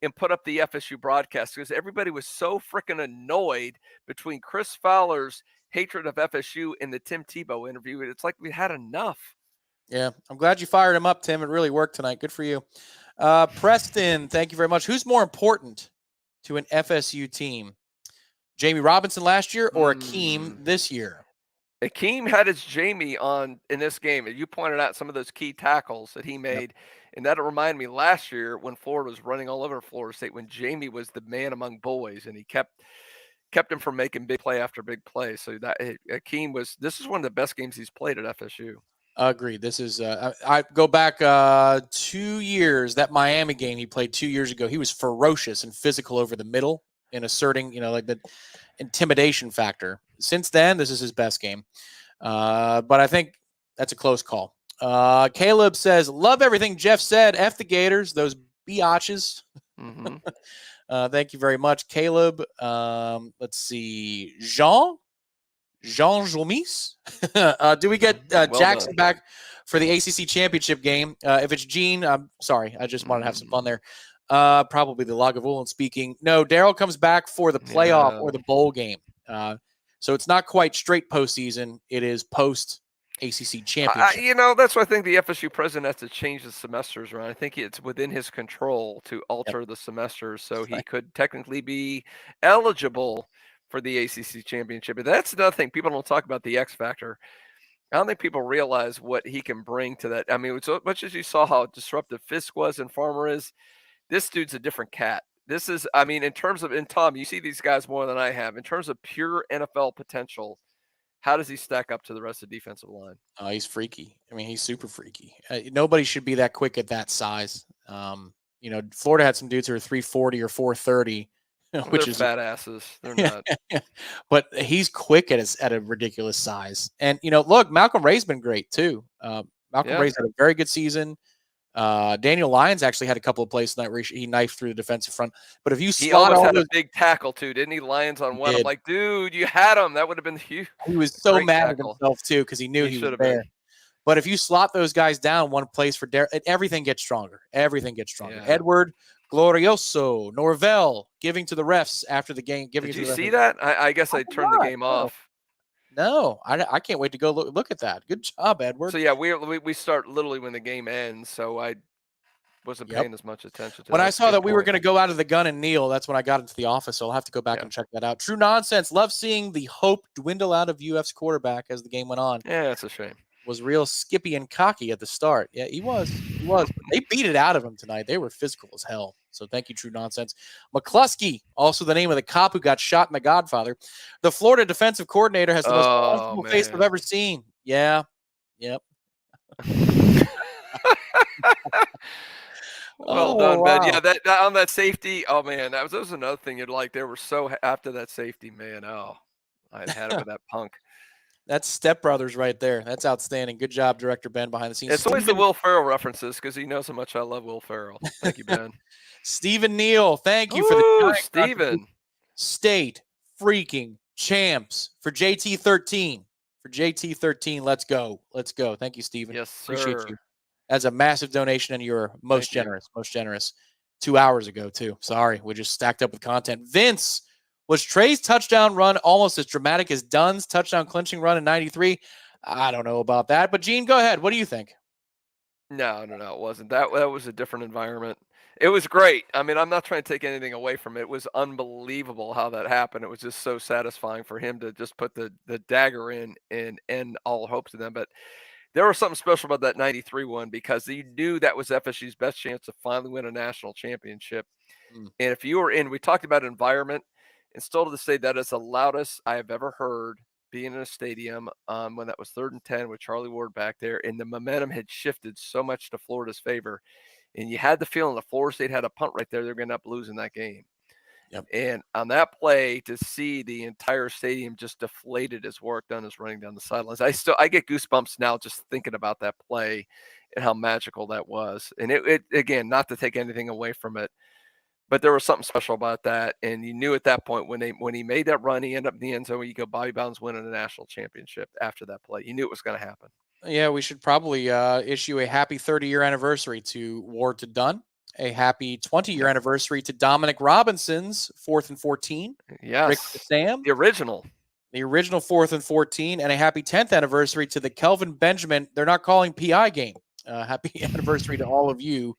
and put up the FSU broadcast? Because everybody was so freaking annoyed between Chris Fowler's hatred of FSU and the Tim Tebow interview. It's like we had enough. Yeah, I'm glad you fired him up, Tim. It really worked tonight. Good for you. Preston, thank you very much. Who's more important to an FSU team? Jamie Robinson last year or Akeem this year? Akeem had his Jamie on in this game. And you pointed out some of those key tackles that he made. And that'll remind me last year when Florida was running all over Florida State, when Jamie was the man among boys, and he kept him from making big play after big play. So that Akeem this is one of the best games he's played at FSU. Agreed. This is I go back 2 years. That Miami game he played 2 years ago. He was ferocious and physical over the middle and asserting, like the intimidation factor. Since then, this is his best game. But I think that's a close call. Caleb says, love everything Jeff said. F the Gators, those biatches. Thank you very much, Caleb. Let's see. Jean Jomis. Do we get Jackson back for the ACC championship game? If it's Gene, I'm sorry. I just wanted to have some fun there. Probably the Lagavulin speaking. No, Daryl comes back for the playoff or the bowl game. So it's not quite straight postseason. It is post ACC championship. That's why I think the FSU president has to change the semesters around. I think it's within his control to alter the semesters so he could technically be eligible for the ACC championship. But that's another thing. People don't talk about the X factor. I don't think people realize what he can bring to that. I mean, as much as you saw how disruptive Fisk was and Farmer is, this dude's a different cat. This is, I mean, in terms of, and Tom, you see these guys more than I have. In terms of pure NFL potential, how does he stack up to the rest of the defensive line? Oh, he's freaky. I mean, he's super freaky. Nobody should be that quick at that size. Florida had some dudes who are 340 or 430, which is fat asses. They're not. But he's quick at a ridiculous size. And look, Malcolm Ray's been great too. Malcolm Ray's had a very good season. Daniel Lyons actually had a couple of plays tonight where he knifed through the defensive front. But if you slot almost had a big tackle too, didn't he? Lyons on one. I'm like, dude, you had him. That would have been huge. He was so mad at himself too because he knew he was there. But if you slot those guys down one place for everything gets stronger. Everything gets stronger. Yeah. Edward Glorioso, Norvell giving to the refs after the game. Did you see that? I guess I turned the game off. No, I can't wait to go look at that. Good job, Edward. So yeah, we start literally when the game ends. So I wasn't paying as much attention to when I saw that we were going to go out of the gun and kneel. That's when I got into the office. So I'll have to go back and check that out. True nonsense. Love seeing the hope dwindle out of UF's quarterback as the game went on. Yeah, that's a shame. Was real skippy and cocky at the start. Yeah, he was. They beat it out of him tonight. They were physical as hell. So thank you, True Nonsense. McCluskey, also the name of the cop who got shot in The Godfather. The Florida defensive coordinator has the most comfortable face I've ever seen. Yeah. Yep. Well done, man. Yeah, that on that safety. Oh man, that was another thing you'd like. They were so after that safety, man. Oh, I had it with that punk. That's Step Brothers right there. That's outstanding. Good job, Director Ben, behind the scenes. It's always the Will Ferrell references because he knows how much I love Will Ferrell. Thank you, Ben. Stephen Neal, thank you for the Stephen. State freaking champs for JT13. For JT13, let's go. Let's go. Thank you, Stephen. Yes, sir. Appreciate you. That's a massive donation, and you're most generous. Most generous. 2 hours ago, too. Sorry, we just stacked up with content. Vince. Was Trey's touchdown run almost as dramatic as Dunn's touchdown clinching run in 93? I don't know about that. But, Gene, go ahead. What do you think? No, it wasn't. That was a different environment. It was great. I mean, I'm not trying to take anything away from it. It was unbelievable how that happened. It was just so satisfying for him to just put the dagger in and end all hopes of them. But there was something special about that 93 one because you knew that was FSU's best chance to finally win a national championship. And if you were in, we talked about environment. And still to this day, that is the loudest I have ever heard being in a stadium when that was 3rd and 10 with Charlie Ward back there. And the momentum had shifted so much to Florida's favor. And you had the feeling if Florida State had a punt right there, they're going to end up losing that game. Yep. And on that play, to see the entire stadium just deflated as Warwick Dunn is running down the sidelines, I get goosebumps now just thinking about that play and how magical that was. And it again, not to take anything away from it, but there was something special about that, and you knew at that point when he made that run, he ended up in the end zone. You go, Bobby Bowden's winning a national championship after that play. You knew it was going to happen. Yeah, we should probably issue a happy 30-year anniversary to Ward to Dunn, a happy 20-year anniversary to Dominic Robinson's 4th and 14. Yes, Rick to Sam, the original 4th and 14, and a happy 10th anniversary to the Kelvin Benjamin. They're not calling PI game. Happy anniversary to all of you.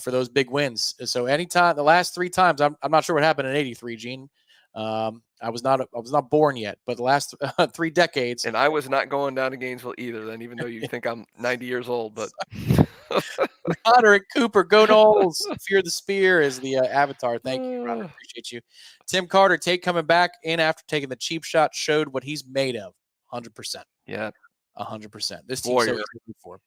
For those big wins. So anytime, the last 3 times, I'm not sure what happened in 83, Gene. I was not born yet, but the last 3 decades. And I was not going down to Gainesville either then, even though you think I'm 90 years old, but. Roderick Cooper, go Noles. Fear the Spear is the avatar. Thank you, Roderick. Appreciate you. Tim Carter, Tate coming back in after taking the cheap shot, showed what he's made of. 100%. Yeah. 100%. This team's so easy for.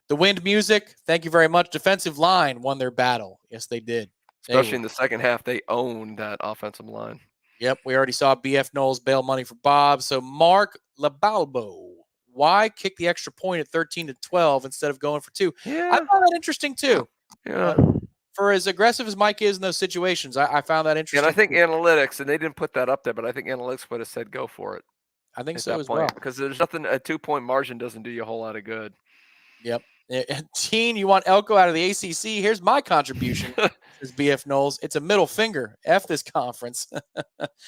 The Wind Music, thank you very much. Defensive line won their battle. Yes, they did. Especially in the second half, they owned that offensive line. Yep, we already saw BF Knowles bail money for Bob. So Mark Labalbo, why kick the extra point at 13-12 instead of going for 2? Yeah. I found that interesting too. Yeah. For as aggressive as Mike is in those situations, I found that interesting. And I think analytics, and they didn't put that up there, but I think analytics would have said go for it. I think so as well. Because there's nothing, a 2-point margin doesn't do you a whole lot of good. Yep. Gene, you want Elko out of the ACC? Here's my contribution. Says BF Noles. It's a middle finger. F this conference.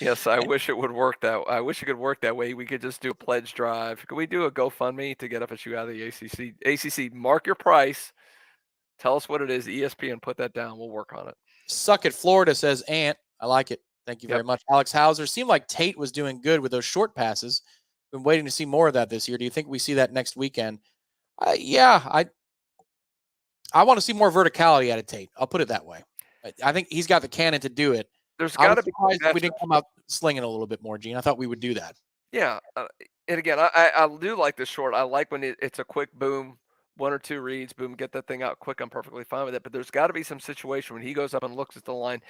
Yes, I wish it would work that. I wish it could work that way. We could just do a pledge drive. Could we do a GoFundMe to get FSU out of the ACC? ACC, mark your price. Tell us what it is. ESPN, put that down. We'll work on it. Suck it, Florida, says Ant. I like it. Thank you very much. Alex Hauser. Seemed like Tate was doing good with those short passes. Been waiting to see more of that this year. Do you think we see that next weekend? I want to see more verticality out of Tate. I'll put it that way. I think he's got the cannon to do it. There's got to be. We didn't come out slinging a little bit more, Gene. I thought we would do that. Yeah, and again, I do like the short. I like when it's a quick boom, 1 or 2 reads, boom, get that thing out quick. I'm perfectly fine with it. But there's got to be some situation when he goes up and looks at the line.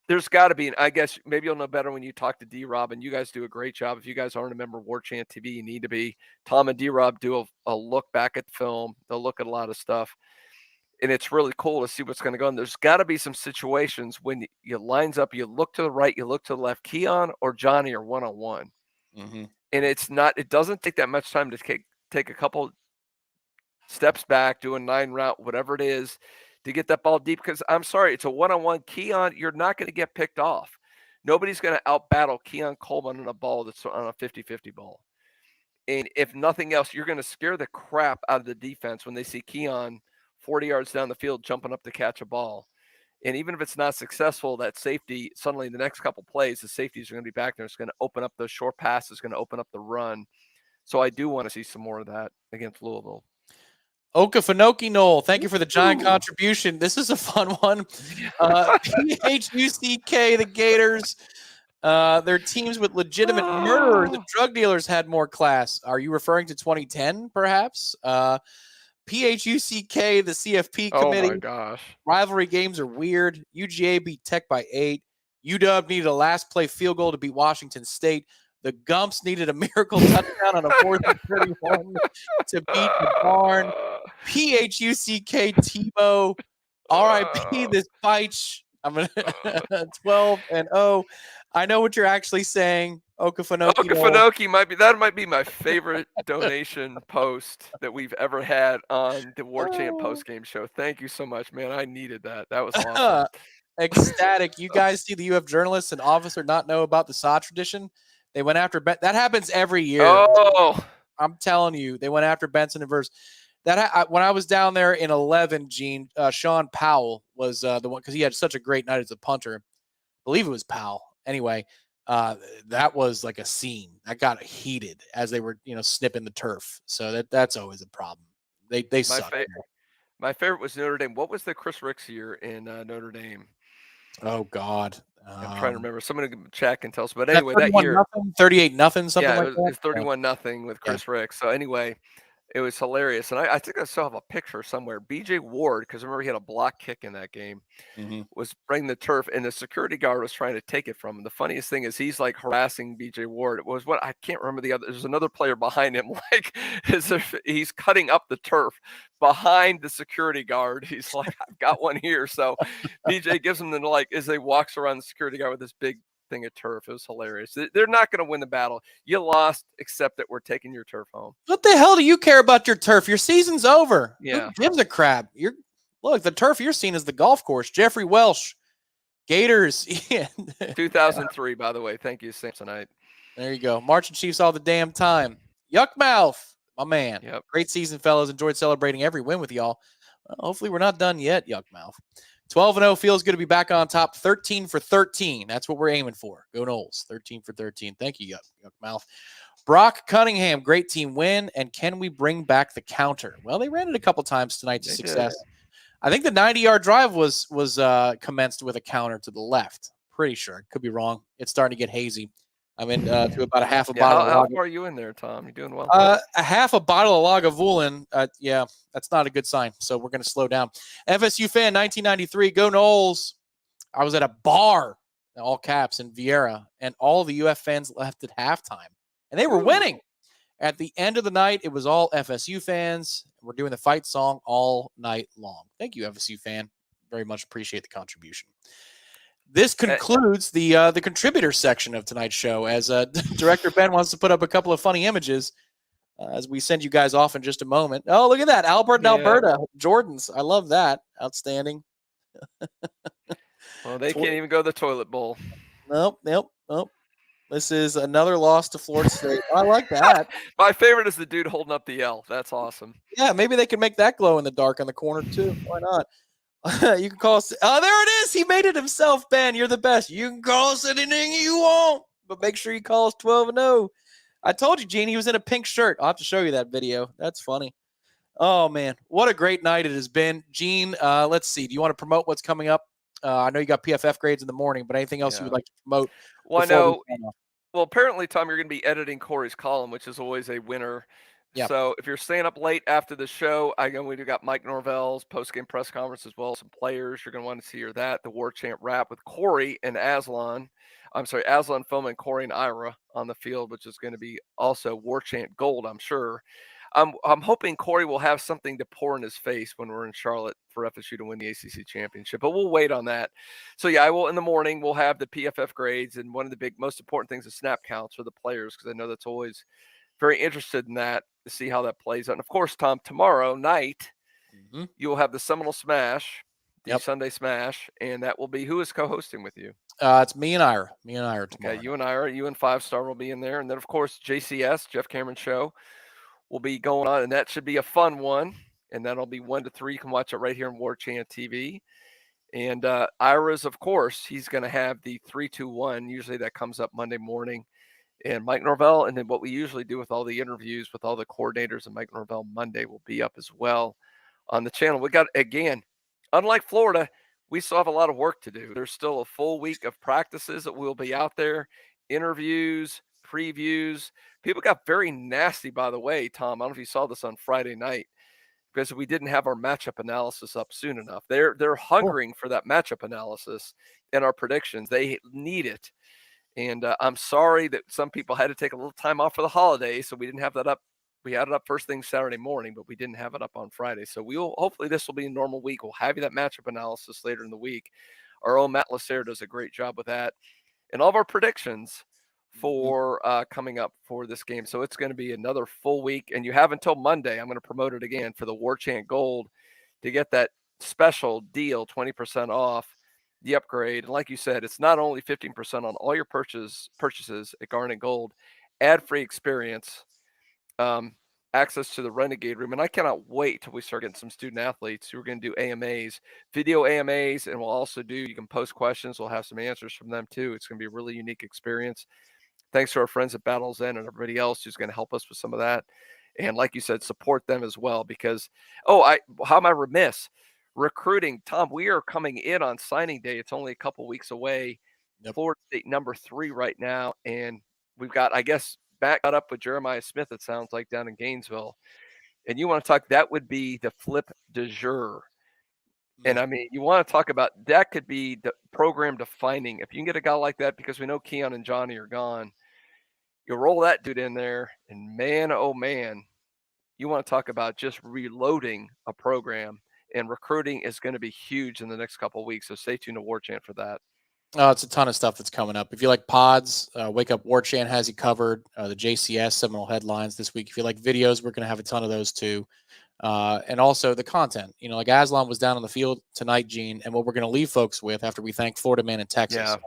There's got to be, and I guess maybe you'll know better when you talk to D-Rob, and you guys do a great job. If you guys aren't a member of Warchant TV, you need to be. Tom and D-Rob do a look back at the film. They'll look at a lot of stuff. And it's really cool to see what's going to go on. There's got to be some situations when you lines up, you look to the right, you look to the left. Keon or Johnny are one-on-one. Mm-hmm. And it doesn't take that much time to take a couple steps back, do a 9 route, whatever it is, to get that ball deep. Because I'm sorry, it's a one-on-one. Keon, you're not going to get picked off. Nobody's going to out-battle Keon Coleman on a ball that's on a 50-50 ball. And if nothing else, you're going to scare the crap out of the defense when they see Keon 40 yards down the field jumping up to catch a ball. And even if it's not successful, that safety, suddenly the next couple plays, the safeties are going to be back there. It's going to open up those short passes, going to open up the run. So I do want to see some more of that against Louisville. Okefenokee Noel, thank you for the giant contribution. This is a fun one. PHUCK, the Gators. Their teams with legitimate murderers and drug dealers had more class. Are you referring to 2010, perhaps? PHUCK, the CFP committee. Oh, my gosh. Rivalry games are weird. UGA beat Tech by 8. UW needed a last play field goal to beat Washington State. The Gumps needed a miracle touchdown on a 4th and 31 to beat the Barn. PHUCK Tebow. RIP this Beich. I'm going to 12-0. I know what you're actually saying. Okefenokee might be my favorite donation post that we've ever had on the Warchant Postgame show. Thank you so much, man. I needed that. That was awesome. Ecstatic. You guys see the UF journalists and officer not know about the SAW tradition? They went after that happens every year. Oh, I'm telling you, they went after Benson and Verse. When I was down there in 11, Gene, Sean Powell was the one because he had such a great night as a punter. I believe it was Powell. Anyway, that was like a scene that got heated as they were, snipping the turf. So that's always a problem. They suck. My favorite was Notre Dame. What was the Chris Ricks year in Notre Dame? Oh God, I'm trying to remember. Someone in the chat can tell us. But anyway, that year, 38-0, something like that. It was 31-0 with Chris Ricks. So anyway, it was hilarious. And I think I still have a picture somewhere. BJ Ward, because I remember he had a block kick in that game, was bringing the turf, and the security guard was trying to take it from him. The funniest thing is he's like harassing BJ Ward. It was what I can't remember the other. There's another player behind him, like as if he's cutting up the turf behind the security guard. He's like, I've got one here. So BJ gives him the as they walks around the security guard with this big thing of turf. It was hilarious. They're not going to win the battle. You lost, except that we're taking your turf home. What the hell do you care about your turf? Your season's over. Yeah. Who gives a crap? Look, the turf you're seeing is the golf course. Jeffrey Welsh, Gators. 2003, by the way. Thank you, Samsonite. There you go. Marching Chiefs all the damn time. Yuckmouth, my man. Yep. Great season, fellas. Enjoyed celebrating every win with y'all. Well, hopefully we're not done yet, Yuckmouth. 12-0 feels good to be back on top. 13 for 13. That's what we're aiming for. Go Noles. 13 for 13. Thank you, Yuckmouth. Brock Cunningham, great team win. And can we bring back the counter? Well, they ran it a couple times tonight to success. I think the 90-yard drive was commenced with a counter to the left. Pretty sure. Could be wrong. It's starting to get hazy. I'm in to about a half a bottle. How far are you in there, Tom? You doing well? A half a bottle of Lagavulin. Yeah, that's not a good sign. So we're going to slow down. FSU fan, 1993. Go Noles. I was at a bar, all caps, in Vieira, and all the UF fans left at halftime. And they were winning. At the end of the night, it was all FSU fans. We're doing the fight song all night long. Thank you, FSU fan. Very much appreciate the contribution. This concludes the contributor section of tonight's show, as Director Ben wants to put up a couple of funny images. as we send you guys off in just a moment. Oh, look at that. Albert and Alberta. Jordans. I love that. Outstanding. Well, they can't even go to the toilet bowl. Nope. This is another loss to Florida State. I like that. My favorite is the dude holding up the L. That's awesome. Yeah, maybe they can make that glow in the dark on the corner too. Why not? You can call us. Oh, there it is. He made it himself, Ben. You're the best. You can call us anything you want, but make sure you call us 12-0. I told you, Gene, he was in a pink shirt. I'll have to show you that video. That's funny. Oh, man. What a great night it has been. Gene, let's see. Do you want to promote what's coming up? I know you got PFF grades in the morning, but anything else you would like to promote? Well, I know. Well, apparently, Tom, you're going to be editing Corey's column, which is always a winner. Yep. So if you're staying up late after the show, we got Mike Norvell's post-game press conference as well as some players. You're going to want to see that, the Warchant wrap with Corey and Aslan. I'm sorry, Aslan, Foman, Corey, and Ira on the field, which is going to be also Warchant gold, I'm sure. I'm hoping Corey will have something to pour in his face when we're in Charlotte for FSU to win the ACC championship, but we'll wait on that. So yeah, in the morning we'll have the PFF grades, and one of the most important things is snap counts for the players, because I know that's always very interested in that, to see how that plays out. And of course, Tom, tomorrow night you'll have the Seminole Smash, the Sunday Smash, and that will be, who is co-hosting with you? It's me and Ira. Tomorrow. Okay, you and Ira, you and Five Star will be in there, and then of course JCS, Jeff Cameron Show, will be going on, and that should be a fun one. And that'll be 1 to 3. You can watch it right here on Warchant TV. And Ira's, of course, he's going to have the 3-2-1. Usually that comes up Monday morning. And Mike Norvell, and then what we usually do with all the interviews with all the coordinators and Mike Norvell Monday will be up as well on the channel. We got, again, unlike Florida, we still have a lot of work to do. There's still a full week of practices that will be out there, interviews, previews. People got very nasty, by the way, Tom. I don't know if you saw this on Friday night, because we didn't have our matchup analysis up soon enough. They're hungering for that matchup analysis and our predictions. They need it. And I'm sorry that some people had to take a little time off for the holidays, so we didn't have that up. We had it up first thing Saturday morning, but we didn't have it up on Friday. So hopefully this will be a normal week. We'll have you that matchup analysis later in the week. Our own Matt Lasser does a great job with that. And all of our predictions for coming up for this game. So it's going to be another full week, and you have until Monday. I'm going to promote it again for the Warchant Gold to get that special deal, 20% off the upgrade. And like you said, it's not only 15% on all your purchases at Garnet Gold, ad-free experience, access to the Renegade Room. And I cannot wait till we start getting some student athletes who are going to do AMAs, video AMAs, and we'll also you can post questions. We'll have some answers from them too. It's going to be a really unique experience. Thanks to our friends at Battle's End and everybody else who's going to help us with some of that. And like you said, support them as well, because, how am I remiss? Recruiting, Tom, we are coming in on signing day. It's only a couple weeks away. Florida State number 3 right now. And we've got, I guess, back up with Jeremiah Smith, it sounds like, down in Gainesville. And you want to talk, that would be the flip de jour. And I mean, you want to talk about, that could be the program defining. If you can get a guy like that, because we know Keon and Johnny are gone, you roll that dude in there, and man, oh man, you want to talk about just reloading a program, and recruiting is going to be huge in the next couple of weeks. So stay tuned to Warchant for that. Oh, it's a ton of stuff that's coming up. If you like pods, Wake Up Warchant has you covered. The JCS Seminole headlines this week. If you like videos, we're going to have a ton of those too. And also the content. Like Aslan was down on the field tonight, Gene, and what we're going to leave folks with after we thank Florida Man in Texas.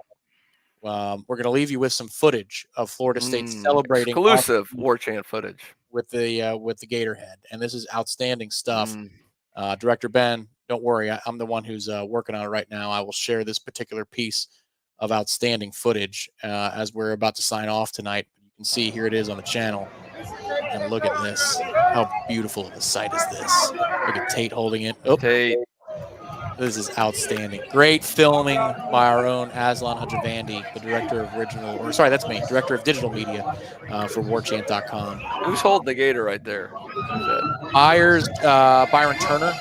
We're going to leave you with some footage of Florida State celebrating exclusive Warchant footage with the Gator head, and this is outstanding stuff. Director Ben, don't worry, I'm the one who's working on it right now. I will share this particular piece of outstanding footage as we're about to sign off tonight. You can see here it is on the channel, and look at this. How beautiful of a sight is this? Look at Tate holding it. Tate. This is outstanding. Great filming by our own Aslan Hajavandi, the director of digital media for Warchant.com. Who's holding the Gator right there? Byron Turner.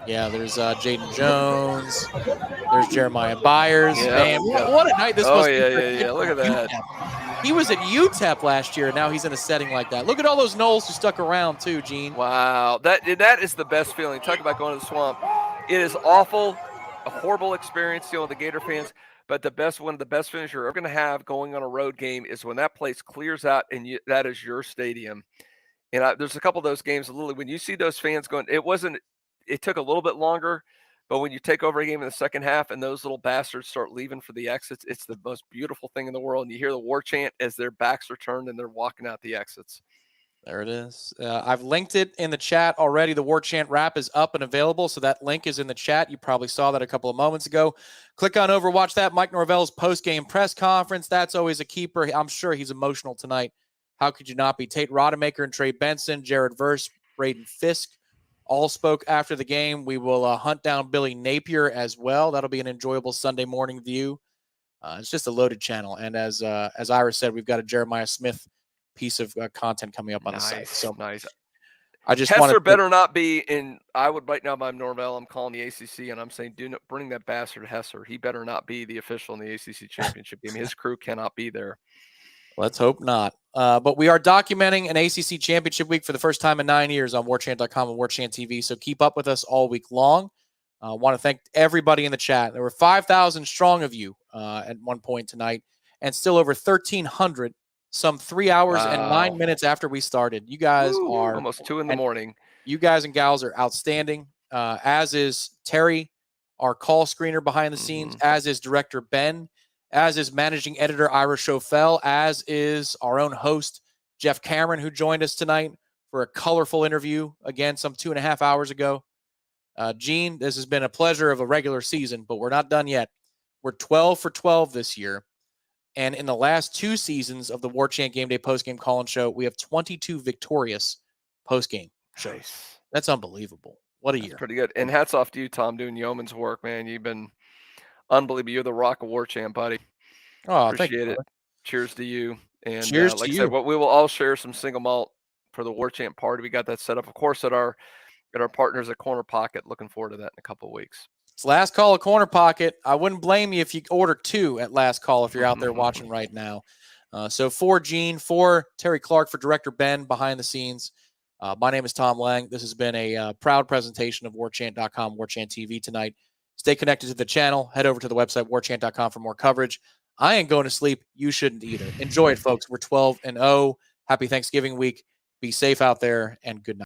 There's Jaden Jones. There's Jeremiah Byers. Man, what a night this was. Yeah. Look at that. He was at UTEP last year, and now he's in a setting like that. Look at all those Noles who stuck around too, Gene. Wow, that is the best feeling. Talk about going to the swamp. It is awful, a horrible experience dealing with the Gator fans. But one of the best finishes you're ever going to have going on a road game is when that place clears out and that is your stadium. And there's a couple of those games, literally, when you see those fans going, it took a little bit longer, but when you take over a game in the second half and those little bastards start leaving for the exits, it's the most beautiful thing in the world. And you hear the war chant as their backs are turned and they're walking out the exits. There it is. I've linked it in the chat already. The War Chant wrap is up and available, so that link is in the chat. You probably saw that a couple of moments ago. Click on over, watch that. Mike Norvell's post-game press conference. That's always a keeper. I'm sure he's emotional tonight. How could you not be? Tate Rodemaker and Trey Benson, Jared Verse, Braden Fisk all spoke after the game. We will hunt down Billy Napier as well. That'll be an enjoyable Sunday morning view. It's just a loaded channel. And as Ira said, we've got a Jeremiah Smith piece of content coming up on the site. So nice. I just Hesser better not be in. I would right now. If I'm Norvell, I'm calling the ACC and I'm saying, do not bring that bastard Hesser. He better not be the official in the ACC championship game. His crew cannot be there. Let's hope not. But we are documenting an ACC championship week for the first time in 9 years on Warchant.com and Warchant TV. So keep up with us all week long. I want to thank everybody in the chat. There were 5,000 strong of you at one point tonight, and still over 1,300 some 3 hours and 9 minutes after we started. You guys are almost 2 in the morning. You guys and gals are outstanding, as is Terry, our call screener behind the scenes, as is director Ben, as is managing editor Ira Schofel, as is our own host Jeff Cameron, who joined us tonight for a colorful interview, again, some 2.5 hours ago. Gene, this has been a pleasure of a regular season, but we're not done yet. We're 12 for 12 this year. And in the last 2 seasons of the Warchant Gameday Postgame Call-In Show, we have 22 victorious postgame shows. That's unbelievable. What a year. Pretty good. And hats off to you, Tom, doing yeoman's work, man. You've been unbelievable. You're the rock of Warchant, buddy. Oh, appreciate thank you, it. brother. Cheers to you. And Cheers like to I said, you. we will all share some single malt for the Warchant party. We got that set up, of course, at our partners at Corner Pocket. Looking forward to that in a couple of weeks. It's last call at Corner Pocket. I wouldn't blame you if you order 2 at last call if you're out there watching right now. So for Gene, for Terry Clark, for Director Ben behind the scenes, my name is Tom Lang. This has been a proud presentation of Warchant.com, Warchant TV tonight. Stay connected to the channel. Head over to the website, warchant.com, for more coverage. I ain't going to sleep. You shouldn't either. Enjoy it, folks. We're 12-0. Happy Thanksgiving week. Be safe out there, and good night.